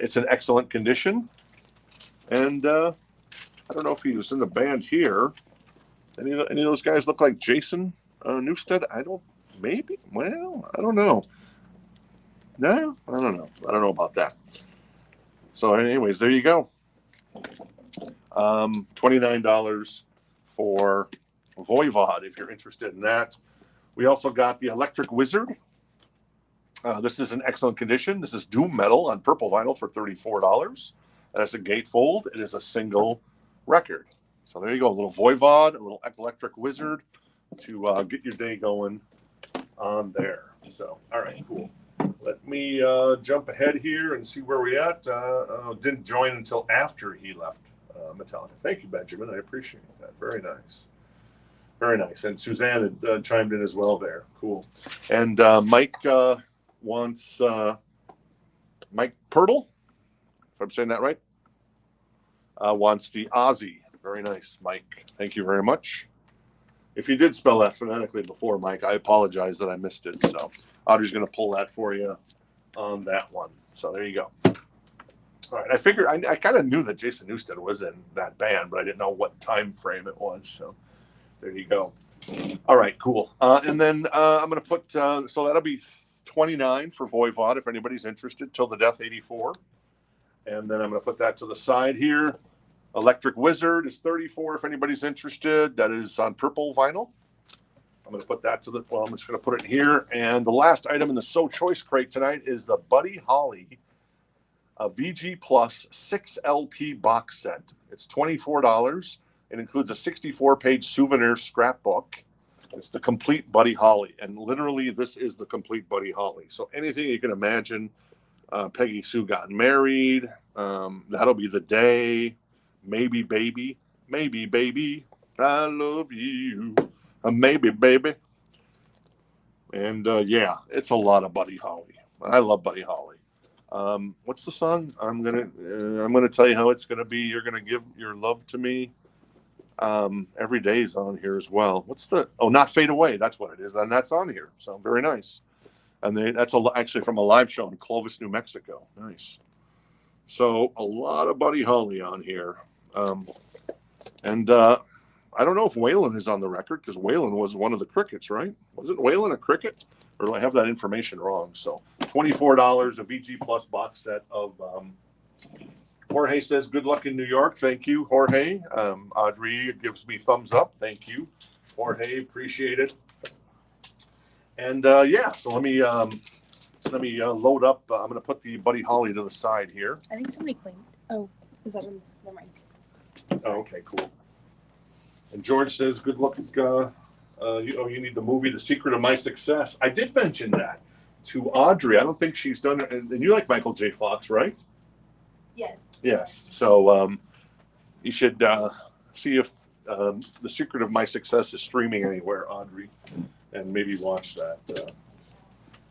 It's in excellent condition. And I don't know if he was in the band here. Any of those guys look like Jason Newsted? I don't know. No, I don't know. I don't know about that. So anyways, there you go. $29 for Voivod if you're interested in that. We also got the Electric Wizard. This is in excellent condition. This is doom metal on purple vinyl for $34. That's a gatefold. It is a single record. So there you go. A little Voivod, a little Electric Wizard to get your day going on there. So, all right, cool. Let me jump ahead here and see where we're at. Didn't join until after he left Metallica. Thank you, Benjamin. I appreciate that. Very nice. Very nice. And Suzanne had chimed in as well there. Cool. And Mike wants Mike Pirtle, if I'm saying that right, wants the Aussie. Very nice, Mike. Thank you very much. If you did spell that phonetically before, Mike, I apologize that I missed it. So Audrey's going to pull that for you on that one. So there you go. All right. I figured I kind of knew that Jason Newsted was in that band, but I didn't know what time frame it was. So there you go. All right, cool. And then I'm going to put, so that'll be $29 for Voivod if anybody's interested, Till the Death 84. And then I'm going to put that to the side here. Electric Wizard is $34 if anybody's interested. That is on purple vinyl. I'm going to put that I'm just going to put it here. And the last item in the So Choice crate tonight is the Buddy Holly VG Plus 6LP box set. It's $24. It includes a 64-page souvenir scrapbook. It's the complete Buddy Holly. And literally, this is the complete Buddy Holly. So anything you can imagine, Peggy Sue got married. That'll be the day. Maybe baby, I love you. Maybe baby. And yeah, it's a lot of Buddy Holly. I love Buddy Holly. What's the song? I'm gonna tell you how it's gonna be. You're gonna give your love to me. Every day is on here as well. What's the? Oh, Not Fade Away. That's what it is, and that's on here. So very nice. And that's actually from a live show in Clovis, New Mexico. Nice. So a lot of Buddy Holly on here. And I don't know if Waylon is on the record because Waylon was one of the crickets, right? Wasn't Waylon a cricket? Or do I have that information wrong? So $24, a VG Plus box set of Jorge says, good luck in New York. Thank you, Jorge. Audrey gives me thumbs up. Thank you, Jorge. Appreciate it. And yeah, so let me load up. I'm going to put the Buddy Holly to the side here. I think somebody claimed. Oh, is that on? Never mind. Oh, okay, cool. And George says, good luck. You need the movie The Secret of My Success. I did mention that to Audrey. I don't think she's done it. And you like Michael J. Fox, right? Yes. Yes. So you should see if The Secret of My Success is streaming anywhere, Audrey, and maybe watch that.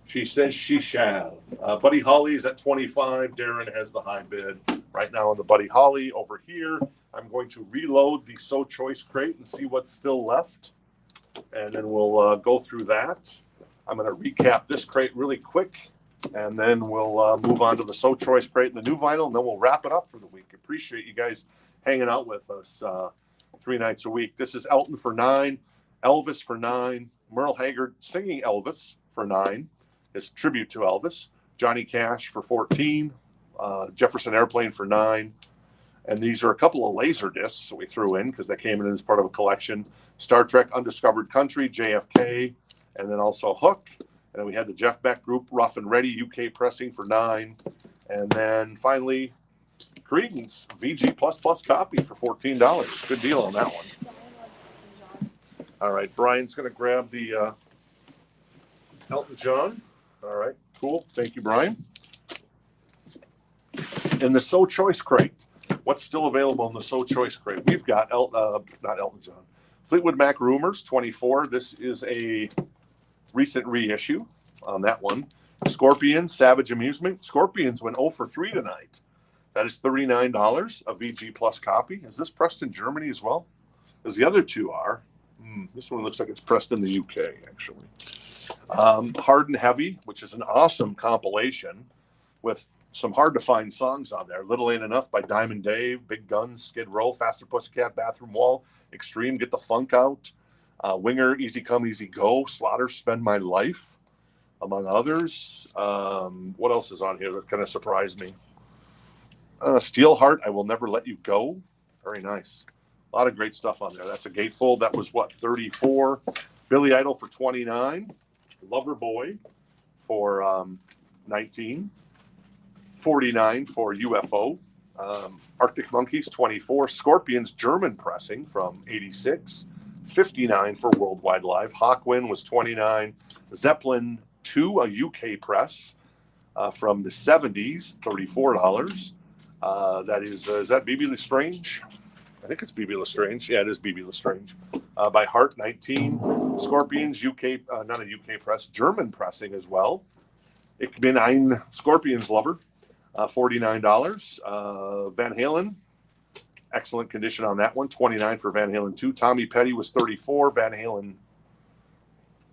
She says she shall. Buddy Holly is at 25. Darren has the high bid right now on the Buddy Holly. Over here, I'm going to reload the So Choice crate and see what's still left. And then we'll go through that. I'm going to recap this crate really quick. And then we'll move on to the So Choice crate and the new vinyl. And then we'll wrap it up for the week. Appreciate you guys hanging out with us 3 nights a week. This is Elton for 9. Elvis for 9. Merle Haggard singing Elvis for 9. His tribute to Elvis. Johnny Cash for 14. Jefferson Airplane for 9. And these are a couple of laser discs that we threw in because they came in as part of a collection. Star Trek Undiscovered Country, JFK, and then also Hook. And then we had the Jeff Beck Group, Rough and Ready, UK pressing for 9. And then finally, Creedence, VG++ copy for $14. Good deal on that one. All right, Brian's going to grab the Elton John. All right, cool. Thank you, Brian. In the So Choice crate, what's still available in the So Choice crate? We've got not Elton John, Fleetwood Mac Rumors 24. This is a recent reissue on that one. Scorpions, Savage Amusement. Scorpions went 0 for 3 tonight. That is $39, a VG Plus copy. Is this pressed in Germany as well? As the other two are. This one looks like it's pressed in the UK, actually. Hard and Heavy, which is an awesome compilation with some hard-to-find songs on there. Little Ain't Enough by Diamond Dave, Big Guns, Skid Row, Faster Pussycat, Bathroom Wall, Extreme, Get the Funk Out, Winger, Easy Come, Easy Go, Slaughter, Spend My Life, among others. What else is on here that kind of surprised me? Steelheart, I Will Never Let You Go. Very nice. A lot of great stuff on there. That's a gatefold. That was, 34? Billy Idol for 29. Loverboy for 19. 49 for UFO. Arctic Monkeys, 24. Scorpions German pressing from 86. 59 for Worldwide Live. Hawkwind was 29. Zeppelin 2, a UK press from the 70s, $34. That is that BB Lestrange? I think it's BB Lestrange. Yeah, it is BB Lestrange. By Heart, 19. Scorpions, UK, not a UK press, German pressing as well. Ich bin ein Scorpions lover, $49. Van Halen, excellent condition on that one, 29 for Van Halen 2. Tommy Petty was 34. Van Halen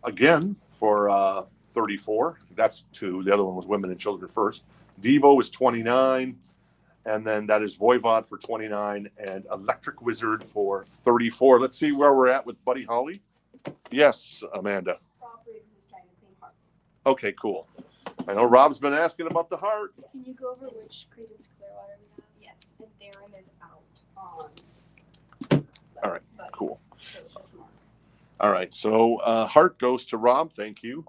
again for 34. That's 2. The other one was Women and Children First. Devo is 29. And then that is Voivod for 29 and Electric Wizard for 34. Let's see where we're at with Buddy Holly. Yes, Amanda. Rob Riggs is trying to clean Heart. Okay, cool. I know Rob's been asking about the heart. Can you go over which Creedence Clearwater we have? Yes, and Darren is out on. All right, cool. So it's just Mark. All right, so heart goes to Rob. Thank you.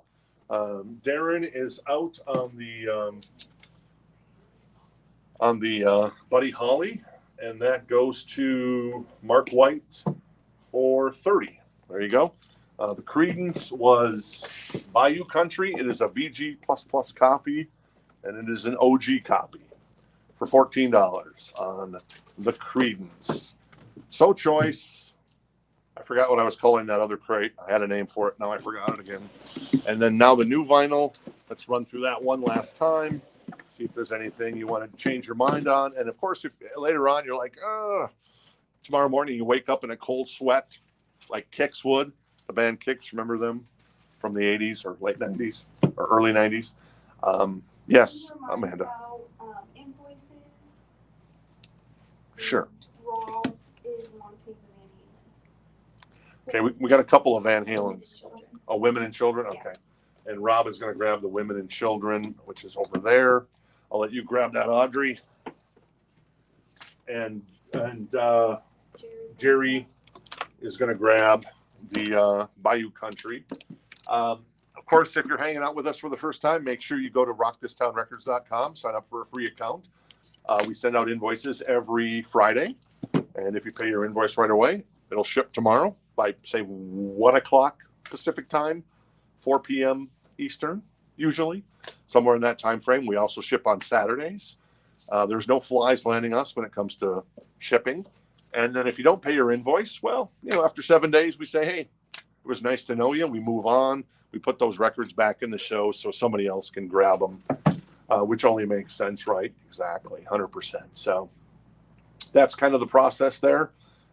Darren is out on the Buddy Holly, and that goes to Mark White for 30. There you go. The Creedence was Bayou Country. It is a VG++ copy, and it is an OG copy for $14 on the Creedence. So Choice. I forgot what I was calling that other crate. I had a name for it. Now I forgot it again. And then now the new vinyl. Let's run through that one last time. See if there's anything you want to change your mind on. And of course, if later on you're like, tomorrow morning you wake up in a cold sweat, like Kix would, the band Kix, remember them from the 80s or late 90s or early 90s? Yes, Can you remind Amanda. About invoices. Sure. Raw is wanting the Okay, we got a couple of Van Halens. Children. Oh, women and children? Yeah. Okay. And Rob is going to grab the women and children, which is over there. I'll let you grab that, Audrey. And Jerry is going to grab the Bayou Country. Of course, if you're hanging out with us for the first time, make sure you go to rockthistownrecords.com, sign up for a free account. We send out invoices every Friday. And if you pay your invoice right away, it'll ship tomorrow by, say, 1 o'clock Pacific time, 4 p.m. Eastern, usually. Somewhere in that time frame. We also ship on Saturdays. There's no flies landing us when it comes to shipping. And then if you don't pay your invoice, well, after 7 days, we say, hey, it was nice to know you. We move on. We put those records back in the show so somebody else can grab them, which only makes sense, right? Exactly, 100%. So that's kind of the process there.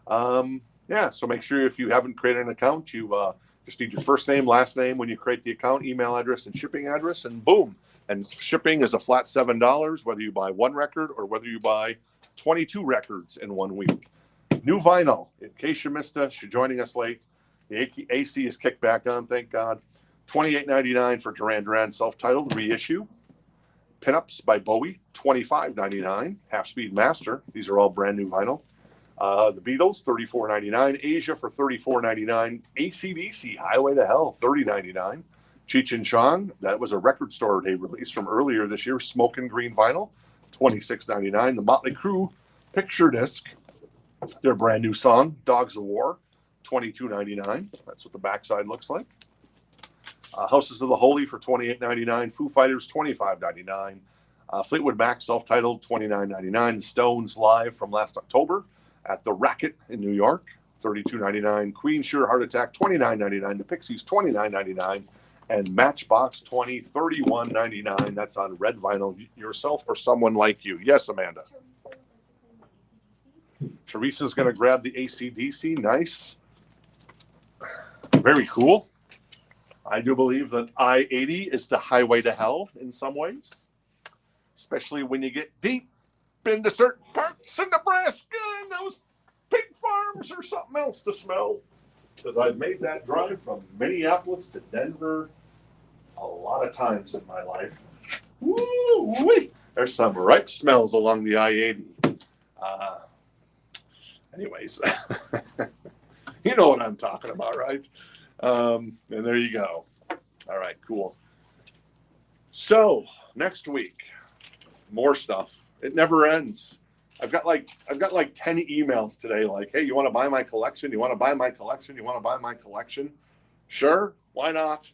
So make sure if you haven't created an account, you just need your first name, last name when you create the account, email address, and shipping address, and boom. And shipping is a flat $7, whether you buy one record or whether you buy 22 records in 1 week. New vinyl, in case you missed us, you're joining us late. The AC is kicked back on, thank God. $28.99 for Duran Duran self-titled reissue. Pinups by Bowie, $25.99. Half Speed Master, these are all brand new vinyl. The Beatles, $34.99. Asia for $34.99. AC/DC, Highway to Hell, $30.99. Cheech and Chong, that was a record store day release from earlier this year. Smoking Green vinyl, $26.99. The Motley Crue picture disc, their brand new song, Dogs of War, $22.99. That's what the backside looks like. Houses of the Holy for $28.99. Foo Fighters, $25.99. Fleetwood Mac, self-titled, $29.99. The Stones live from last October at the Racket in New York, $32.99. Queen Sure Heart Attack, $29.99. The Pixies, $29.99. And Matchbox 20, $31.99. That's on red vinyl. Yourself or someone like you. Yes, Amanda. Teresa's going to grab the AC/DC. Nice. Very cool. I do believe that I-80 is the highway to hell in some ways, especially when you get deep into certain parts of Nebraska and those pig farms or something else to smell. Because I've made that drive from Minneapolis to Denver a lot of times in my life. Woo-wee. There's some right smells along the I-80. Anyways, you know what I'm talking about, right? And there you go. All right, cool. So next week, more stuff. It never ends. I've got like 10 emails today. Like, hey, you want to buy my collection? You want to buy my collection? You want to buy my collection? Sure, why not?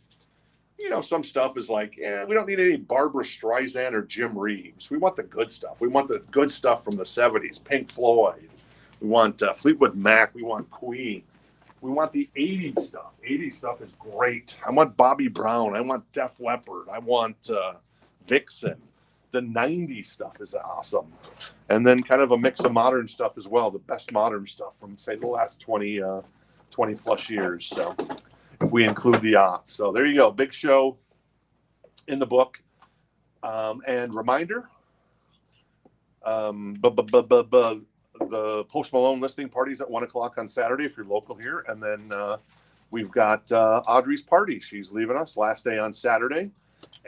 Some stuff is like, we don't need any Barbara Streisand or Jim Reeves. We want the good stuff. We want the good stuff from the 70s, Pink Floyd. We want Fleetwood Mac. We want Queen. We want the 80s stuff. 80s stuff is great. I want Bobby Brown. I want Def Leppard. I want Vixen. The 90s stuff is awesome. And then kind of a mix of modern stuff as well. The best modern stuff from, say, the last 20 plus years. So if we include the aughts. So there you go. Big show in the book. And reminder, the Post Malone listening parties at 1 o'clock on Saturday if you're local here. And then we've got Audrey's party. She's leaving us last day on Saturday.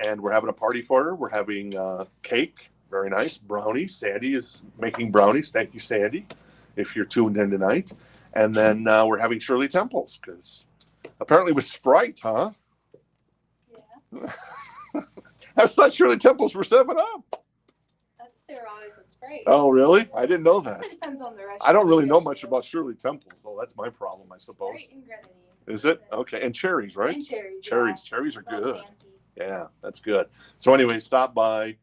And we're having a party for her. We're having cake. Very nice. Brownies. Sandy is making brownies. Thank you, Sandy, if you're tuned in tonight. And then we're having Shirley Temples because apparently with Sprite, huh? Yeah. I thought Shirley Temples were 7-Up. They're always a Sprite. Oh, really? I didn't know that. It depends on the restaurant. I don't really know much about Shirley Temples, so that's my problem, I suppose. Sprite and grenadine. Is it? Okay. And cherries, right? And cherries. Cherries. Yeah. Cherries are Well, good. fancy. Yeah, that's good. So anyway, stop by,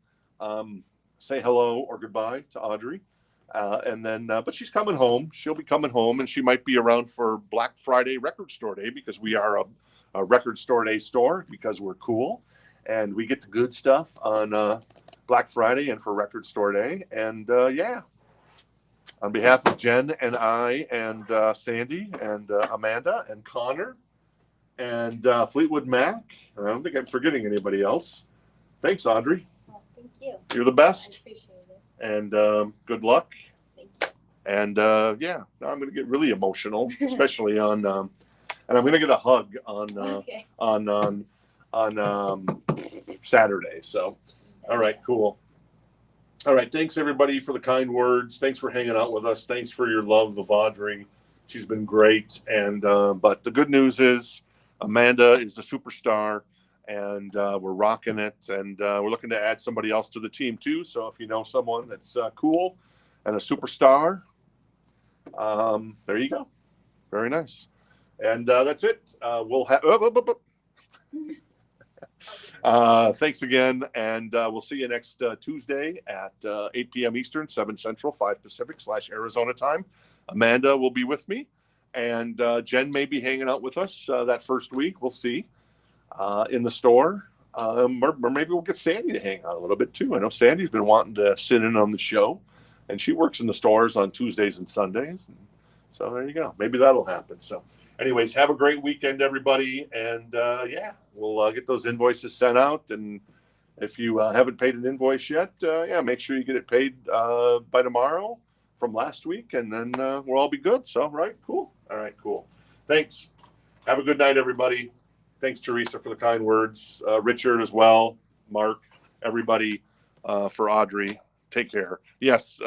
say hello or goodbye to Audrey. And then, but she's coming home. She'll be coming home, and she might be around for Black Friday Record Store Day because we are a Record Store Day store because we're cool. And we get the good stuff on Black Friday and for Record Store Day. And yeah, on behalf of Jen and I and Sandy and Amanda and Connor and Fleetwood Mac, and I don't think I'm forgetting anybody else. Thanks, Audrey. Well, thank you. You're the I best. appreciate it. And good luck. Thank you. And yeah, now I'm going to get really emotional, especially on and I'm gonna get a hug on Okay. on Saturday. So, all right, cool. All right, thanks everybody for the kind words. Thanks for hanging out with us. Thanks for your love of Audrey. She's been great. And but the good news is Amanda is a superstar, and we're rocking it. And we're looking to add somebody else to the team too. So if you know someone that's cool and a superstar, there you go. Very nice. And that's it. We'll have. Thanks again, and we'll see you next Tuesday at 8 p.m. Eastern, 7 Central, 5 Pacific / Arizona time. Amanda will be with me, and Jen may be hanging out with us that first week. We'll see in the store. Or maybe we'll get Sandy to hang out a little bit too. I know Sandy's been wanting to sit in on the show, and she works in the stores on Tuesdays and Sundays. So there you go. Maybe that'll happen. So anyways, have a great weekend, everybody. And yeah, we'll get those invoices sent out. And if you haven't paid an invoice yet, yeah, make sure you get it paid by tomorrow from last week. And then we'll all be good. So, right, cool. All right, cool. Thanks. Have a good night, everybody. Thanks, Teresa, for the kind words. Richard as well. Mark, everybody, for Audrey. Take care. Yes.